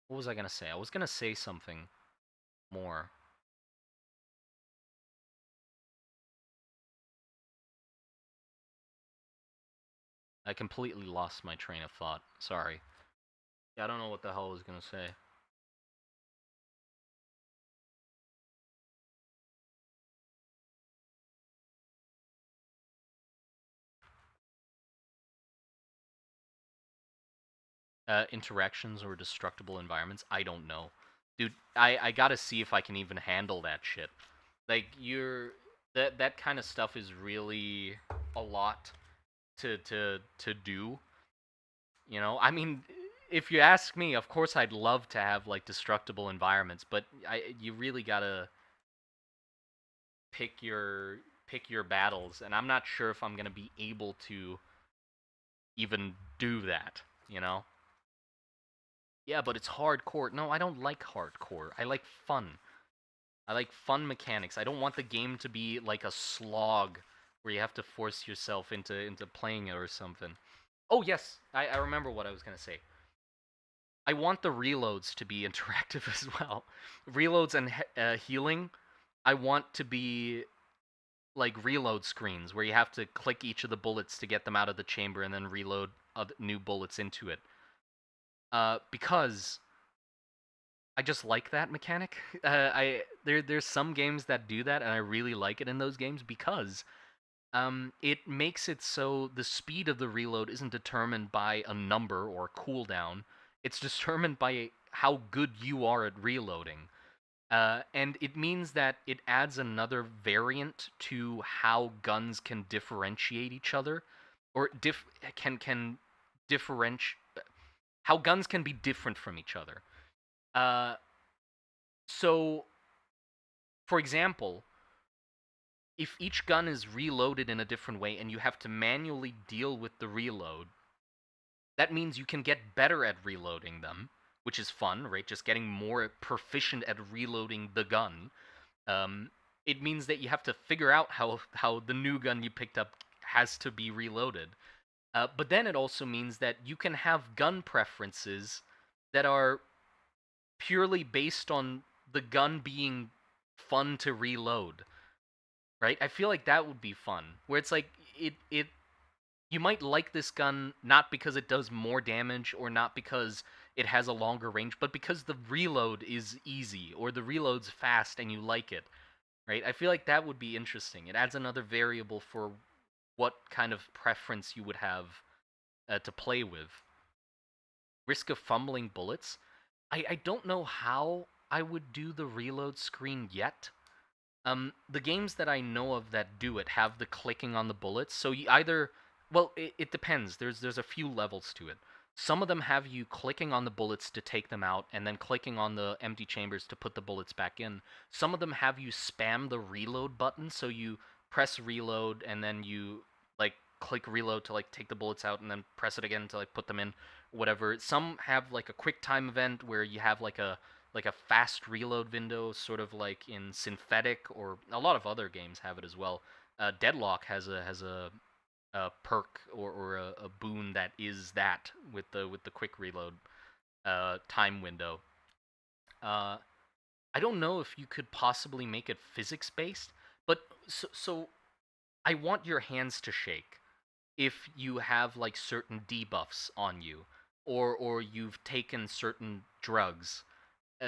was I gonna say? I was gonna say something more. I completely lost my train of thought. Sorry. Yeah, I don't know what the hell I was gonna say. Interactions or destructible environments? I don't know. Dude, I gotta see if I can even handle that shit. Like, that kind of stuff is really a lot to do. You know? I mean, if you ask me, of course I'd love to have, like, destructible environments, but you really gotta pick your pick your battles, and I'm not sure if I'm gonna be able to even do that, you know? Yeah, but it's hardcore. No, I don't like hardcore. I like fun. I like fun mechanics. I don't want the game to be like a slog where you have to force yourself into playing it or something. Oh yes, I remember what I was gonna say. I want the reloads to be interactive as well. Reloads and healing, I want to be like reload screens where you have to click each of the bullets to get them out of the chamber and then reload new bullets into it. Because I just like that mechanic. There's some games that do that, and I really like it in those games because it makes it so the speed of the reload isn't determined by a number or cooldown. It's determined by how good you are at reloading. And it means that it adds another variant to how guns can differentiate each other, or can differentiate how guns can be different from each other. Uh, so, for example, if each gun is reloaded in a different way and you have to manually deal with the reload, that means you can get better at reloading them, which is fun, right? Just getting more proficient at reloading the gun. It means that you have to figure out how the new gun you picked up has to be reloaded. But then it also means that you can have gun preferences that are purely based on the gun being fun to reload, right? I feel like that would be fun, where it's like it you might like this gun not because it does more damage or not because it has a longer range, but because the reload is easy or the reload's fast and you like it, right? I feel like that would be interesting. It adds another variable for what kind of preference you would have to play with. Risk of fumbling bullets. I don't know how I would do the reload screen yet. The games that I know of that do it have the clicking on the bullets. So you either, well, it depends. There's a few levels to it. Some of them have you clicking on the bullets to take them out, and then clicking on the empty chambers to put the bullets back in. Some of them have you spam the reload button, so you press reload and then you like click reload to like take the bullets out, and then press it again to like put them in. Whatever. Some have like a quick time event where you have like a fast reload window, sort of like in Synthetic, or a lot of other games have it as well. Deadlock has a perk or a boon that is that with the quick reload time window. Uh, I don't know if you could possibly make it physics based, but so I want your hands to shake if you have like certain debuffs on you, or you've taken certain drugs,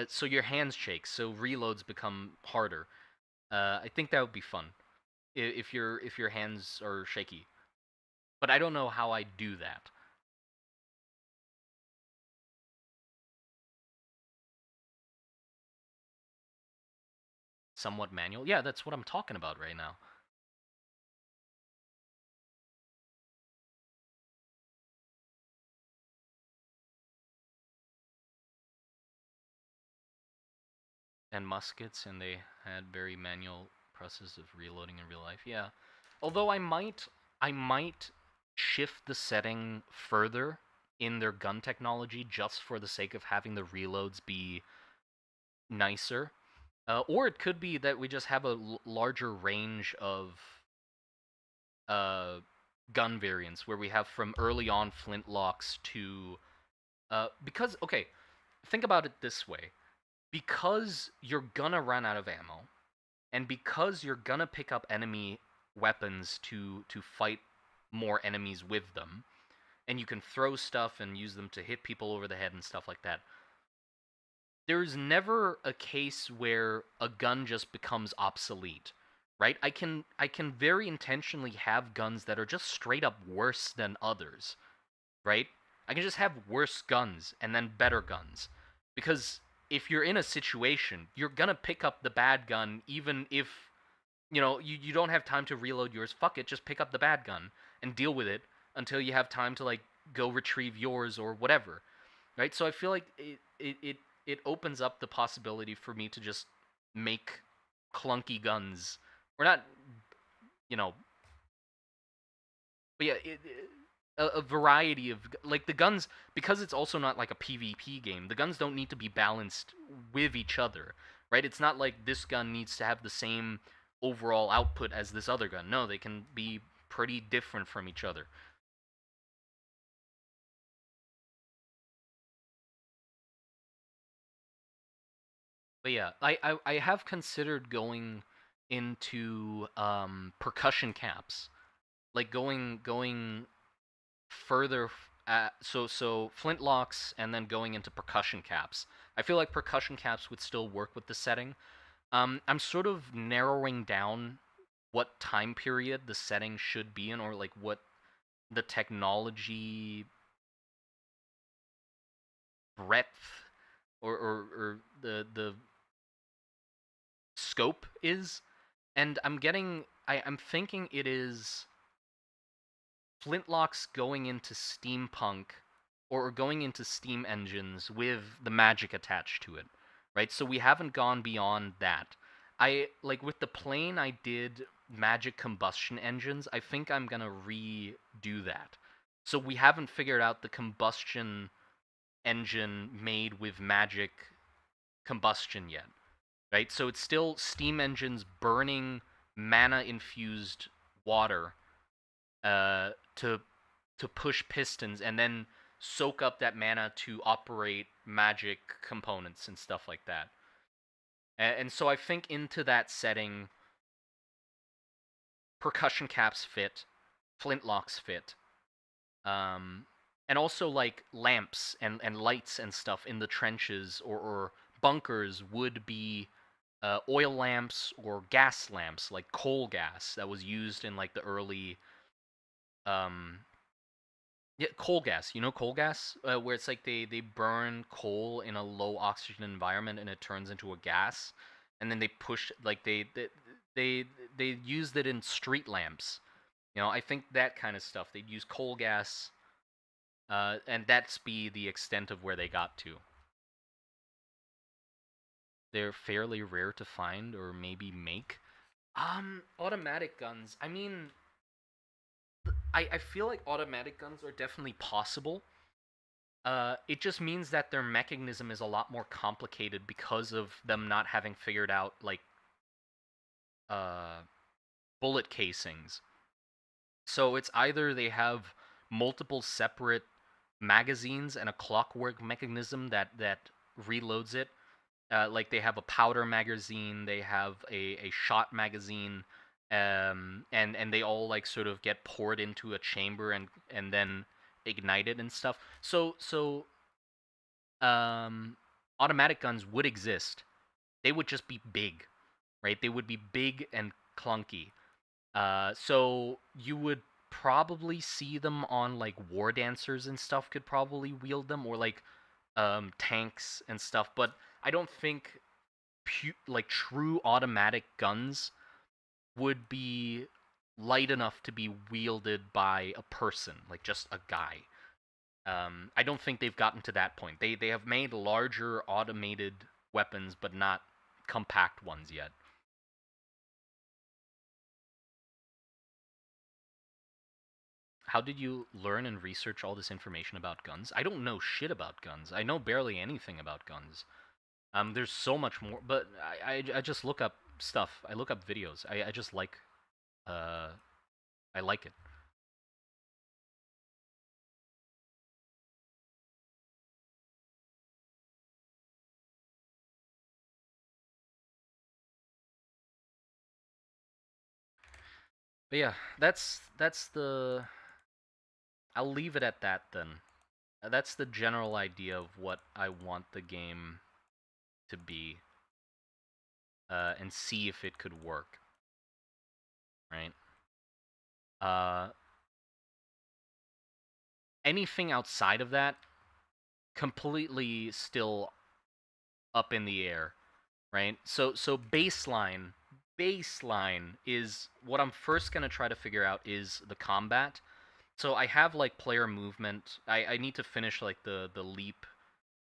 so your hands shake, so reloads become harder. I think that would be fun if your hands are shaky, but I don't know how I do that. Somewhat manual. Yeah, that's what I'm talking about right now. and muskets, and they had very manual process of reloading in real life. Yeah, although I might shift the setting further in their gun technology just for the sake of having the reloads be nicer. Or it could be that we just have a larger range of uh, gun variants where we have from early on flintlocks to because okay, think about it this way: because you're gonna run out of ammo, and because you're gonna pick up enemy weapons to fight more enemies with them, and you can throw stuff and use them to hit people over the head and stuff like that. There's never a case where a gun just becomes obsolete, right? I can very intentionally have guns that are just straight up worse than others, right? I can just have worse guns and then better guns. Because if you're in a situation, you're gonna pick up the bad gun even if you don't have time to reload yours. Fuck it, just pick up the bad gun and deal with it until you have time to like go retrieve yours or whatever. Right? So I feel like it opens up the possibility for me to just make clunky guns. Or not, you know, but yeah, a variety of like the guns, because it's also not like a PvP game. The guns don't need to be balanced with each other, right? It's not like this gun needs to have the same overall output as this other gun. No, they can be pretty different from each other. But yeah, I have considered going into percussion caps, like going further. So flintlocks and then going into percussion caps. I feel like percussion caps would still work with the setting. I'm sort of narrowing down what time period the setting should be in, or like what the technology breadth or the scope is. And I'm thinking it is flintlocks going into steampunk or going into steam engines with the magic attached to it, right? So we haven't gone beyond that. I like with the plane I did magic combustion engines. I think I'm going to redo that. So we haven't figured out the combustion engine made with magic combustion yet, right? So it's still steam engines burning mana infused water to push pistons and then soak up that mana to operate magic components and stuff like that. And so I think into that setting, percussion caps fit, flintlocks fit, um, and also like lamps and lights and stuff in the trenches or bunkers would be oil lamps or gas lamps, like coal gas that was used in like the early um, yeah, coal gas. You know coal gas, where it's like they burn coal in a low oxygen environment and it turns into a gas, and then they push like they they used it in street lamps. I think that kind of stuff. They'd use coal gas, and that's be the extent of where they got to. They're fairly rare to find or maybe make. Automatic guns. I mean, I feel like automatic guns are definitely possible. It just means that their mechanism is a lot more complicated because of them not having figured out like uh, bullet casings. So it's either they have multiple separate magazines and a clockwork mechanism that reloads it. Like they have a powder magazine, they have a shot magazine, and they all like sort of get poured into a chamber and then ignited and stuff. So automatic guns would exist. They would just be big, right? They would be big and clunky. So you would probably see them on like war dancers and stuff could probably wield them, or like tanks and stuff. But I don't think like true automatic guns would be light enough to be wielded by a person, like just a guy. I don't think they've gotten to that point. They have made larger automated weapons, but not compact ones yet. How did you learn and research all this information about guns? I don't know shit about guns. I know barely anything about guns. There's so much more, but I just look up stuff. I look up videos. I just like, I like it. But yeah, that's the. I'll leave it at that then. That's the general idea of what I want the game to be, and see if it could work. Right. Anything outside of that, completely still up in the air, right? So baseline is what I'm first gonna try to figure out is the combat. So I have like player movement. I need to finish like the leap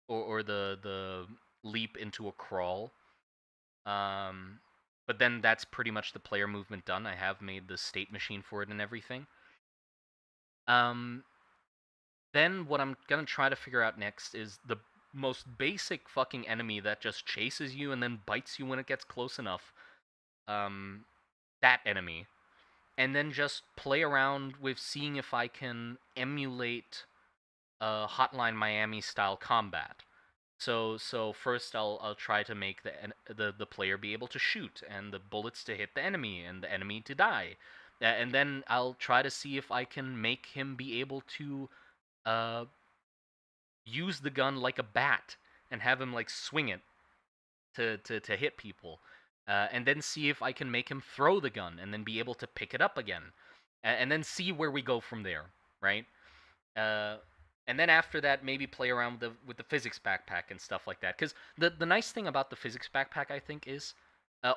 or the leap into a crawl. But then that's pretty much the player movement done. I have made the state machine for it and everything. Then what I'm gonna try to figure out next is the most basic fucking enemy that just chases you and then bites you when it gets close enough. That enemy. And then just play around with seeing if I can emulate Hotline Miami style combat. So first I'll try to make the player be able to shoot and the bullets to hit the enemy and the enemy to die. And then I'll try to see if I can make him be able to use the gun like a bat and have him like swing it to hit people, and then see if I can make him throw the gun and then be able to pick it up again, and then see where we go from there, right? And then after that, maybe play around with the physics backpack and stuff like that. Because the nice thing about the physics backpack, I think, is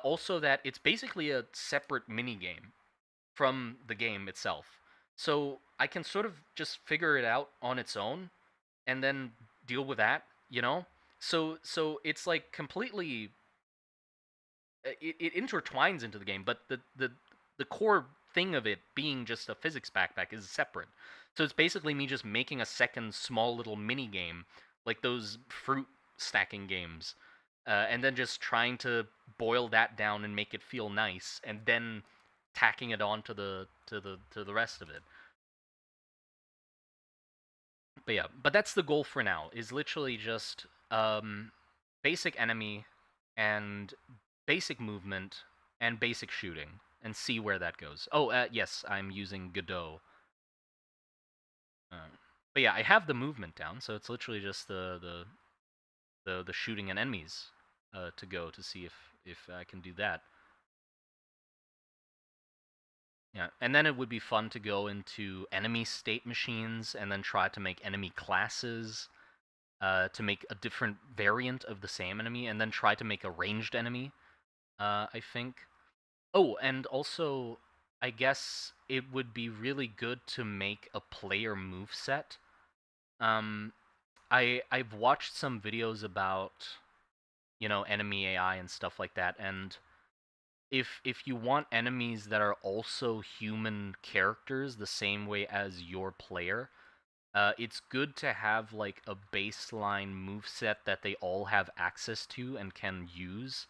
also that it's basically a separate mini game from the game itself. So I can sort of just figure it out on its own and then deal with that, you know? So it's like completely it intertwines into the game, but the core thing of it being just a physics backpack is separate. So it's basically me just making a second small little mini game like those fruit stacking games, and then just trying to boil that down and make it feel nice, and then tacking it on to the rest of it. But yeah, but that's the goal for now. Is literally just basic enemy and basic movement and basic shooting, and see where that goes. Oh, yes, I'm using Godot. But yeah, I have the movement down, so it's literally just the shooting and enemies to go to see if I can do that. Yeah, and then it would be fun to go into enemy state machines and then try to make enemy classes, to make a different variant of the same enemy, and then try to make a ranged enemy, I think. Oh, and also, I guess it would be really good to make a player moveset. I've watched some videos about, enemy AI and stuff like that, and if you want enemies that are also human characters the same way as your player, it's good to have like a baseline moveset that they all have access to and can use.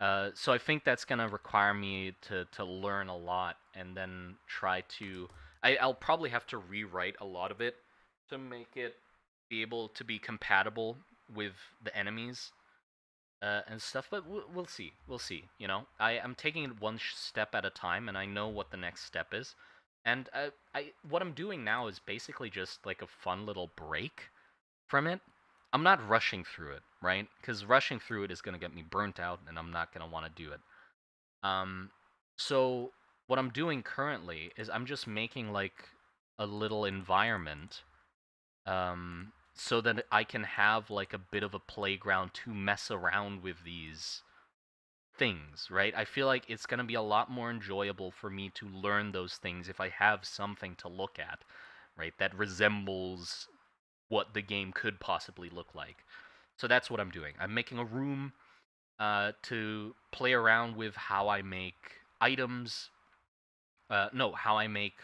So I think that's gonna require me to learn a lot and then try to. I'll probably have to rewrite a lot of it to make it be able to be compatible with the enemies, and stuff. But we'll see. We'll see. I'm taking it one step at a time, and I know what the next step is. And what I'm doing now is basically just like a fun little break from it. I'm not rushing through it, right? Because rushing through it is gonna get me burnt out, and I'm not gonna want to do it. So what I'm doing currently is I'm just making like a little environment, so that I can have like a bit of a playground to mess around with these things, right? I feel like it's going to be a lot more enjoyable for me to learn those things if I have something to look at, right? That resembles what the game could possibly look like. So that's what I'm doing. I'm making a room to play around with how I make items. No, how I make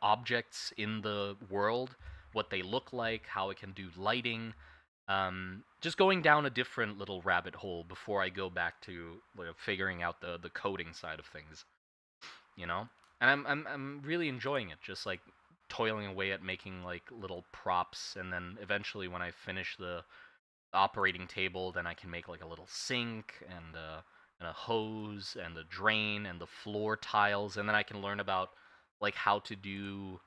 objects in the world, what they look like, how I can do lighting. Just going down a different little rabbit hole before I go back to figuring out the coding side of things. You know, and I'm really enjoying it. Just like toiling away at making like little props, and then eventually when I finish the operating table, then I can make like a little sink and a hose and a drain and the floor tiles, and then I can learn about like how to do.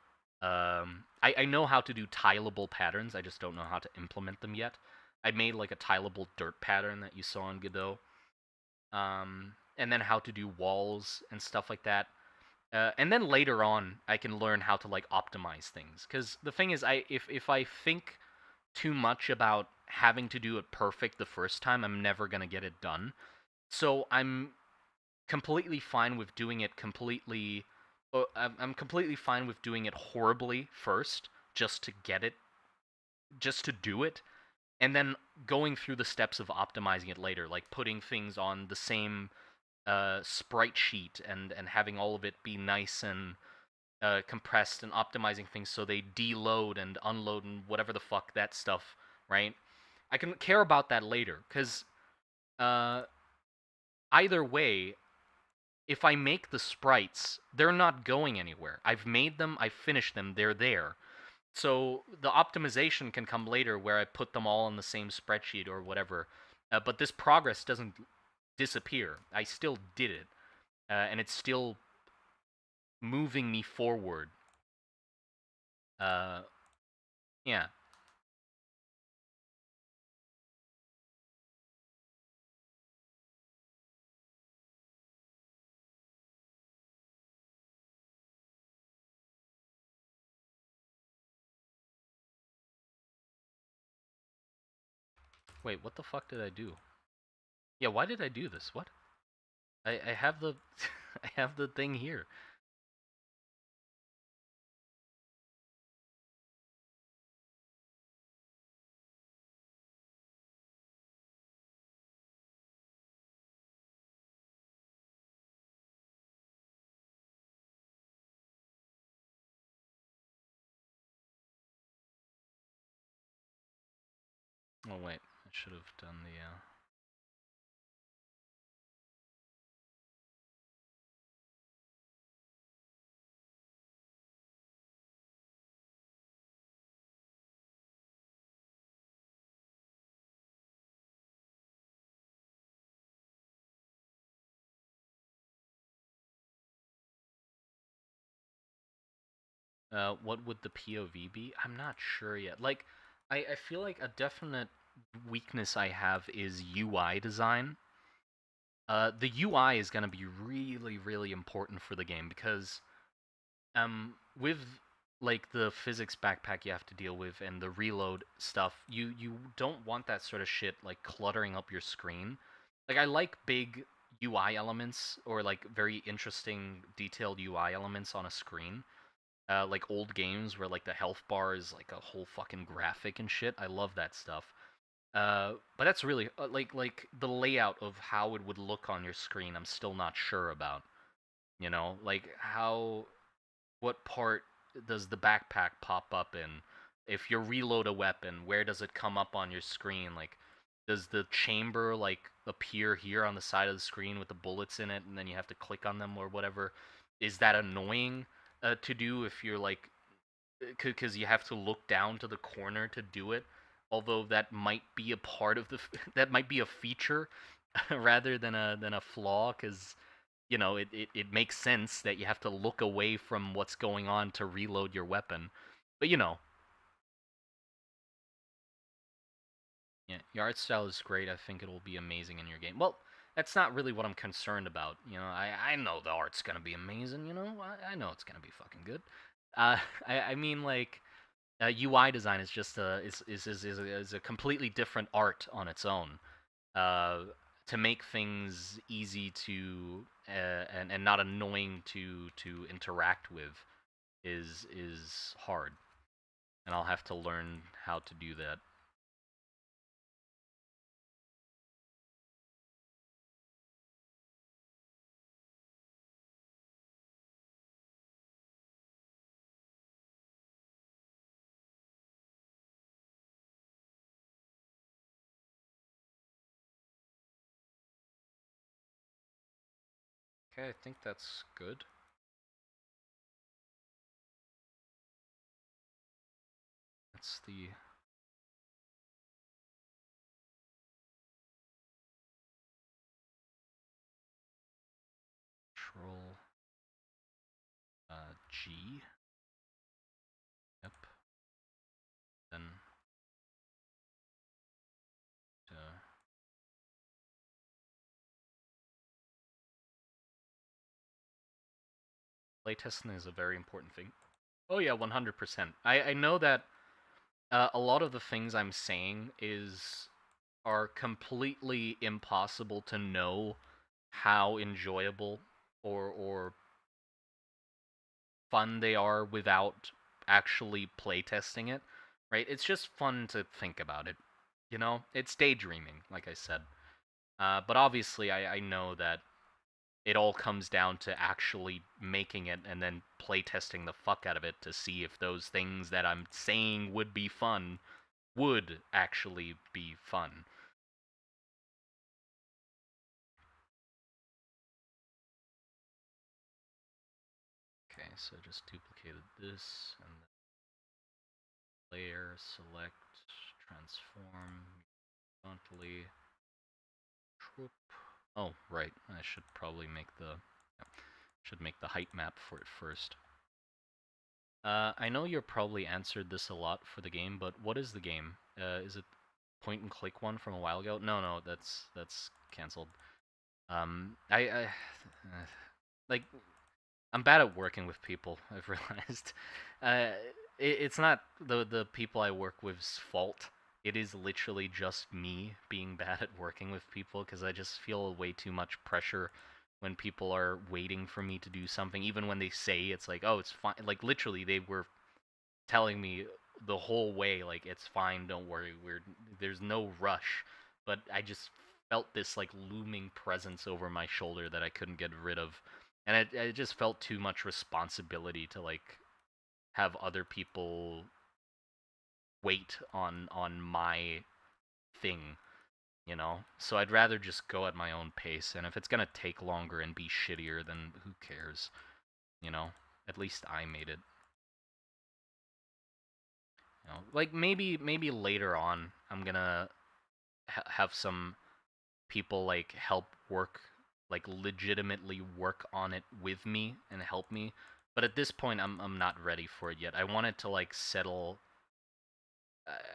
I know how to do tileable patterns. I just don't know how to implement them yet. I made like a tileable dirt pattern that you saw in Godot, and then how to do walls and stuff like that. And then later on, I can learn how to like optimize things. Because the thing is, if I think too much about having to do it perfect the first time, I'm never gonna get it done. So I'm completely fine with doing it completely. I'm completely fine with doing it horribly first, just to get it, just to do it, and then going through the steps of optimizing it later, like putting things on the same sprite sheet and having all of it be nice and compressed and optimizing things so they deload and unload and whatever the fuck that stuff, right? I can care about that later because uh, either way, if I make the sprites, they're not going anywhere. I've made them, I've finished them, they're there. So the optimization can come later where I put them all on the same spreadsheet or whatever. But this progress doesn't disappear. I still did it, and it's still moving me forward. Uh, yeah. Wait, what the fuck did I do? Yeah, why did I do this? What? I have the I have the thing here. Oh wait, I should have done the what would the POV be? I'm not sure yet. Like, I feel like a definite weakness I have is UI design. The UI is gonna be really, really important for the game because with like the physics backpack you have to deal with and the reload stuff, you don't want that sort of shit like cluttering up your screen. Like I like big UI elements or like very interesting detailed UI elements on a screen. Like old games where like the health bar is like a whole fucking graphic and shit. I love that stuff. But that's really like the layout of how it would look on your screen. I'm still not sure about. You know, like how what part does the backpack pop up in? If you reload a weapon, where does it come up on your screen? Like, does the chamber like appear here on the side of the screen with the bullets in it, and then you have to click on them or whatever? Is that annoying to do if you're like, because you have to look down to the corner to do it? Although that might be a part of the that might be a feature rather than a flaw, because you know, it makes sense that you have to look away from what's going on to reload your weapon. But you know, yeah, your art style is great. I think it'll be amazing in your game. Well, that's not really what I'm concerned about. You know, I know the art's gonna be amazing. You know, I know it's gonna be fucking good. I mean like UI design is just is a completely different art on its own. Uh, to make things easy to and not annoying to interact with is hard, and I'll have to learn how to do that. Okay, I think that's good. That's the Control G. Yep. Then playtesting is a very important thing. Oh yeah, 100%. I know that a lot of the things I'm saying are completely impossible to know how enjoyable or fun they are without actually playtesting it, right? It's just fun to think about it, you know? It's daydreaming, like I said. But obviously, I know that it all comes down to actually making it and then playtesting the fuck out of it to see if those things that I'm saying would be fun would actually be fun. Okay, so I just duplicated this and then layer, select, transform, horizontally, troop. Oh, right. I should probably make the height map for it first. I know you're probably answered this a lot for the game, but what is the game? Is it point and click one from a while ago? No, that's canceled. I like I'm bad at working with people. I've realized. Uh, it's not the people I work with's fault. It is literally just me being bad at working with people because I just feel way too much pressure when people are waiting for me to do something. Even when they say it's like, oh, it's fine. Like literally, they were telling me the whole way, like, it's fine, don't worry, there's no rush. But I just felt this like looming presence over my shoulder that I couldn't get rid of, and it just felt too much responsibility to like have other people wait on my thing, you know? So I'd rather just go at my own pace, and if it's gonna take longer and be shittier, then who cares, you know? At least I made it. You know, like maybe later on I'm gonna have some people like help work, like legitimately work on it with me and help me. But at this point, I'm not ready for it yet. I want it to like settle.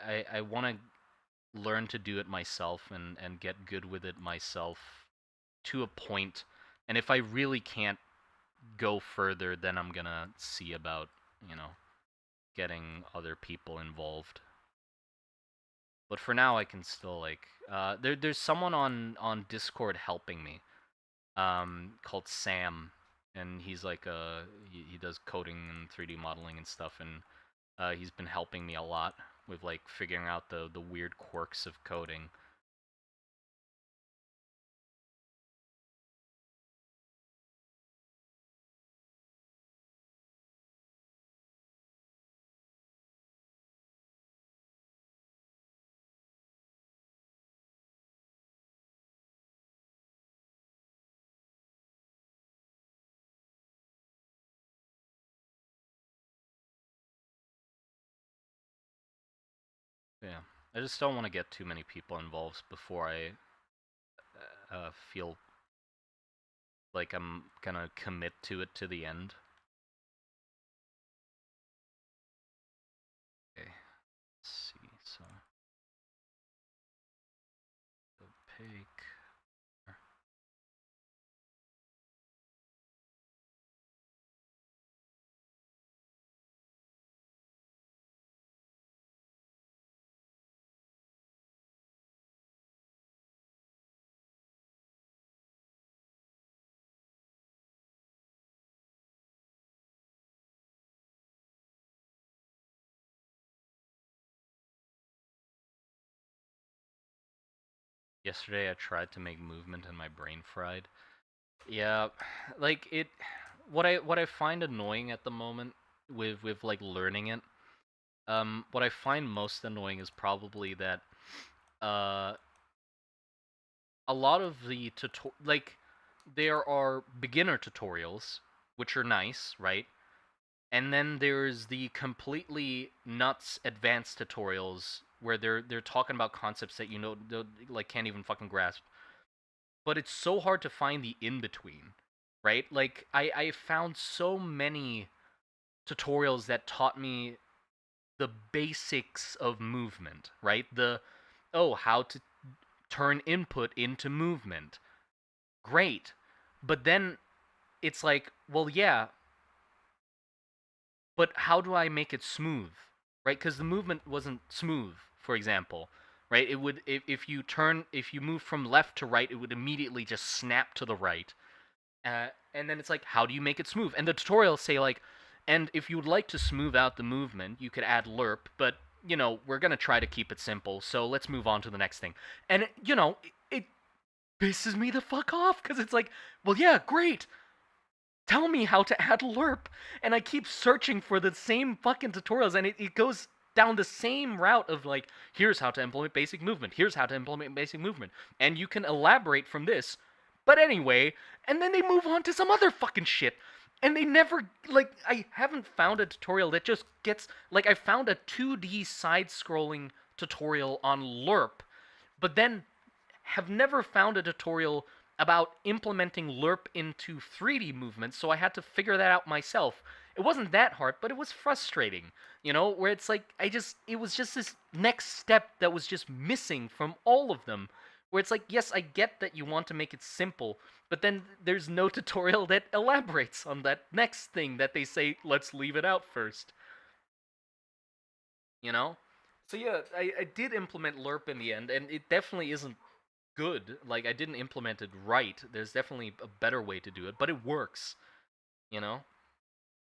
I want to learn to do it myself and get good with it myself to a point. And if I really can't go further, then I'm gonna see about, you know, getting other people involved. But for now, I can still like there's someone on Discord helping me, called Sam, and he's like he does coding and 3D modeling and stuff, and he's been helping me a lot with like figuring out the weird quirks of coding. Yeah, I just don't want to get too many people involved before I feel like I'm gonna commit to it to the end. Okay, let's see. So opaque. Yesterday I tried to make movement and my brain fried. Yeah, like it. What I find annoying at the moment with like learning it, what I find most annoying is probably that, uh, a lot of the there are beginner tutorials, which are nice, right? And then there's the completely nuts advanced tutorials where they're talking about concepts that like can't even fucking grasp. But it's so hard to find the in between, right? Like I found so many tutorials that taught me the basics of movement, right? How to turn input into movement. Great. But then it's like, well, yeah, but how do I make it smooth? Right? Because the movement wasn't smooth, for example. Right? It would if you move from left to right, it would immediately just snap to the right. And then it's like, how do you make it smooth? And the tutorials say like, and if you would like to smooth out the movement, you could add lerp, but we're gonna try to keep it simple. So let's move on to the next thing. And it pisses me the fuck off because it's like, well, yeah, great. Tell me how to add lerp, and I keep searching for the same fucking tutorials, and it goes down the same route of like, here's how to implement basic movement, here's how to implement basic movement, and you can elaborate from this. But anyway, and then they move on to some other fucking shit. And they never, like, I haven't found a tutorial that just gets, like, I found a 2D side-scrolling tutorial on lerp, but then have never found a tutorial about implementing lerp into 3D movements, so I had to figure that out myself. It wasn't that hard, but it was frustrating, where it's like, it was just this next step that was just missing from all of them. Where it's like, yes, I get that you want to make it simple, but then there's no tutorial that elaborates on that next thing that they say, let's leave it out first. You know? So yeah, I did implement lerp in the end, and it definitely isn't good. Like, I didn't implement it right. There's definitely a better way to do it, but it works, you know?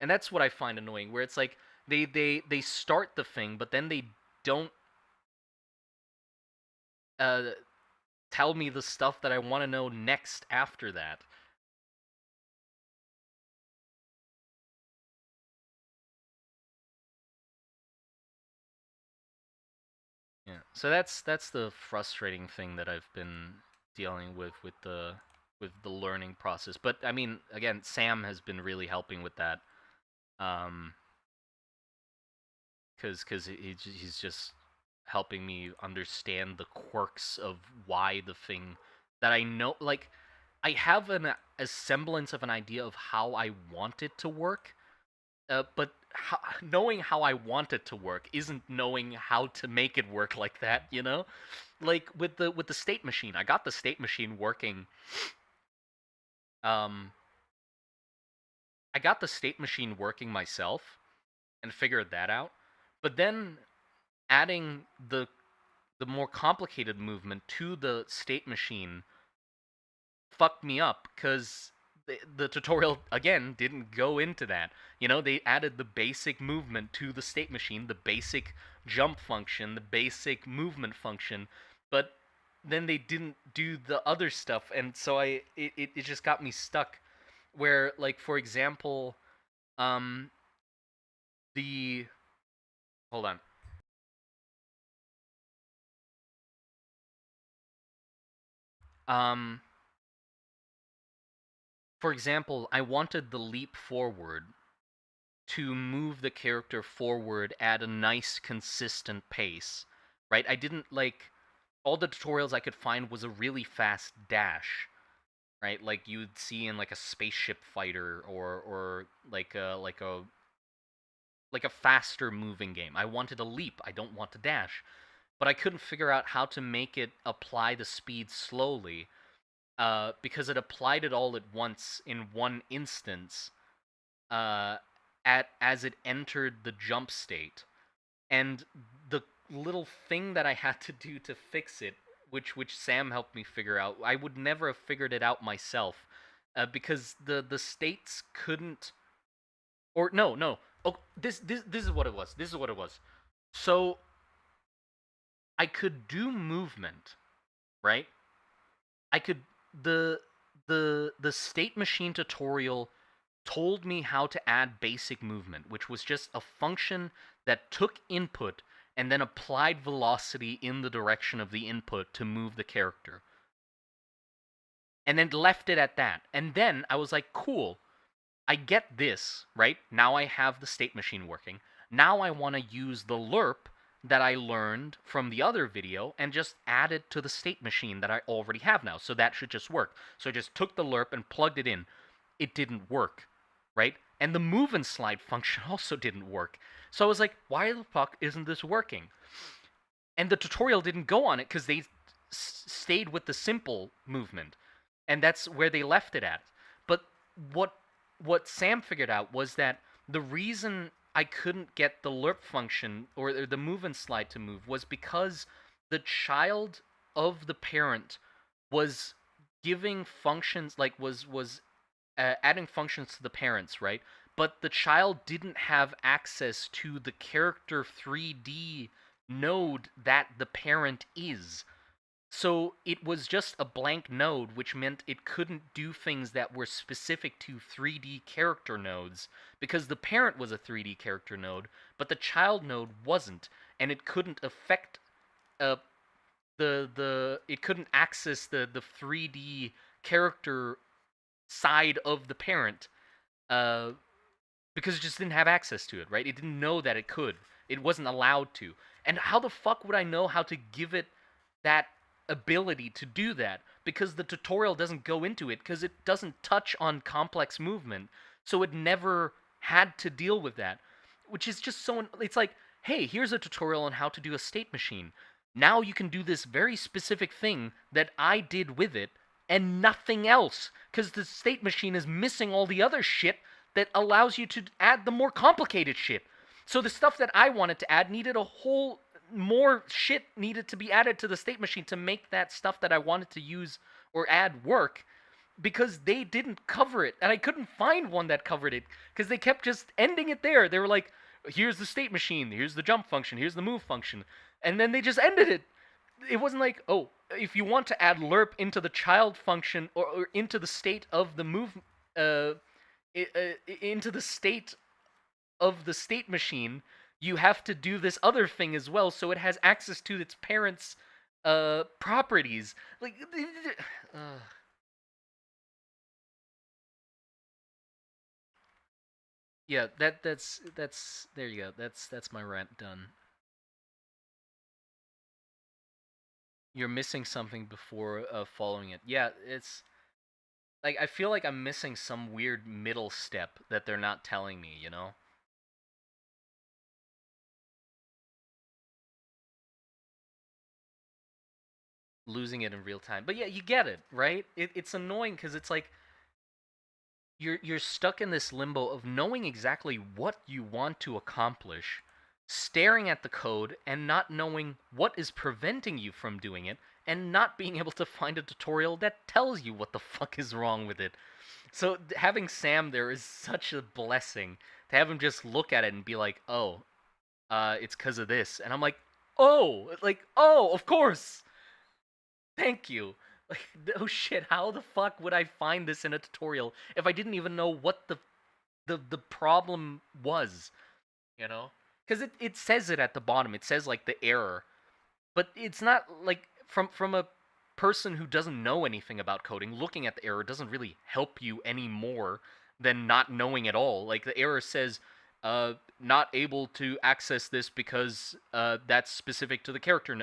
And that's what I find annoying, where it's like, they start the thing, but then they don't uh, tell me the stuff that I want to know next after that. Yeah. So that's the frustrating thing that I've been dealing with the learning process. But I mean, again, Sam has been really helping with that. Um, cuz he's just helping me understand the quirks of why the thing that I know, like, I have a semblance of an idea of how I want it to work. But knowing how I want it to work isn't knowing how to make it work like that, you know? Like with the state machine. I got the state machine working. Um I got the state machine working myself and figured that out. But then adding the more complicated movement to the state machine fucked me up because the tutorial again didn't go into that. They added the basic movement to the state machine, the basic jump function, the basic movement function, but then they didn't do the other stuff, and so it just got me stuck. Where, like, for example, um the hold on. Um for example, I wanted the leap forward to move the character forward at a nice, consistent pace, right? I didn't like all the tutorials I could find was a really fast dash, right? Like you'd see in like a spaceship fighter or like a faster moving game. I wanted a leap. I don't want to dash, but I couldn't figure out how to make it apply the speed slowly, because it applied it all at once in one instance. Uh, as it entered the jump state, and the little thing that I had to do to fix it, which Sam helped me figure out, I would never have figured it out myself, because the states couldn't, or no. Oh, this is what it was. This is what it was. So I could do movement, right? I could the state machine tutorial told me how to add basic movement, which was just a function that took input and then applied velocity in the direction of the input to move the character. and then left it at that. And then I was like, cool, I get this, right? Now I have the state machine working. Now I want to use the lerp that I learned from the other video and just add it to the state machine that I already have now. So that should just work. So I just took the lerp and plugged it in. It didn't work, right? And the move and slide function also didn't work. So I was like, why the fuck isn't this working? And the tutorial didn't go on it because they stayed with the simple movement. And that's where they left it at. But what Sam figured out was that the reason I couldn't get the lerp function or the move and slide to move was because the child of the parent was giving functions, like was adding functions to the parents, right? But the child didn't have access to the character 3D node that the parent is. So it was just a blank node, which meant it couldn't do things that were specific to 3D character nodes, because the parent was a 3D character node, but the child node wasn't, and it couldn't affect it couldn't access the 3D character side of the parent, because it just didn't have access to it, right? It didn't know that it could. It wasn't allowed to. And how the fuck would I know how to give it that ability to do that? Because the tutorial doesn't go into it, because it doesn't touch on complex movement, so it never had to deal with that, which is just so... It's like, hey, here's a tutorial on how to do a state machine. Now you can do this very specific thing that I did with it, and nothing else, because the state machine is missing all the other shit that allows you to add the more complicated shit. So the stuff that I wanted to add needed a whole more shit needed to be added to the state machine to make that stuff that I wanted to use or add work, because they didn't cover it, and I couldn't find one that covered it, because they kept just ending it there. They were like, here's the state machine, here's the jump function, here's the move function, and then they just ended it. It wasn't like, oh, if you want to add lerp into the child function or into the state of the move, into the state of the state machine, you have to do this other thing as well, so it has access to its parents' properties. Like, yeah, that's there you go. That's my rant done. You're missing something before following it. Yeah, it's like I feel like I'm missing some weird middle step that they're not telling me, you know? Losing it in real time. But yeah, you get it, right? It's annoying because it's like you're stuck in this limbo of knowing exactly what you want to accomplish, staring at the code and not knowing what is preventing you from doing it, and not being able to find a tutorial that tells you what the fuck is wrong with it. So having Sam there is such a blessing, to have him just look at it and be like, oh, it's because of this. And I'm like, oh, of course. Thank you. Like, oh shit, how the fuck would I find this in a tutorial if I didn't even know what the problem was, you know? Because it says it at the bottom. It says, like, the error. But it's not, like, from a person who doesn't know anything about coding, looking at the error doesn't really help you any more than not knowing at all. Like, the error says, not able to access this because that's specific to the character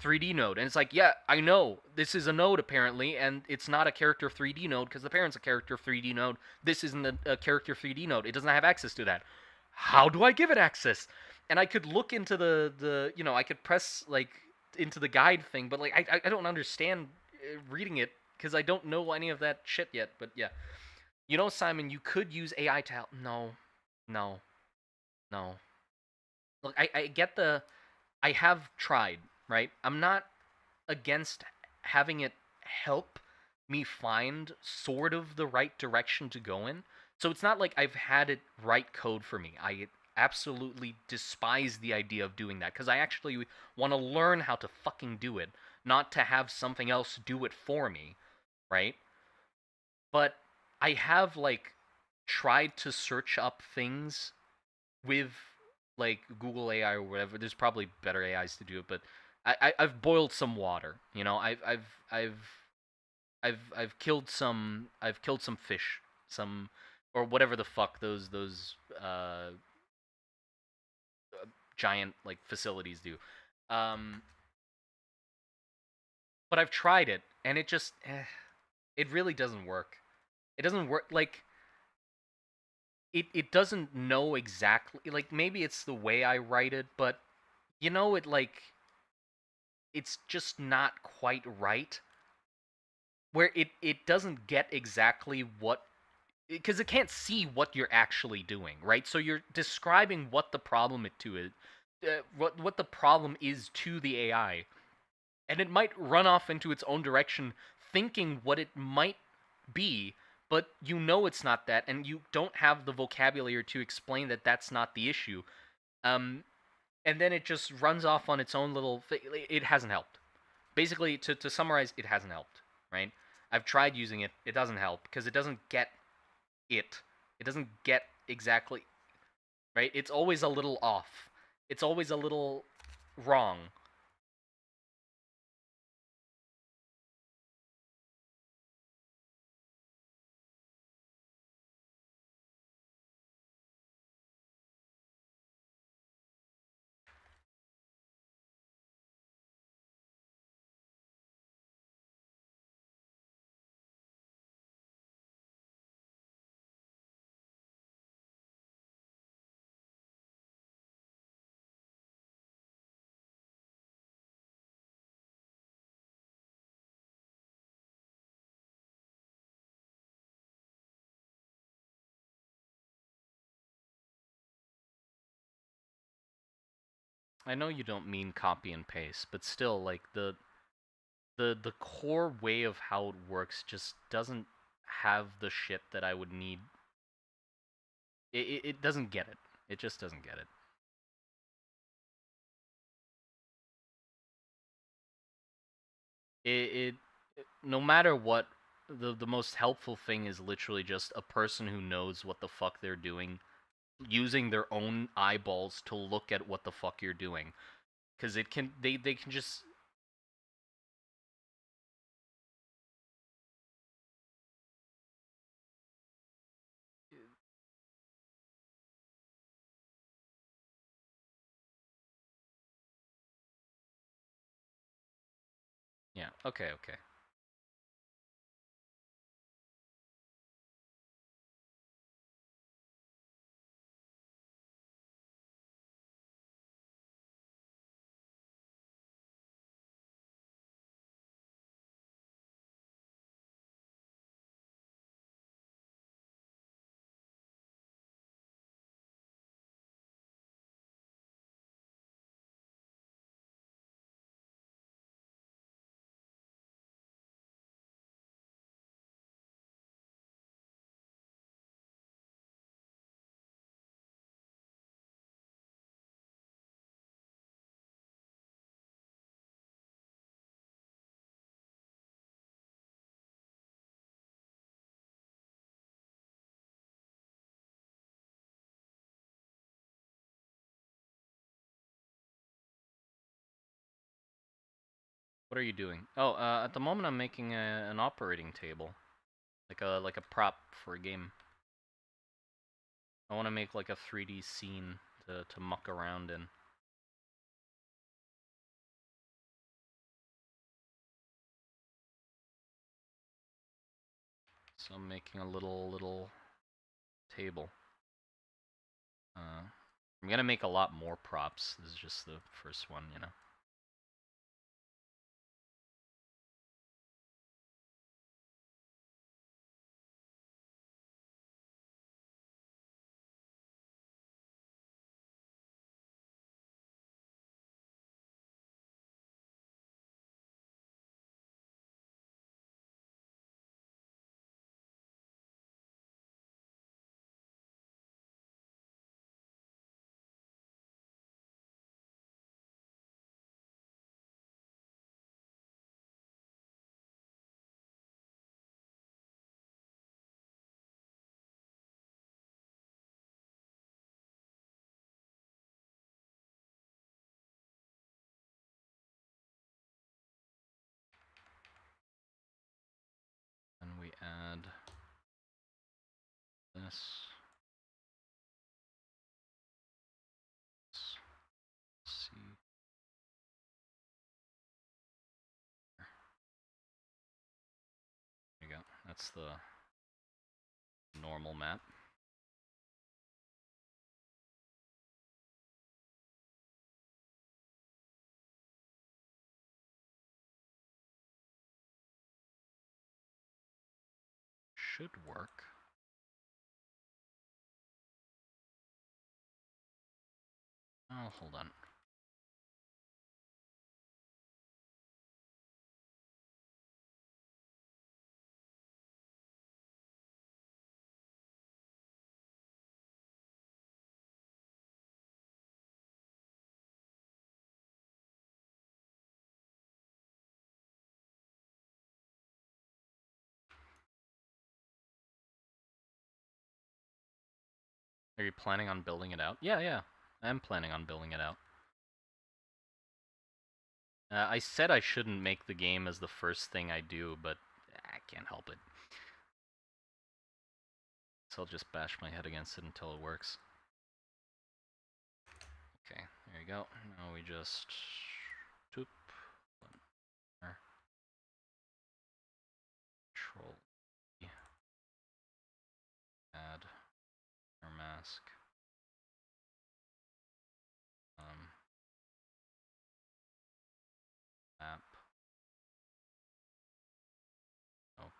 3D node. And it's like, yeah, I know. This is a node, apparently, and it's not a character 3D node because the parent's a character 3D node. This isn't a character 3D node. It doesn't have access to that. How do I give it access? And I could look into the you know, I could press, like, into the guide thing, but, like, I don't understand reading it because I don't know any of that shit yet. But, yeah. You know, Simon, you could use AI to help. No. Look, I get the... I have tried, right? I'm not against having it help me find sort of the right direction to go in. So it's not like I've had it write code for me. I absolutely despise the idea of doing that, because I actually want to learn how to fucking do it, not to have something else do it for me, right? But I have, like, tried to search up things with, like, Google AI or whatever. There's probably better AIs to do it, but I've boiled some water. You know, I've I've killed some fish, some or whatever the fuck those giant like facilities do. Um, but I've tried it and it just it really doesn't work. It doesn't work like it doesn't know exactly like maybe it's the way I write it, but it like it's just not quite right where it doesn't get exactly what because it can't see what you're actually doing, right? So you're describing what the problem it to is, what the problem is to the AI, and it might run off into its own direction, thinking what it might be, but it's not that, and you don't have the vocabulary to explain that that's not the issue. Um, and then it just runs off on its own little. It hasn't helped. Basically, to summarize, it hasn't helped. Right? I've tried using it. It doesn't help because it doesn't get it. It doesn't get exactly right. It's always a little off. It's always a little wrong. I know you don't mean copy and paste, but still, like the core way of how it works just doesn't have the shit that I would need. It doesn't get it. It just doesn't get it. It no matter what, the most helpful thing is literally just a person who knows what the fuck they're doing, using their own eyeballs to look at what the fuck you're doing, because they can just yeah, okay. What are you doing? Oh, at the moment I'm making an operating table, like a prop for a game. I want to make like a 3D scene to muck around in. So I'm making a little table. I'm gonna make a lot more props. This is just the first one, you know. that's the normal map. Should work. Oh, hold on. Are you planning on building it out? Yeah. I'm planning on building it out. I said I shouldn't make the game as the first thing I do, but I can't help it. So I'll just bash my head against it until it works. Okay, there you go. Now we just... Toop. Control E. Add our mask. Map. Nope.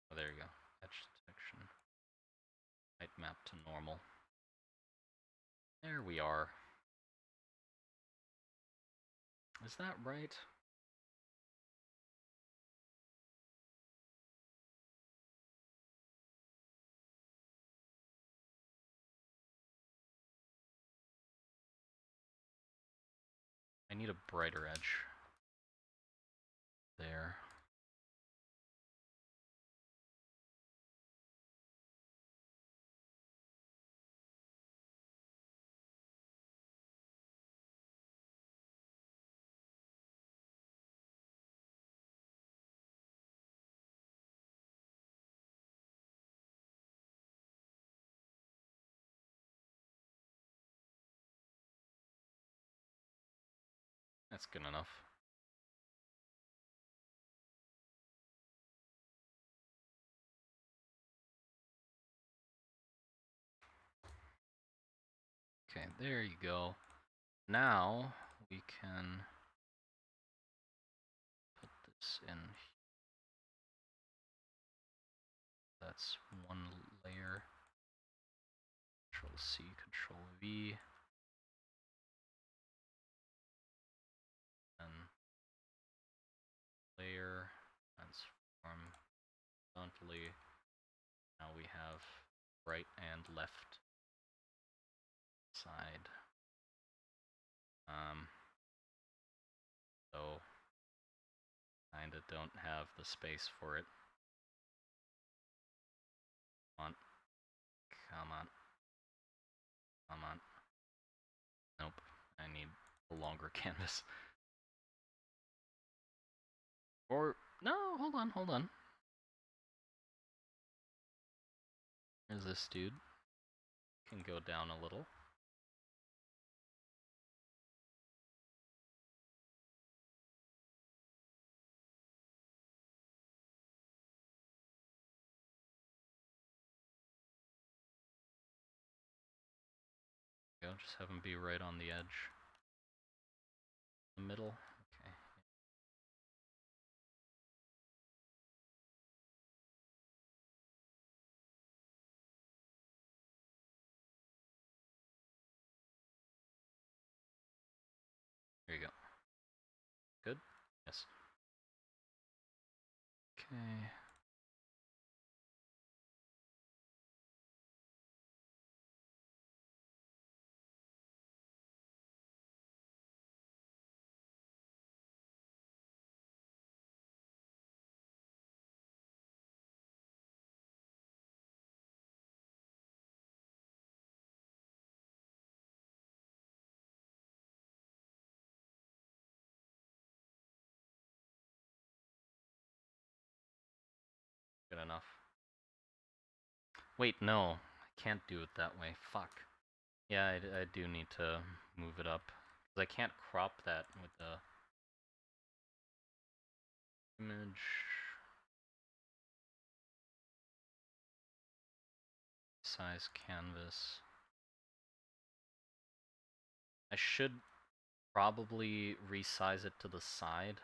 Oh, there you go. Edge detection. Height map to normal. There we are. Is that right? I need a brighter edge. There. That's good enough. Okay, there you go. Now we can put this in. That's one layer. Control C, Control V. And layer, transform horizontally. Now we have right and left side. So kinda don't have the space for it. Come on. Come on. Come on. Nope. I need a longer canvas. Or, no, hold on. There's this dude. Can go down a little. Go, just have him be right on the edge. The middle. Okay. There you go. Good? Yes. Okay. Good enough. Wait, no. I can't do it that way. Fuck. Yeah, I do need to move it up 'Cause I can't crop that with the image. Size canvas. I should probably resize it to the side.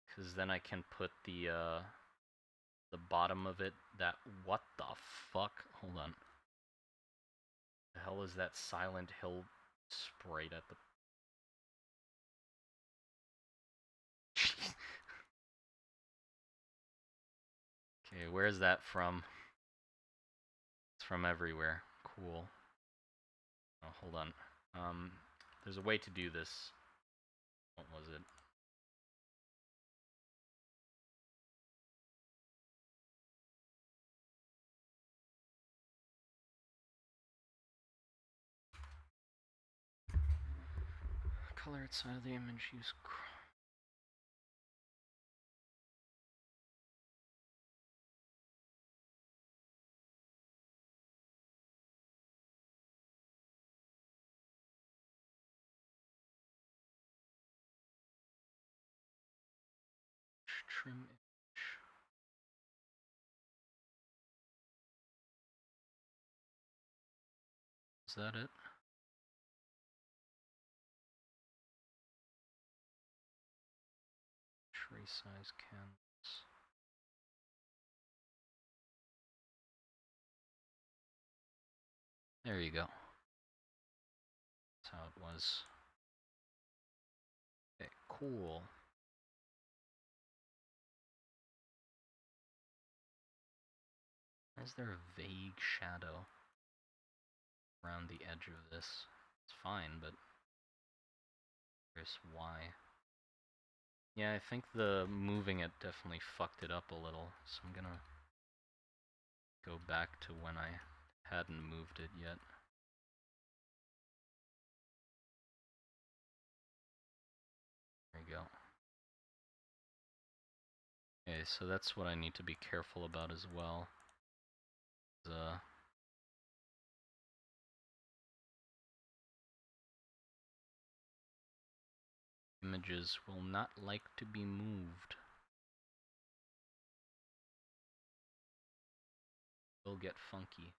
Because then I can put the bottom of it, what the fuck? Hold on. The hell is that Silent Hill sprayed at the... Okay, where's that from? It's from everywhere. Cool. Oh, hold on. There's a way to do this. What was it? Color outside of the image, use... Trim image. Is that it? Tray size canvas. There you go. That's how it was. Okay, cool. Why is there a vague shadow around the edge of this? It's fine, but curious why. Yeah, I think the moving it definitely fucked it up a little, so I'm gonna go back to when I hadn't moved it yet. There you go. Okay, so that's what I need to be careful about as well. Images will not like to be moved. They'll get funky.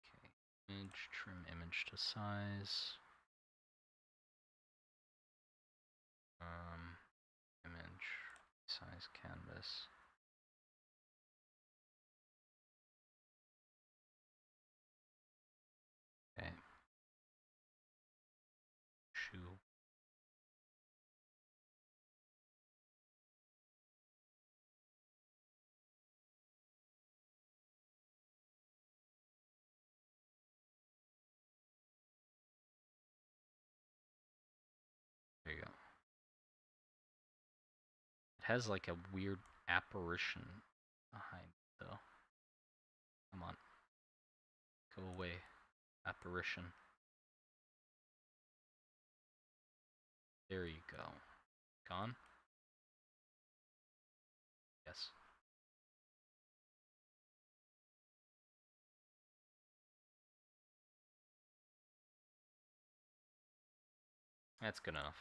Okay, image, trim image to size. Image, size canvas. Okay. Shoe. There you go. It has like a weird apparition behind it, though. Come on. Go away. Apparition. There you go. Gone? Yes. That's good enough.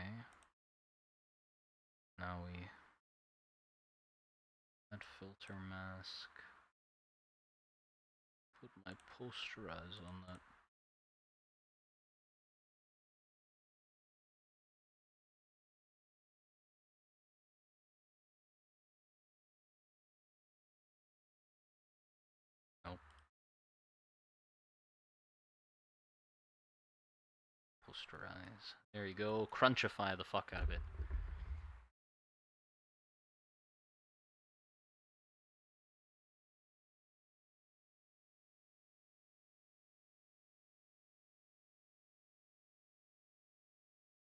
Okay. Now we add filter mask. Put my posterize on that. Nope. Posterize. There you go. Crunchify the fuck out of it.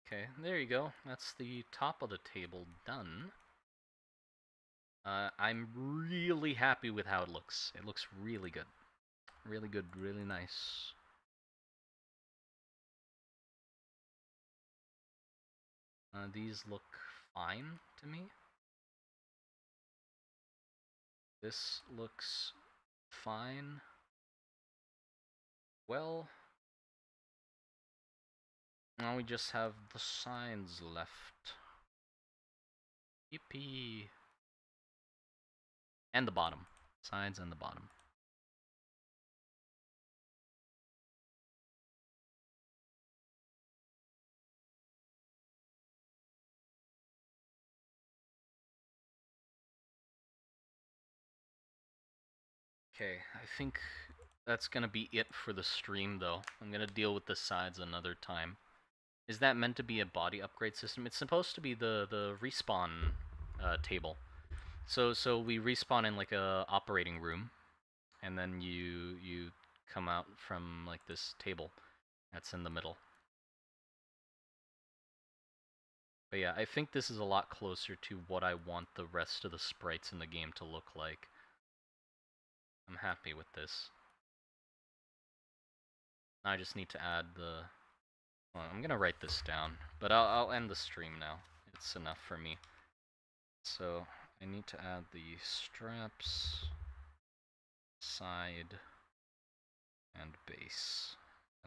Okay, there you go. That's the top of the table done. I'm really happy with how it looks. It looks really good. Really good, really nice. These look fine to me. This looks fine. Well, now we just have the signs left. Yippee. And the bottom. Sides and the bottom. Okay, I think that's gonna be it for the stream, though. I'm gonna deal with the sides another time. Is that meant to be a body upgrade system? It's supposed to be the respawn table. So we respawn in like a operating room, and then you come out from like this table that's in the middle. But yeah, I think this is a lot closer to what I want the rest of the sprites in the game to look like. I'm happy with this. I just need to add the... Well, I'm gonna write this down, but I'll end the stream now. It's enough for me. So, I need to add the straps, side, and base.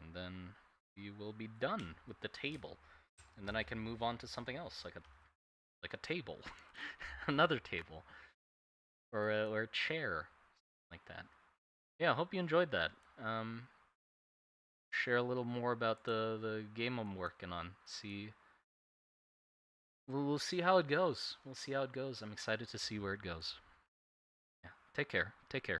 And then we will be done with the table. And then I can move on to something else, like a table. Another table. Or a chair. Like that. Yeah, I hope you enjoyed that. Share a little more about the game I'm working on. We'll see how it goes. We'll see how it goes. I'm excited to see where it goes. Yeah. Take care. Take care.